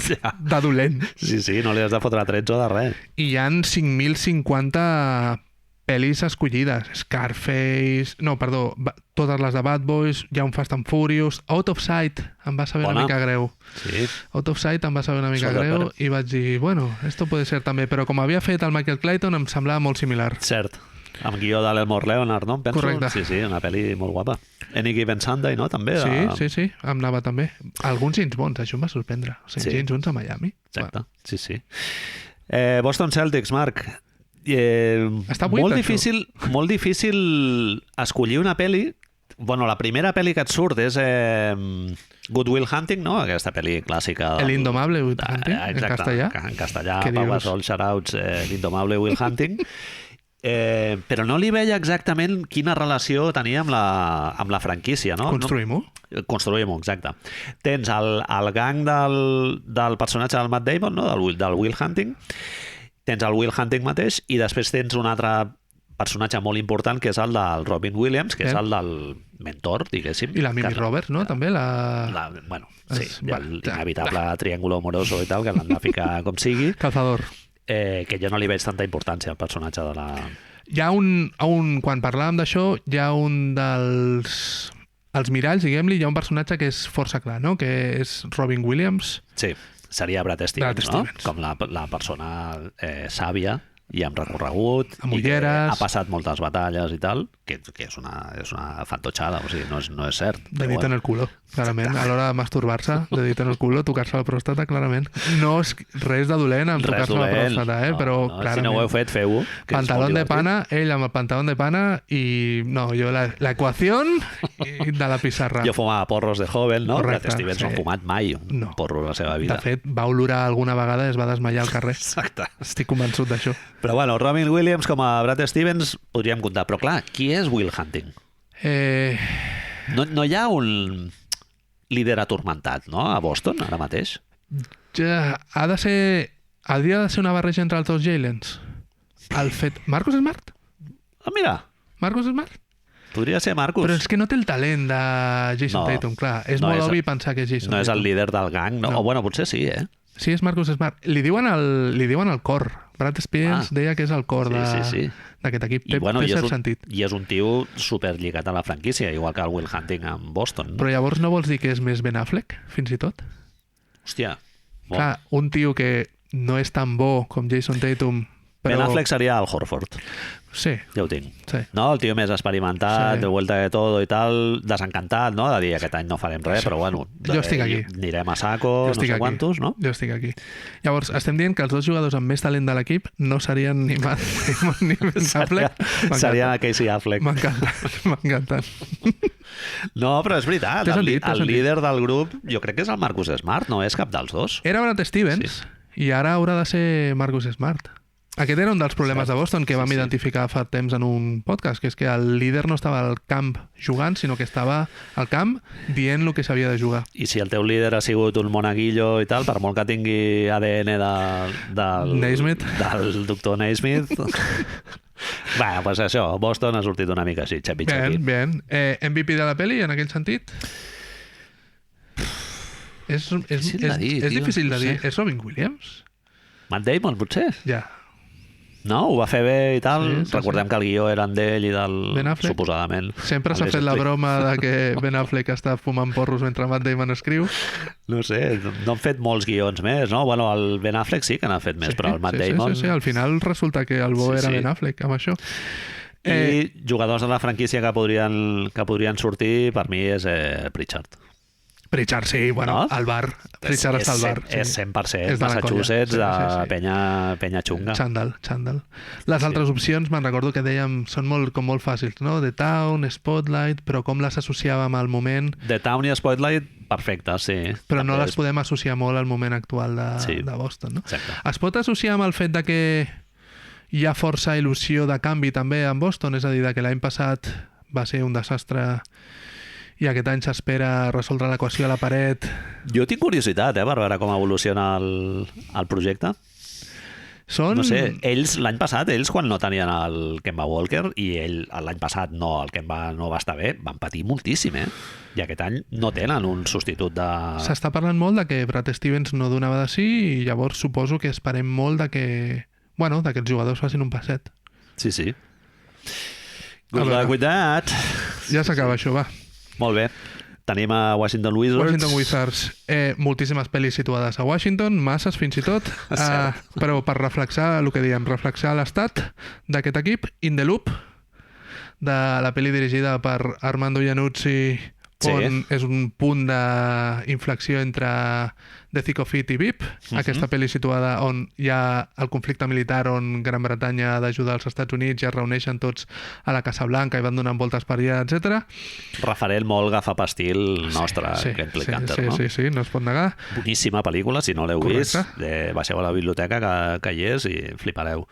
de dolent. Sí, no li has de fotre trets o de res. I hi ha 5.050 pel·lis escollides. Scarface... No, perdó, totes les de Bad Boys, hi ha un Fast and Furious, Out of Sight em va saber una mica greu. Sí. Out of Sight em va saber una mica greu i vaig dir, bueno, esto puede ser també, però com havia fet el Michael Clayton em semblava molt similar. Cert. Amb guió de l'Elmore Leonard, no? Penso. Correcte. Sí, una pel·li molt guapa. Any Given Sunday, no? També. Sí, em anava també. Alguns jeans bons, això em va sorprendre. O sigui, jeans bons a Miami. Exacte, sí. Boston Celtics, Marc. Està buit, molt difícil escollir una pel·li. Bueno, la primera pel·li que et surt és Good Will Hunting, no? Aquesta pel·li clàssica. El Indomable Will Hunting, en castellà. En castellà, Pau Gasol, shoutouts, l'Indomable Will Hunting. Però no li veia exactament quina relació tenia amb la franquícia, no? Construïm-ho. Construïm-ho, exacte. Tens el gang del personatge del Matt Damon, no? del Will Hunting. Tens el Will Hunting mateix i després tens un altre personatge molt important que és el del Robin Williams, que és el del mentor, diguéssim. I la Mimi Roberts, no? També bueno, sí, l'inevitable triángulo amoroso i tal, que l'han de ficar com sigui. Calzador. Que jo no li veig tanta importància al personatge de la... Hi ha quan parlàvem d'això, hi ha un els miralls, diguem-li, hi ha un personatge que és força clar, no? Que és Robin Williams. Sí, seria Brad Stevens, no? Com la persona sàvia i amb recorregut, amb ulleres, ha passat moltes batalles i tal, que és una fantotxada, o sigui, no és cert. Dedit en el culo, clarament. A l'hora de masturbar-se, dedit en el culo, tocar-se la pròstata, clarament. No és res de dolent amb tocar-se la pròstata, però clarament. Si no ho heu fet, feu-ho. Pantalón de pana, ell amb el pantalón de pana i... No, jo la equació de la pissarra. Jo fumava porros de joven, no? Correcte, Brad Stevens no ha fumat mai un porro a la seva vida. De fet, va olorar alguna vegada i es va desmaiar al carrer. Exacte. Estic convençut d'això. Però bueno, Robin Williams com a Brad Stevens podríem comptar. Però clar, qui és Will Hunting? No hi ha un líder atormentat, no? A Boston, ara mateix. Ja, hauria de ser una barreja entre els dos Jaylens. El fet... Marcus Smart? Ah, mira. Marcus Smart? Podria ser Marcus. Però és que no té el talent de Jason Tatum, clar. És molt obvi pensar que és Jason Tatum. No és el líder del gang, no? O bueno, potser sí, eh? Sí, és Marcus Smart. Li diuen el cor. Brad Stevens deia que és el cor d'aquest equip. Té cert sentit. I és un tio superlligat a la franquícia, igual que el Will Hunting amb Boston. Però llavors no vols dir que és més Ben Affleck, fins i tot? Hòstia. Clar, un tio que no és tan bo com Jason Tatum... Ben Affleck seria el Horford. Sí. Ja ho tinc. Sí. No? El tio més experimentat, de vuelta de todo i tal, desencantat, no? De dir aquest any no farem res, però bueno... Jo estic aquí. Anirem a saco, no sé quantos, no? Jo estic aquí. Llavors, estem dient que els dos jugadors amb més talent de l'equip no serien ni Matt ni Ben Affleck. Serien Casey Affleck. M'encanten. No, però és veritat. El líder del grup, jo crec que és el Marcus Smart, no és cap dels dos. Era Brad Stevens i ara haurà de ser Marcus Smart. Aquest era un dels problemes de Boston que vam identificar fa temps en un podcast, que és que el líder no estava al camp jugant, sinó que estava al camp dient el que s'havia de jugar. I si el teu líder ha sigut un monaguillo i tal, per molt que tingui ADN del doctor Naismith... Bé, doncs això, Boston ha sortit una mica així, xapi-xapi. Ben. MVP de la pel·li, en aquell sentit? És difícil de dir. És Robin Williams? Matt Damon, potser? Ja. No? Ho va fer bé i tal. Recordem que el guió era d'ell i del... Ben Affleck? Suposadament. Sempre s'ha fet la broma de que Ben Affleck està fumant porros mentre Matt Damon escriu. No sé, no han fet molts guions més, no? Bueno, el Ben Affleck sí que n'ha fet més, però el Matt Damon... Sí, al final resulta que el bo era Ben Affleck amb això. I jugadors de la franquícia que podrien sortir, per mi és Pritchard. Pritchard, sí, bueno, al bar. Pritchard està al bar. És 100% Massachusetts, de penya xunga. Chandal. Les altres opcions, me'n recordo que dèiem, són molt fàcils, no? The Town, Spotlight, però com les associàvem al moment... The Town i Spotlight, perfecte, sí. Però no les podem associar molt al moment actual de Boston, no? Exacte. Es pot associar amb el fet de que hi ha força il·lusió de canvi també en Boston, és a dir, que l'any passat va ser un desastre... i aquest any s'espera resoldre l'equació a la paret. Jo tinc curiositat, per veure com evoluciona el projecte. No sé, l'any passat, quan no tenien el Kemba Walker, i l'any passat el Kemba no va estar bé, van patir moltíssim, I aquest any no tenen un substitut de... S'està parlant molt de que Brad Stevens no donava de sí, i llavors suposo que esperem molt de que els jugadors facin un passet. Sí. Good luck with that. Ja s'acaba això, va. Molt bé. Tenim a Washington Wizards. Moltíssimes pel·lis situades a Washington, masses fins i tot, però per reflexar el que diem, reflexar l'estat d'aquest equip, In the Loop, de la pel·li dirigida per Armando Iannuzzi, on és un punt d'inflexió entre The Thick of It i VIP, aquesta pel·li situada on hi ha el conflicte militar on Gran Bretanya ha d'ajudar els Estats Units i es reuneixen tots a la Casa Blanca i van donant voltes per allà, etc. Referent molt gafapastil nostre, que implica Hunter, no? Sí, no es pot negar. Boníssima pel·lícula, si no l'heu vist, baixeu a la biblioteca que hi és i flipareu.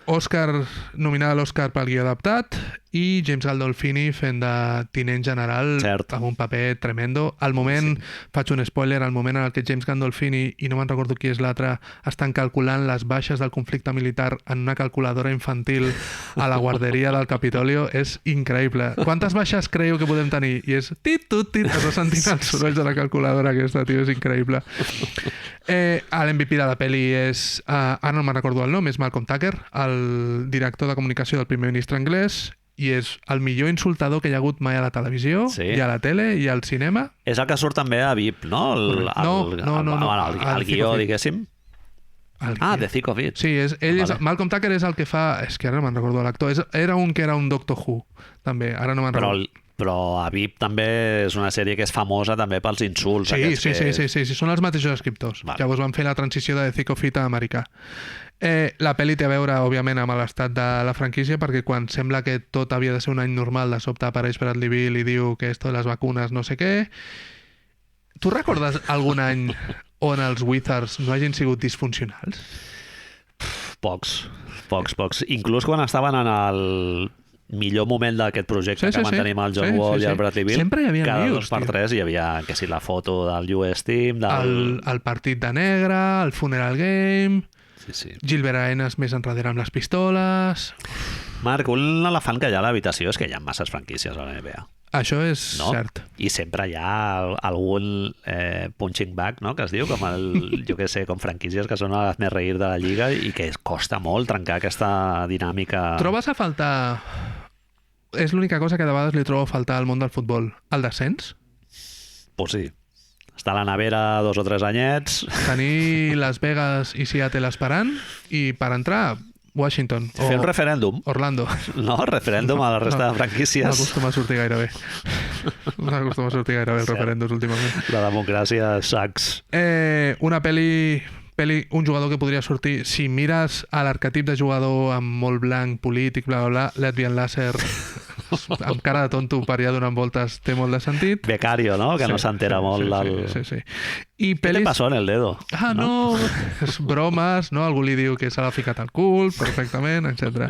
Nominada a l'Oscar pel guió adaptat i James Gandolfini fent de tinent general amb un paper tremendo. Al moment, faig un spoiler, al moment en el que James Gandolfini i no me'n recordo qui és l'altre, estan calculant les baixes del conflicte militar en una calculadora infantil a la guarderia del Capitolio, és increïble. Quantes baixes creieu que podem tenir? I és tit-tut-tit, estàs sentint els sorolls de la calculadora aquesta, tio, és increïble. L'MVP de la pel·li és, ara no me'n recordo el nom, és Malcolm Tucker, el director de comunicació del primer ministre anglès, i és el millor insultador que hi ha hagut mai a la televisió, i a la tele, i al cinema. És el que surt també a VIP, no? El guió, diguéssim. The Thick of It. Sí, Malcolm Tucker és el que fa... És que ara no me'n recordo l'actor. Era un que era un Doctor Who, també. Ara no me'n recordo. Però a VIP també és una sèrie que és famosa també pels insults. Sí, són els mateixos escriptors. Llavors van fer la transició de The Thick of It a americà. La pel·li té a veure, òbviament, amb l'estat de la franquícia, perquè quan sembla que tot havia de ser un any normal, de sobte apareix Bradley Bill i diu que esto de les vacunes no sé què. Tu recordes algun any on els Wizards no hagin sigut disfuncionals? Pocs. Inclús quan estaven en el millor moment d'aquest projecte que mantenim el John Wall i el Bradley Bill, sempre hi havia cada news, 2x3 hi havia, que si la foto del US Team, el partit de negre, el funeral game... Gilbert Arenas més enrere amb les pistoles... Marc, un elefant que hi ha a l'habitació és que hi ha masses franquícies a la NBA. Això és cert. I sempre hi ha algun punching bag, no?, que es diu, com com franquícies que són les més reir de la lliga i que costa molt trencar aquesta dinàmica. Trobes a faltar... És l'única cosa que de vegades li trobo a faltar al món del futbol. El descens? Pues sí. Està a la nevera 2 o 3 anyets. Tenir Las Vegas i Seattle esperant i per entrar Washington. Fer un referèndum. Orlando. No, referèndum a la resta de franquícies. M'acostuma a sortir gairebé. Els referèndums últimament. La democràcia sacs. Una pel·li, un jugador que podria sortir, si mires a l'arquetip de jugador amb molt blanc, polític, bla, bla, bla, Latvian Laser, amb cara de tonto per allà donant voltes, té molt de sentit. Becario, no? Que no s'entera molt. Sí. Què te passó en el dedo? No, és bromes, no? Algú li diu que se l'ha ficat al cul, perfectament, etc.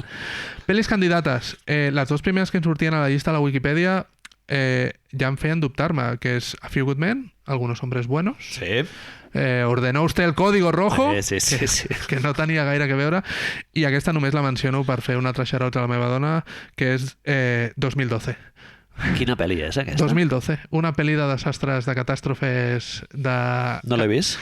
Pel·lis candidates. Les 2 primeres que ens sortien a la llista a la Wikipedia ja em feien dubtar-me, que és A Few Good Men, Algunos Hombres Buenos. Sí. Ordenó usted el código rojo, sí. que no tenia gaire que veure, i aquesta només la menciono per fer un altre xarot a la meva dona, que és 2012. Quina pel·li és aquesta? 2012, una pel·li de desastres, de catàstrofes de... No l'he vist?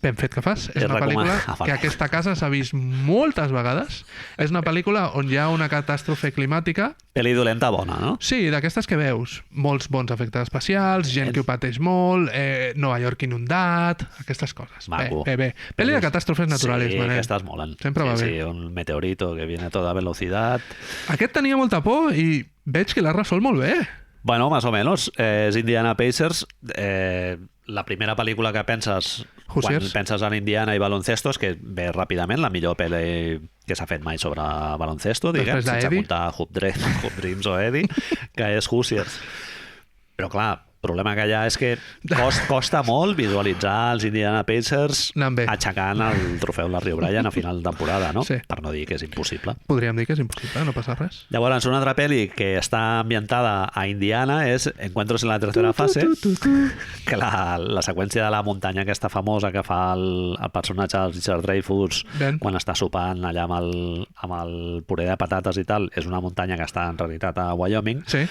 Ben fet que fas. És una pel·lícula que aquesta casa s'ha vist moltes vegades. És una pel·lícula on hi ha una catàstrofe climàtica. Pel·li dolenta bona, no? Sí, d'aquestes que veus. Molts bons efectes especials, gent que ho pateix molt, Nova York inundat, aquestes coses. Maco. Bé. Pel·li de catàstrofes naturals, sí, Manel. aquestes molen. Sempre va bé. Sí, un meteorito que viene a toda velocidad. Aquest tenia molta por i veig que l'ha resolt molt bé. Bueno, más o menos. És Indiana Pacers. La primera pel·lícula que penses quan penses en Indiana i baloncesto és que ve ràpidament la millor pel·li que s'ha fet mai sobre baloncesto, diguem, sense apuntar Hoop Dreams o Eddie, que és Hoosiers. Però clar, el problema que hi ha és que costa molt visualitzar els Indiana Pacers aixecant el trofeu Larry O'Brien a final de temporada, no? Sí. Per no dir que és impossible. Podríem dir que és impossible, no passa res. Llavors, una altra pel·li que està ambientada a Indiana és Encuentros en la tercera fase, que la seqüència de la muntanya aquesta famosa que fa el personatge del Richard Dreyfuss quan està sopant allà amb el puré de patates i tal, és una muntanya que està en realitat a Wyoming. Sí.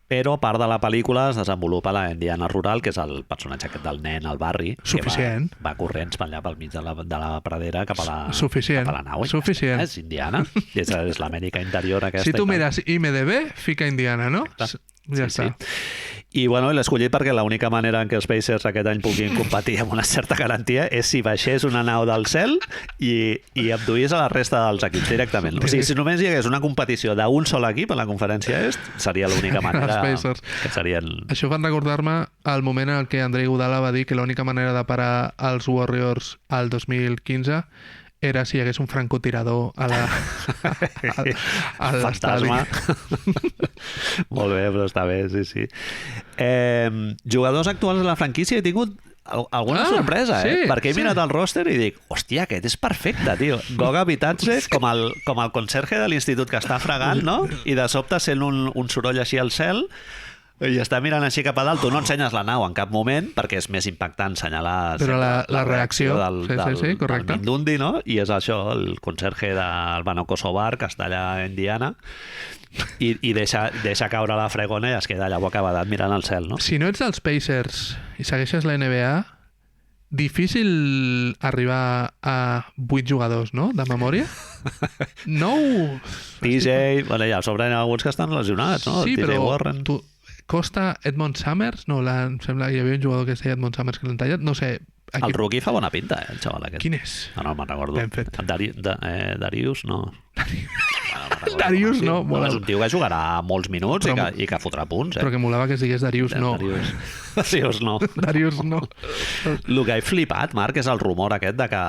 Però part de la pel·lícula es desenvolupa a la Indiana rural, que és el personatge aquest del nen al barri, Suficient. que va corrents per allà pel mig de la pradera cap a la nau. Suficient. És Indiana. És l'Amèrica interior aquesta. Si tu mires IMDb, fica Indiana, no? Exacte. Ja està. Sí. I bueno, l'he escollit perquè l'única manera en què els Pacers aquest any puguin competir amb una certa garantia és si baixés una nau del cel i abduís a la resta dels equips directament. O sigui, si només hi hagués una competició d'un sol equip a la conferència est, seria l'única manera que serien... Això fan recordar-me el moment en què Andrei Iguodala va dir que l'única manera de parar els Warriors al 2015 era si hi hagués un francotirador a l'estadi. Fantasma. Molt bé, però està bé, sí. Jugadors actuals de la franquícia, he tingut alguna sorpresa, sí, perquè he mirat el roster i dic, hòstia, aquest és perfecte, tio. Goga Bitadze, com el conserge de l'institut que està fregant, no? I de sobte sent un soroll així al cel, i està mirant així cap a dalt. Tu no ensenyes la nau en cap moment perquè és més impactant senyalar la reacció del Mindundi, no? I és això, el conserge del Bano Kosovar, que està allà a Indiana, i deixa caure la fregona i es queda allà bocabadat mirant al cel, no? Si no ets dels Pacers i segueixes la NBA, difícil arribar a 8 jugadors, no? De memòria? No! TJ, bueno, ja sobren alguns que estan lesionats, no? Sí, TJ però Warren. Costa, Edmond Summers, no, em sembla que hi havia un jugador que es deia Edmond Summers que l'han tallat, no sé. El rookie fa bona pinta, el xaval aquest. Quin és? No me'n recordo. Ben fet. Darius, no. Darius, no. És un tio que jugarà molts minuts i que fotrà punts. Però que molava que es digués Darius, no. Darius, no. Darius, no. El que he flipat, Marc, és el rumor aquest de que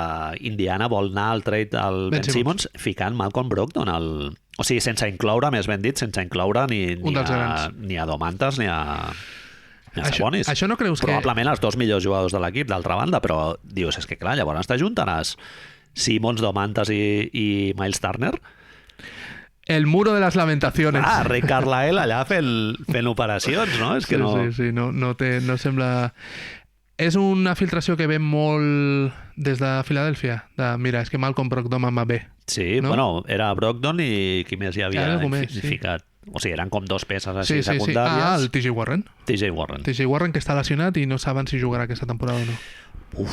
Indiana vol anar al trade al Ben Simmons ficant Malcolm Brogdon o sigui, sense incloure, més ben dit, sense incloure ni a Domantas ni a Sabonis. Això no creus Probablement els dos millors jugadors de l'equip, d'altra banda, però dius, és que clar, llavors t'ajuntaràs Simmons, Domantas i Miles Turner. El muro de les lamentaciones. Rick Carlisle allà fent operacions, no? És que sí, no sembla... És una filtració que ve molt des de Filadèlfia. Mira, és que Malcolm Brogdon em va bé. Sí, no? Bueno, era Brogdon i qui més hi havia ficat. Sí. O sigui, eren com dos peces així secundàries. El TJ Warren. TJ Warren, que està lesionat i no saben si jugarà aquesta temporada o no.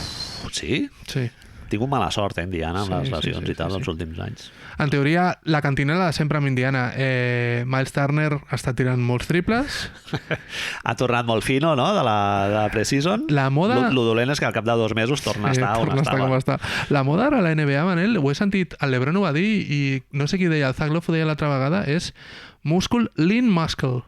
Sí? Sí. Tinc mala sort, Indiana, amb les lesions i tal, els últims anys. En teoria, la cantinela de sempre amb Indiana. Miles Turner està tirant molts triples. Ha tornat molt fino, no?, de la pre-season. La moda... Lo dolent és que al cap de 2 mesos torna a estar on estava. Com està. La moda ara a la NBA, Manel, ho he sentit, el LeBron ho va dir i no sé qui deia, el Zach Love ho deia l'altra vegada, és múscul, lean muscle.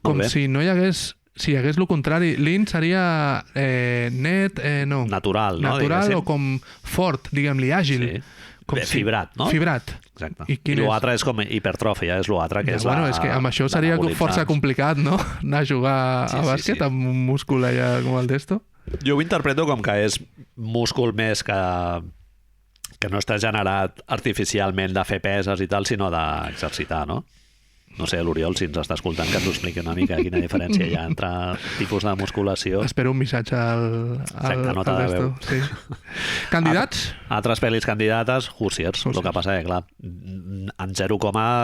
Com si no hi hagués... Si hi hagués el contrari, lean seria net, no. Natural, no? Natural o com fort, diguem-li, àgil. Sí. Fibrat, no? Fibrat. Exacte. I l'altre és com hipertròfia, és l'altre que és és que amb això seria força complicat, no? Anar a jugar a bàsquet amb un múscul allà com el d'esto. Jo ho interpreto com que és múscul més que no està generat artificialment de fer peses i tal, sinó d'exercitar, no? No sé, l'Oriol, si ens està escoltant, que ens ho expliqui una mica quina diferència hi ha entre tipus de musculació. Espero un missatge al resto. Sí. Candidats? Altres pel·lis candidates, Hoosiers. El que passa que, clar, en 0,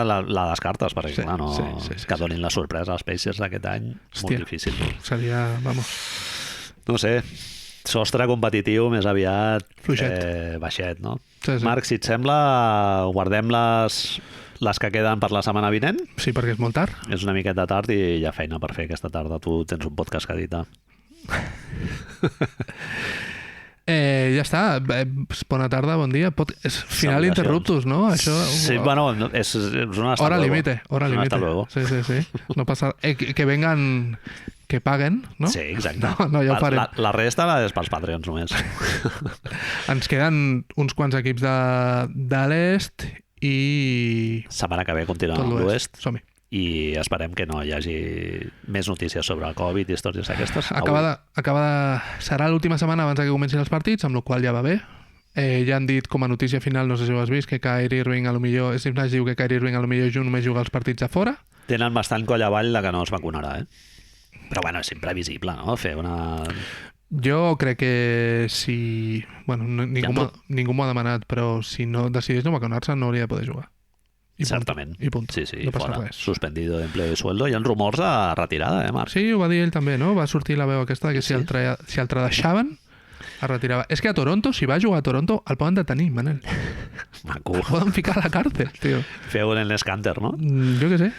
la descartes, perquè, clar, no, que donin la sorpresa als Pacers d'aquest any. Molt difícil. Seria, vamos... No sé, sostre competitiu més aviat baixet, no? Sí. Marc, si et sembla, guardem les que queden per la setmana vinent. Sí, perquè és molt tard. És una miqueta tard i hi ha feina per fer aquesta tarda. Tu tens un podcast que editar. Ja està. Bona tarda, bon dia. Final interruptus, no? Això... Sí, bueno, és una hasta hora luego. Límite. Hasta luego. Sí. No passa... que vengan... Que paguen, no? Sí, exacte. No, ja ho farem. La resta és pels Patreons només. Ens queden uns quants equips de l'est i... Setmana que ve continuem amb l'oest. Som-hi. I esperem que no hi hagi més notícies sobre el Covid i històries aquestes. Serà l'última setmana abans que comencin els partits, amb la qual ja va bé. Ja han dit com a notícia final, no sé si ho has vist, que Kyrie Irving Steve Nash diu que Kyrie Irving només juga els partits de fora. Tenen bastant coll avall de que no es vacunarà, Però bueno, és imprevisible, no? Fer una... Jo crec que si... Bueno, ningú m'ho ha demanat, però si no decideix no vacunar-se no hauria de poder jugar. Certament. I punt. Sí, no passa fora. Res. Suspendido de empleo y sueldo. Hi ha rumors de retirada, Marc? Sí, ho va dir ell també, no? Va sortir la veu aquesta que si el deixaven es retirava. És que a Toronto, si va jugar a Toronto, el poden detenir, Manel. Maco. El poden ficar a la càrcel, tio. Feu en l'escànter, no? Jo què sé.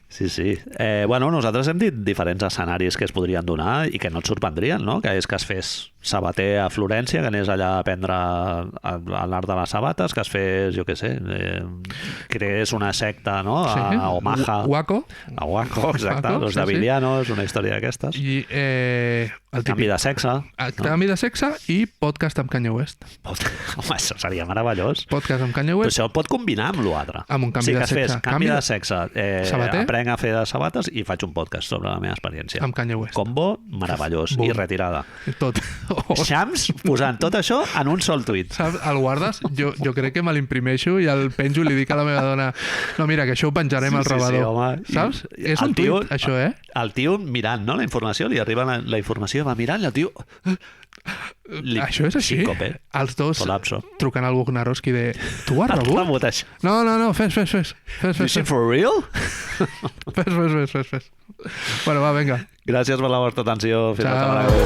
Sí. Bueno, nosaltres hem dit diferents escenaris que es podrien donar i que no et sorprendrien, no? Que és que es fes sabater a Florència, que anés allà a aprendre l'art de les sabates, que es fes, jo què sé, creés una secta, no? A Omaha. Waco. A Waco, exacte. Waco, Los Davilianos, una història d'aquestes. I el Canvi de sexe. Canvi de sexe i podcast amb Kanye West. Home, això seria meravellós. Podcast amb Kanye Però West. això pot combinar amb l'altre. Amb un canvi de sexe. Canvi de sexe. Sabater. Aprenc a fer de sabates i faig un podcast sobre la meva experiència. Amb Kanye West. Combo meravellós. Bum. I retirada. Tot. Xams posant tot això en un sol tuit. Saps? El guardes? Jo crec que me l'imprimeixo i el penjo i li dic a la meva dona no, mira, que això ho penjarem al rebador. home. Saps? És un tuit, això, El tio mirant, no?, la informació, li arriba la informació, va mirant i el tio... Això és així. Síncope. Els dos Colapso. trucant al Bugnarowski de tu has Et rebut? rebut això. No, fes. This shit for real? Fes. Bueno, va, vinga. Gràcies per la vostra atenció. Fins la Ciao. setmana que ve.